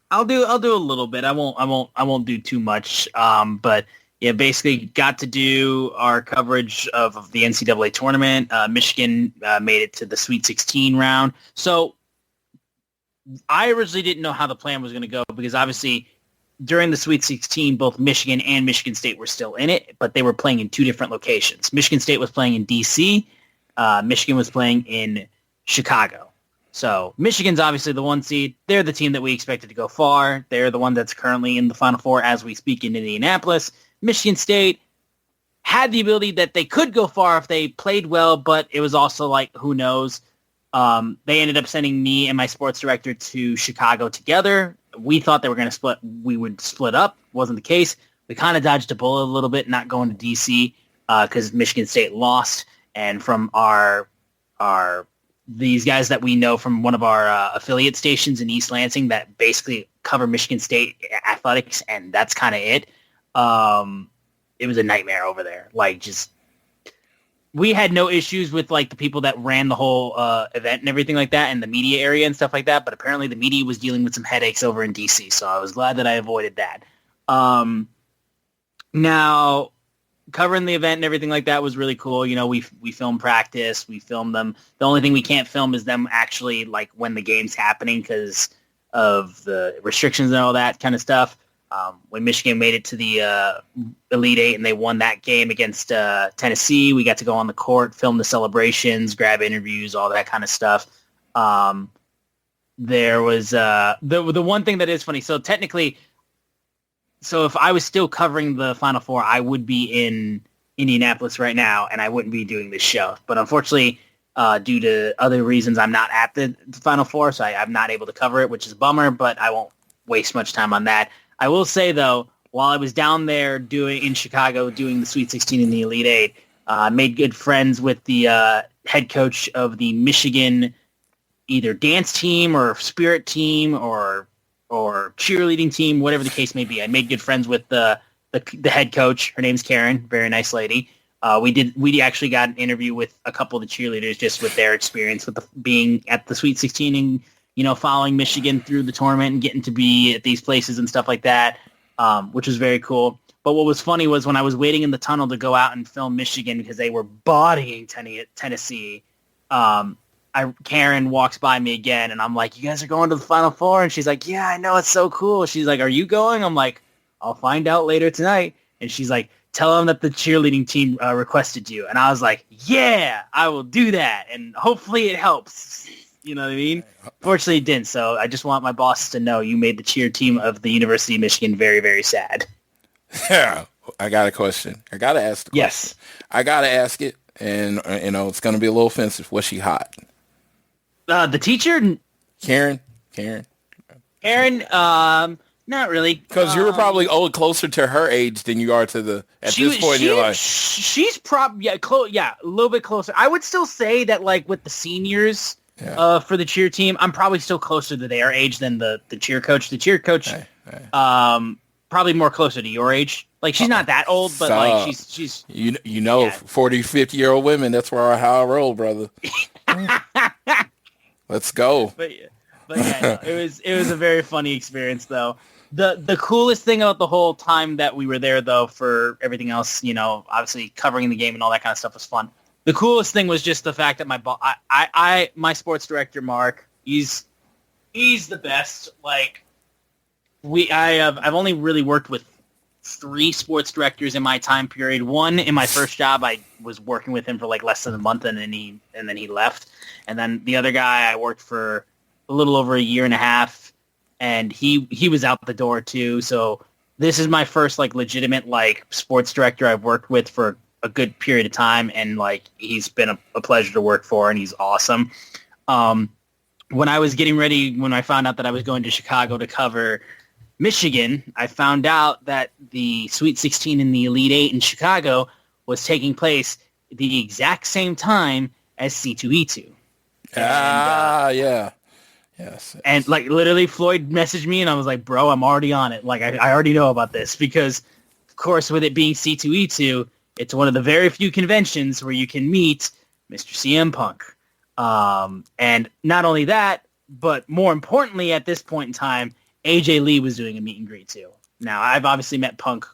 I'll do a little bit. I won't do too much. But yeah, basically got to do our coverage of the NCAA tournament. Michigan made it to the Sweet 16 round. So I originally didn't know how the plan was going to go because obviously during the Sweet 16, both Michigan and Michigan State were still in it, but they were playing in two different locations. Michigan State was playing in D.C. Michigan was playing in Chicago. So Michigan's obviously the 1 seed. They're the team that we expected to go far. They're the one that's currently in the Final Four as we speak in Indianapolis. Michigan State had the ability that they could go far if they played well, but it was also like, who knows? They ended up sending me and my sports director to Chicago together. We thought they were going to split. We would split up. Wasn't the case. We kind of dodged a bullet a little bit, not going to DC because Michigan State lost. And from these guys that we know from one of our affiliate stations in East Lansing that basically cover Michigan State athletics, and that's kind of it. It was a nightmare over there. Like, just we had no issues with like the people that ran the whole event and everything like that, and the media area and stuff like that. But apparently, the media was dealing with some headaches over in DC, so I was glad that I avoided that. Now, covering the event and everything like that was really cool. You know, we filmed practice, we filmed them. The only thing we can't film is them actually like when the game's happening because of the restrictions and all that kind of stuff. When Michigan made it to the Elite Eight and they won that game against Tennessee, we got to go on the court, film the celebrations, grab interviews, all that kind of stuff. There was the one thing that is funny. So technically, if I was still covering the Final Four, I would be in Indianapolis right now, and I wouldn't be doing this show. But unfortunately, due to other reasons, I'm not at the Final Four, so I'm not able to cover it, which is a bummer, but I won't waste much time on that. I will say, though, while I was down there in Chicago doing the Sweet 16 and the Elite Eight, I made good friends with the head coach of the Michigan either dance team or spirit team or cheerleading team, whatever the case may be. I made good friends with the head coach. Her name's Karen, very nice lady. We actually got an interview with a couple of the cheerleaders just with their experience with being at the Sweet 16 and, you know, following Michigan through the tournament and getting to be at these places and stuff like that, which was very cool. But what was funny was when I was waiting in the tunnel to go out and film Michigan because they were bodying Tennessee, Karen walks by me again, and I'm like, "You guys are going to the Final Four?" And she's like, "Yeah, I know, it's so cool." She's like, "Are you going?" I'm like, "I'll find out later tonight." And she's like, "Tell them that the cheerleading team requested you." And I was like, "Yeah, I will do that, and hopefully it helps." You know what I mean? Fortunately, it didn't. So I just want my bosses to know you made the cheer team of the University of Michigan very, very sad. Yeah, I got a question. I got to ask the question. Yes. I got to ask it, and, you know, it's going to be a little offensive. Was she hot? The teacher? Karen, not really. Because you were probably closer to her age than you are to this point in your life. She's probably, a little bit closer. I would still say that, like, with the seniors for the cheer team, I'm probably still closer to their age than the cheer coach. The cheer coach, probably more closer to your age. Like, she's not that old, but, like, she's... You know, 40, 50-year-old women, that's how I roll, brother. Let's go. But yeah, no, it was a very funny experience, though. The coolest thing about the whole time that we were there, though, for everything else, you know, obviously covering the game and all that kind of stuff was fun. The coolest thing was just the fact that my sports director, Mark, he's the best. Like, I've only really worked with 3 sports directors in my time period. One, in my first job, I was working with him for like less than a month, and then he left. And then the other guy I worked for a little over a year and a half, and he was out the door too. So this is my first like legitimate like sports director I've worked with for a good period of time, and like he's been a pleasure to work for, and he's awesome. When I was getting ready, when I found out that I was going to Chicago to cover Michigan, I found out that the Sweet 16 and the Elite 8 in Chicago was taking place the exact same time as C2E2. Yeah. Yes. And like literally Floyd messaged me and I was like, bro, I'm already on it. Like I already know about this because, of course, with it being C2E2, it's one of the very few conventions where you can meet Mr. CM Punk. And not only that, but more importantly at this point in time, AJ Lee was doing a meet and greet too. Now, I've obviously met Punk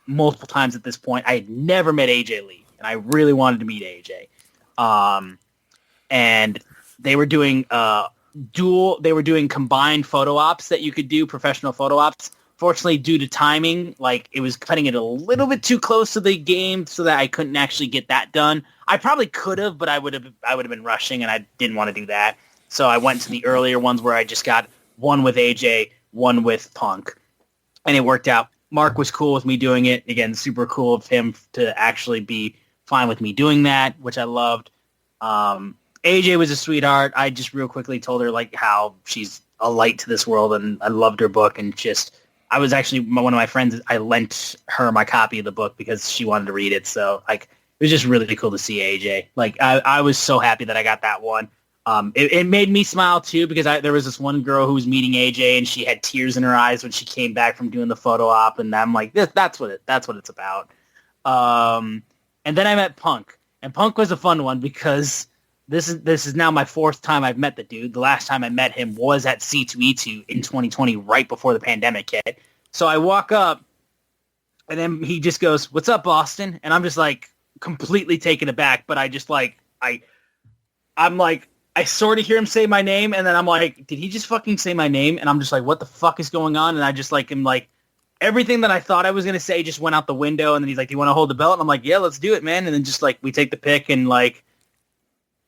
multiple times at this point. I had never met AJ Lee, and I really wanted to meet AJ. And they were doing combined photo ops that you could do, professional photo ops. Fortunately, due to timing, like it was cutting it a little bit too close to the game so that I couldn't actually get that done. I probably could have, but I would have been rushing, and I didn't want to do that. So I went to the earlier ones where I just got one with AJ, one with Punk, and it worked out. Mark was cool with me doing it. Again, super cool of him to actually be fine with me doing that, which I loved. AJ was a sweetheart. I just real quickly told her like how she's a light to this world, and I loved her book, and just I was actually one of my friends. I lent her my copy of the book because she wanted to read it. So like it was just really cool to see AJ. Like I was so happy that I got that one. It made me smile too because there was this one girl who was meeting AJ and she had tears in her eyes when she came back from doing the photo op, and I'm like, that's what it's about. And then I met Punk, and Punk was a fun one because this is now my 4th time I've met the dude. The last time I met him was at C2E2 in 2020, right before the pandemic hit. So I walk up, and then he just goes, "What's up, Austin?" And I'm just like completely taken aback, but I just like I'm like. I sort of hear him say my name, and then I'm like, did he just fucking say my name? And I'm just like, what the fuck is going on? And I just like am like, everything that I thought I was going to say just went out the window. And then he's like, do you want to hold the belt? And I'm like, yeah, let's do it, man. And then just like, we take the pick, and like,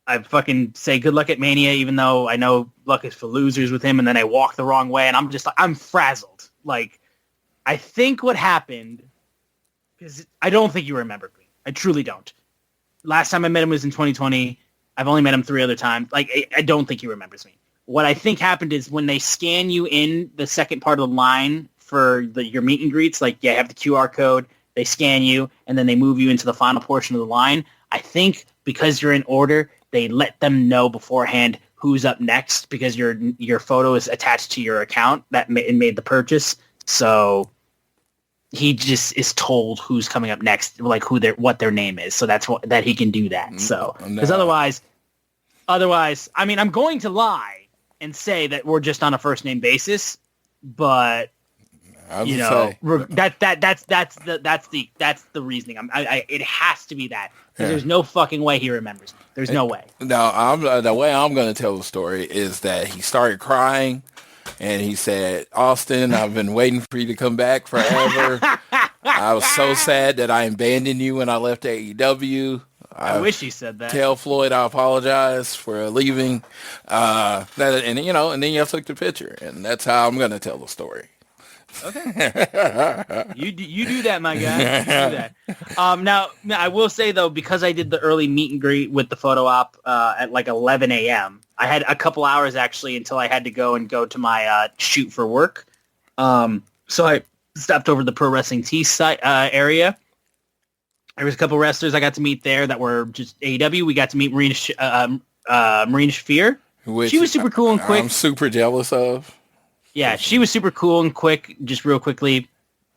I fucking say good luck at Mania, even though I know luck is for losers with him. And then I walk the wrong way, and I'm just like, I'm frazzled. Like, I think what happened, because I don't think you remember me. I truly don't. Last time I met him was in 2020. I've only met him 3 other times. Like, I don't think he remembers me. What I think happened is when they scan you in the second part of the line for your meet and greets, like, yeah, have the QR code, they scan you, and then they move you into the final portion of the line. I think because you're in order, they let them know beforehand who's up next because your photo is attached to your account that made the purchase. So he just is told who's coming up next, like what their name is. So that's that he can do that. So because otherwise, I mean, I'm going to lie and say that we're just on a first name basis, but you know, that's the reasoning. It has to be that because there's no fucking way he remembers me. There's no way. No, the way I'm going to tell the story is that he started crying. And he said, Austin, I've been waiting for you to come back forever. I was so sad that I abandoned you when I left AEW. I wish he said that. Tell Floyd I apologize for leaving. And then you took the picture. And that's how I'm going to tell the story. Okay. You do that, my guy. You do that. Now, I will say, though, because I did the early meet and greet with the photo op at like 11 a.m., I had a couple hours, actually, until I had to go to my shoot for work. So I stopped over the Pro Wrestling Tees site area. There was a couple wrestlers I got to meet there that were just AEW. We got to meet Marina Shafir. She was super cool and quick. I'm super jealous of. Yeah, she was super cool and quick. Just real quickly,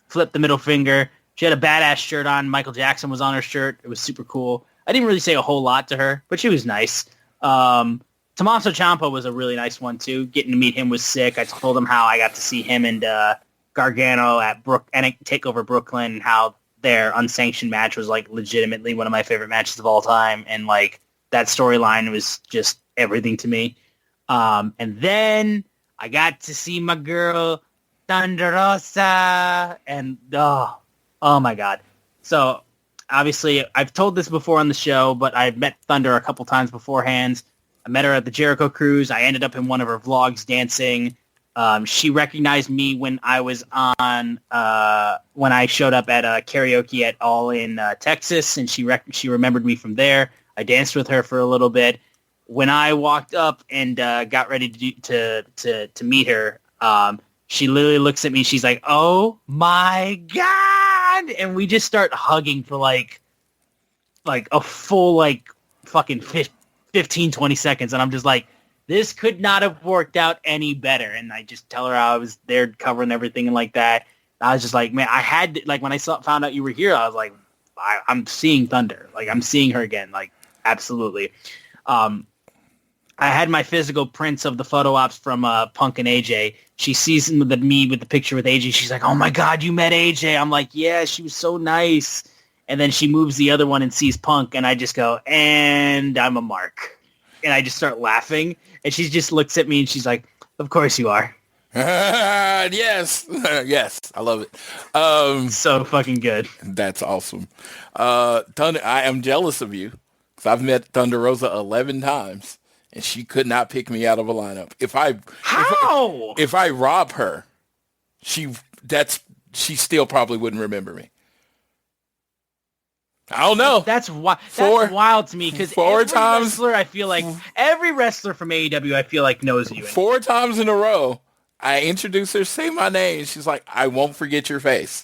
flipped the middle finger. She had a badass shirt on. Michael Jackson was on her shirt. It was super cool. I didn't really say a whole lot to her, but she was nice. Tommaso Ciampa was a really nice one, too. Getting to meet him was sick. I told him how I got to see him and Gargano at TakeOver Brooklyn, and how their unsanctioned match was, like, legitimately one of my favorite matches of all time. And, like, that storyline was just everything to me. And then I got to see my girl, Thunder Rosa. And, Oh my God. So obviously I've told this before on the show, but I've met Thunder a couple times beforehand. I met her at the Jericho Cruise. I ended up in one of her vlogs dancing. She recognized me when I was on, when I showed up at karaoke at All in Texas, and she remembered me from there. I danced with her for a little bit. When I walked up and got ready to meet her, she literally looks at me. She's like, "Oh my God!" And we just start hugging for like a full fucking 15, 20 seconds, and I'm just like, this could not have worked out any better. And I just tell her how I was there covering everything and like that. I was just like, man, I had to, when I found out you were here, I was like, I'm seeing Thunder. Like, I'm seeing her again. Like, absolutely. I had my physical prints of the photo ops from Punk and AJ. She sees me with the picture with AJ. She's like, "Oh my God, you met AJ." I'm like, "Yeah, she was so nice." And then she moves the other one and sees Punk, and I just go, "And I'm a mark." And I just start laughing, and she just looks at me and she's like, "Of course you are." Yes. Yes. I love it. So fucking good. That's awesome. Thunder, I am jealous of you because I've met Thunder Rosa 11 times and she could not pick me out of a lineup. If I rob her, she still probably wouldn't remember me. I don't know. That's wild to me because every wrestler from AEW I feel like knows you. 4 times in a row, I introduce her, say my name, and she's like, "I won't forget your face,"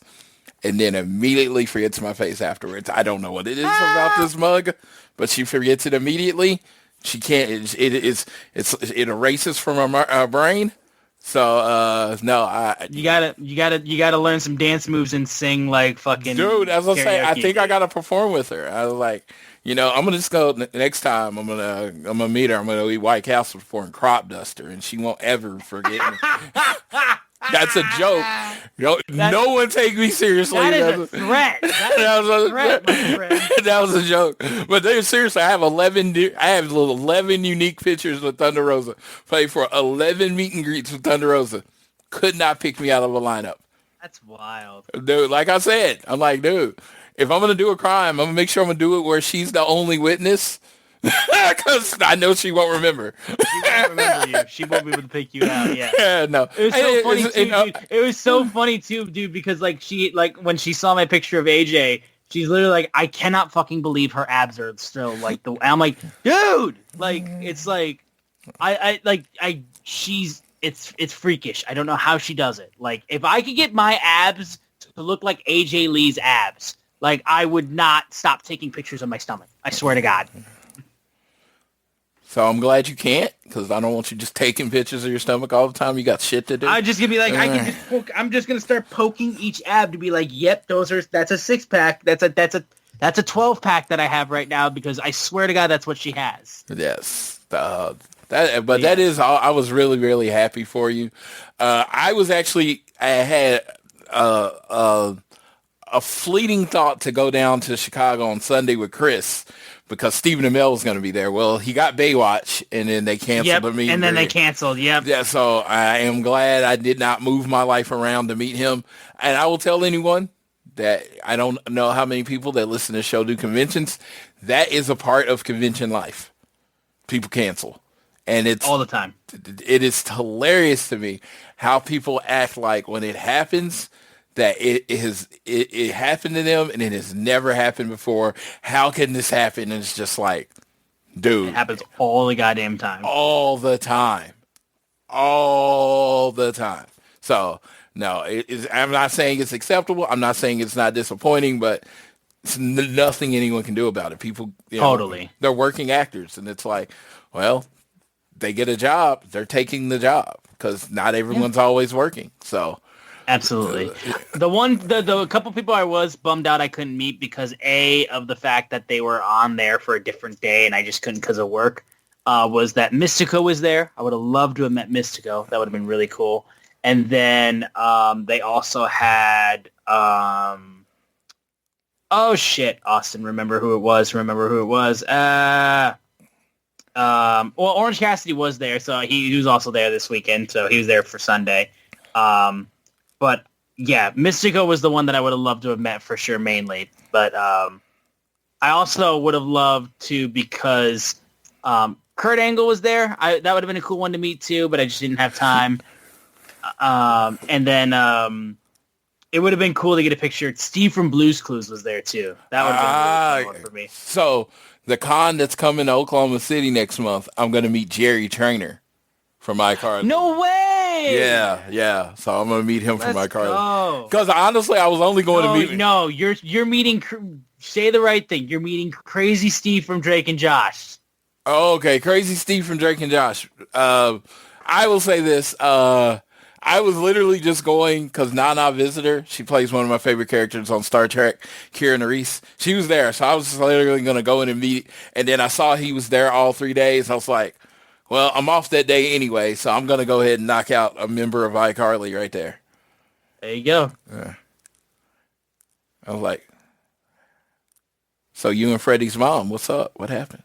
and then immediately forgets my face afterwards. I don't know what it is about this mug, but she forgets it immediately. She can't. It erases from her brain. So no, you gotta learn some dance moves and sing like fucking. Dude, as I say, I think dude. I gotta perform with her. I was like, I'm gonna just go next time. I'm gonna meet her. I'm gonna eat White Castle before and crop dust her, and she won't ever forget me. That's a joke. No one take me seriously. That is a threat. That is a threat, my friend. That was a joke. But seriously, I have 11 unique pictures with Thunder Rosa. Played for 11 meet and greets with Thunder Rosa. Could not pick me out of a lineup. That's wild. Dude, like I said, I'm like, dude, if I'm going to do a crime, I'm going to make sure I'm going to do it where she's the only witness. Because I know she won't remember. She won't remember you. She won't be able to pick you out. Yeah. No. It was so funny too, dude. It was so funny too, dude, because when she saw my picture of AJ, she's literally like, "I cannot fucking believe her abs are still like the." I'm like, dude, it's like, it's freakish. I don't know how she does it. Like, if I could get my abs to look like AJ Lee's abs, like, I would not stop taking pictures of my stomach. I swear to God. So I'm glad you can't, because I don't want you just taking pictures of your stomach all the time. You got shit to do. I'm just gonna be like, I'm just gonna start poking each ab to be like, "Yep, that's a 6-pack. That's a 12-pack that I have right now," because I swear to God, that's what she has. Yes. That is, I was really, really happy for you. I had a fleeting thought to go down to Chicago on Sunday with Chris, because Stephen Amell was going to be there. Well, he got Baywatch, and then they canceled the meeting. And then they canceled, yep. Yeah, so I am glad I did not move my life around to meet him. And I will tell anyone that I don't know how many people that listen to the show do conventions. That is a part of convention life. People cancel. And it's all the time. It is hilarious to me how people act like when it happens that it happened to them and it has never happened before. How can this happen? And it's just like, dude. It happens all the goddamn time. All the time. All the time. So, no, I'm not saying it's acceptable. I'm not saying it's not disappointing, but it's nothing anyone can do about it. People, totally. They're working actors, and it's like, well, they get a job. They're taking the job because not everyone's always working. So. Absolutely. The couple people I was bummed out I couldn't meet because of the fact that they were on there for a different day and I just couldn't because of work, was that Mystico was there. I would have loved to have met Mystico. That would have been really cool. And then they also had, oh shit, Austin, remember who it was. Well, Orange Cassidy was there, so he was also there this weekend, so he was there for Sunday. But yeah, Mystico was the one that I would have loved to have met for sure, mainly. But I also would have loved to because Kurt Angle was there. That would have been a cool one to meet too, but I just didn't have time. And then it would have been cool to get a picture. Steve from Blue's Clues was there too. That would have been a really fun one for me. So the con that's coming to Oklahoma City next month, I'm going to meet Jerry Trainer from iCarly. No way! Yeah. So I'm going to meet him from Let's iCarly. go. Because honestly, I was only going to meet... No, you're meeting... Say the right thing. You're meeting Crazy Steve from Drake and Josh. Oh, okay. Crazy Steve from Drake and Josh. I will say this. I was literally just going because Nana Visitor, she plays one of my favorite characters on Star Trek, Kira Nerys. She was there, so I was just literally going to go in and meet. And then I saw he was there all 3 days. I was like, well, I'm off that day anyway, so I'm going to go ahead and knock out a member of iCarly right there. There you go. Yeah. I was like, so you and Freddie's mom, what's up? What happened?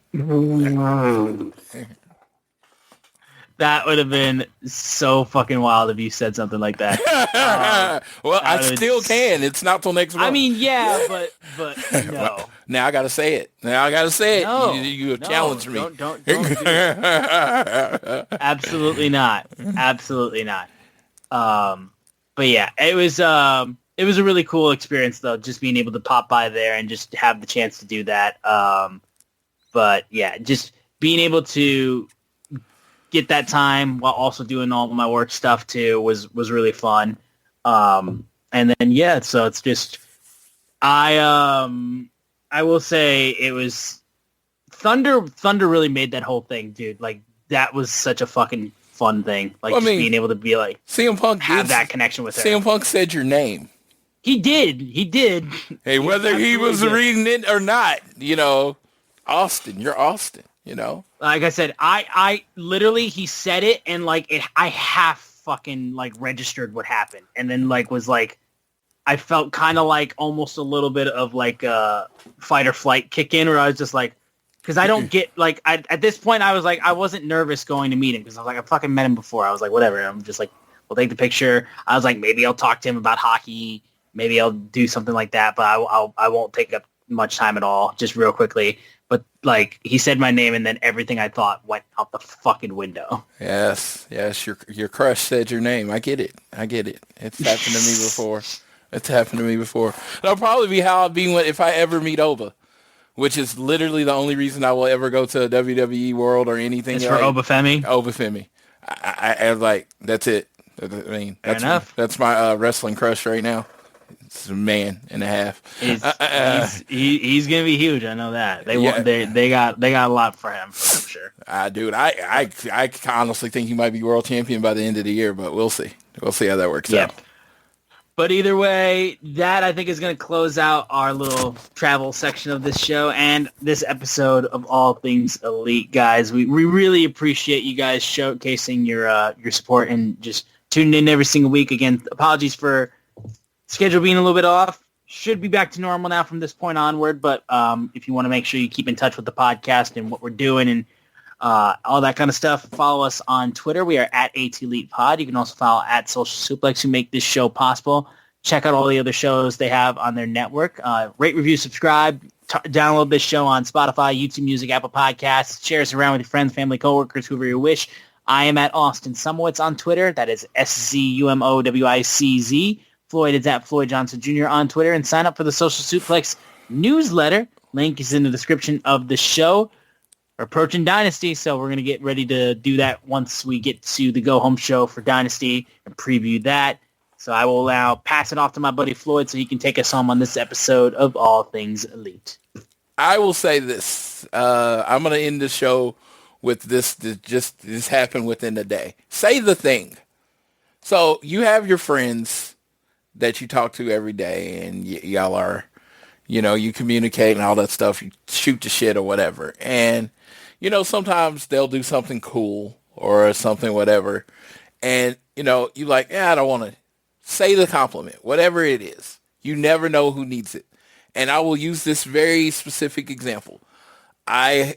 That would have been so fucking wild if you said something like that. Well, I still can. It's not till next month. I mean, yeah, but no. Well, now I got to say it. No, you challenged me. Don't do it. Absolutely not. Absolutely not. But yeah, it was a really cool experience though, just being able to pop by there and just have the chance to do that. But yeah, just being able to get that time while also doing all of my work stuff too was really fun. And then yeah, so it's just I will say it was Thunder really made that whole thing, dude. Like that was such a fucking fun thing. Like just being able to be like CM Punk have that connection with her. CM Punk said your name. He did. Hey, whether he was reading it or not, Austin, you're Austin, Like I said, I literally, he said it and like I half fucking like registered what happened. And then like was like, I felt kind of like almost a little bit of like a fight or flight kick in where I was just like, because I don't get like, at this point I was like, I wasn't nervous going to meet him because I was like, I fucking met him before. I was like, whatever. I'm just like, we'll take the picture. I was like, maybe I'll talk to him about hockey. Maybe I'll do something like that, but I won't take up much time at all, just real quickly. But like he said my name and then everything I thought went out the fucking window. Yes. Your crush said your name. I get it. It's happened to me before. That'll probably be how I'll be if I ever meet Oba, which is literally the only reason I will ever go to a WWE World or anything. It's for Obafemi? Obafemi. I like, that's it. I mean, that's my wrestling crush right now. It's a man and a half. He's gonna be huge. I know that. They got a lot for him, for sure. Dude, I honestly think he might be world champion by the end of the year, but we'll see. We'll see how that works out. But either way, that I think is going to close out our little travel section of this show and this episode of All Things Elite, guys. We really appreciate you guys showcasing your support and just tuning in every single week. Again, apologies for schedule being a little bit off. Should be back to normal now from this point onward. But if you want to make sure you keep in touch with the podcast and what we're doing and all that kind of stuff, follow us on Twitter. We are at ATElitePod. You can also follow at Social Suplex, who make this show possible. Check out all the other shows they have on their network. Rate, review, subscribe. Download this show on Spotify, YouTube Music, Apple Podcasts. Share us around with your friends, family, coworkers, whoever you wish. I am at Austin Sumowitz on Twitter. That is SZUMOWICZ. Floyd is at Floyd Johnson Jr. on Twitter. And sign up for the Social Suplex newsletter. Link is in the description of the show. We're approaching Dynasty, so we're going to get ready to do that once we get to the go-home show for Dynasty and preview that. So I will now pass it off to my buddy Floyd so he can take us home on this episode of All Things Elite. I will say this. I'm going to end the show with this. This happened within a day. Say the thing. So you have your friends that you talk to every day, and y'all are, you communicate and all that stuff. You shoot the shit or whatever. And, sometimes they'll do something cool or something whatever. And, you like, I don't want to say the compliment, whatever it is. You never know who needs it. And I will use this very specific example. I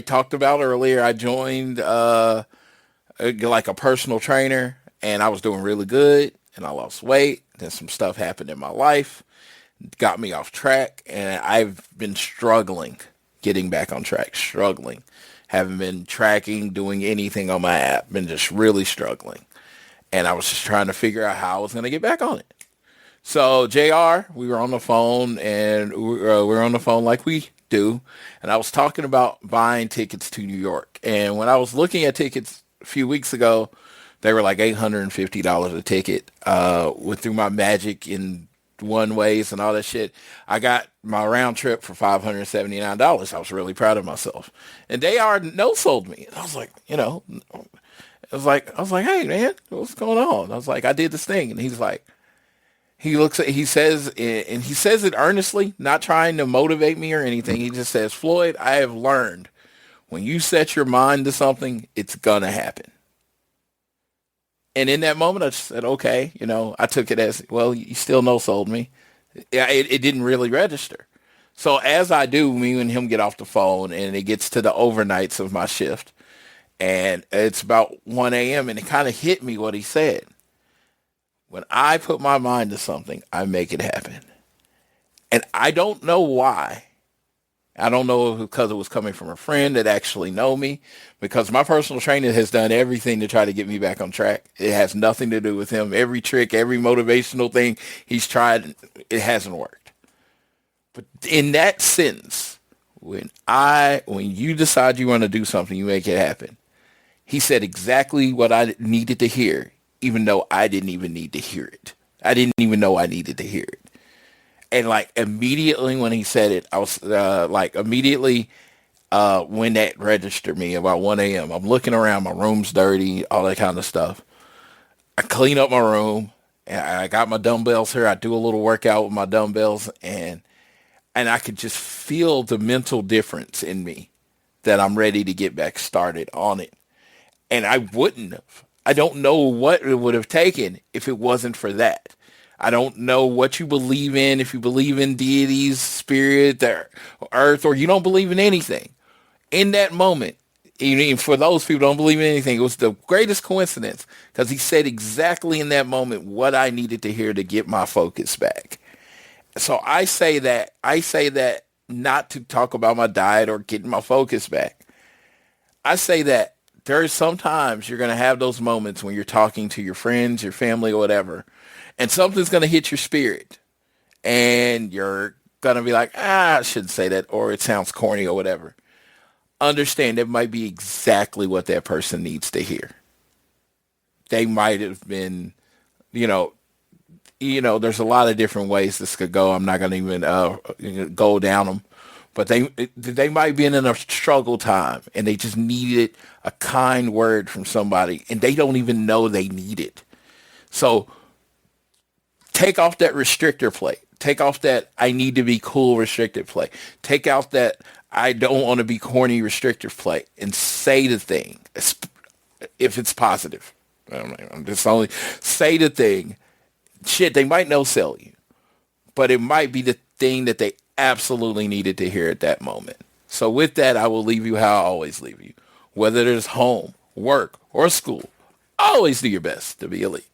talked about earlier, I joined like a personal trainer, and I was doing really good. and I lost weight. Then some stuff happened in my life, got me off track, and I've been struggling getting back on track, struggling. Haven't been tracking, doing anything on my app, been just really struggling. And I was just trying to figure out how I was going to get back on it. So JR, we were on the phone, and we were on the phone like we do. And I was talking about buying tickets to New York. And when I was looking at tickets a few weeks ago, they were like $850 a ticket. Through my magic in one ways and all that shit, I got my round trip for $579. I was really proud of myself. And JR no-sold me. And I was like, I was like, hey man, what's going on? I was like, I did this thing. And he's like, he says it earnestly, not trying to motivate me or anything. He just says, Floyd, I have learned when you set your mind to something, it's gonna happen. And in that moment, I just said, okay, I took it as, well, you still no-sold me. Yeah, it didn't really register. So as I do, me and him get off the phone, and it gets to the overnights of my shift. And it's about 1 a.m. and it kind of hit me what he said. When I put my mind to something, I make it happen. And I don't know why. I don't know if because it was coming from a friend that actually know me, because my personal trainer has done everything to try to get me back on track. It has nothing to do with him. Every trick, every motivational thing he's tried, it hasn't worked. But in that sense, when you decide you want to do something, you make it happen. He said exactly what I needed to hear, even though I didn't even need to hear it. I didn't even know I needed to hear it. And like immediately when he said it, I was immediately when that registered me about 1 a.m., I'm looking around, my room's dirty, all that kind of stuff. I clean up my room, and I got my dumbbells here. I do a little workout with my dumbbells, and I could just feel the mental difference in me that I'm ready to get back started on it. And I wouldn't have. I don't know what it would have taken if it wasn't for that. I don't know what you believe in, if you believe in deities, spirit, or earth, or you don't believe in anything. In that moment, even for those people who don't believe in anything, it was the greatest coincidence because he said exactly in that moment what I needed to hear to get my focus back. So I say that not to talk about my diet or getting my focus back. I say that there's sometimes you're going to have those moments when you're talking to your friends, your family, or whatever, and something's going to hit your spirit, and you're going to be like, I shouldn't say that, or it sounds corny or whatever. Understand that might be exactly what that person needs to hear. They might have been, there's a lot of different ways this could go. I'm not going to even go down them. But they might be in a struggle time, and they just needed a kind word from somebody, and they don't even know they need it. So take off that restrictor plate. Take off that I need to be cool restricted plate. Take out that I don't want to be corny restrictor plate, and say the thing if it's positive. I'm just only say the thing. Shit, they might no sell you, but it might be the thing that they absolutely needed to hear at that moment. So with that, I will leave you how I always leave you. Whether it is home, work, or school, always do your best to be elite.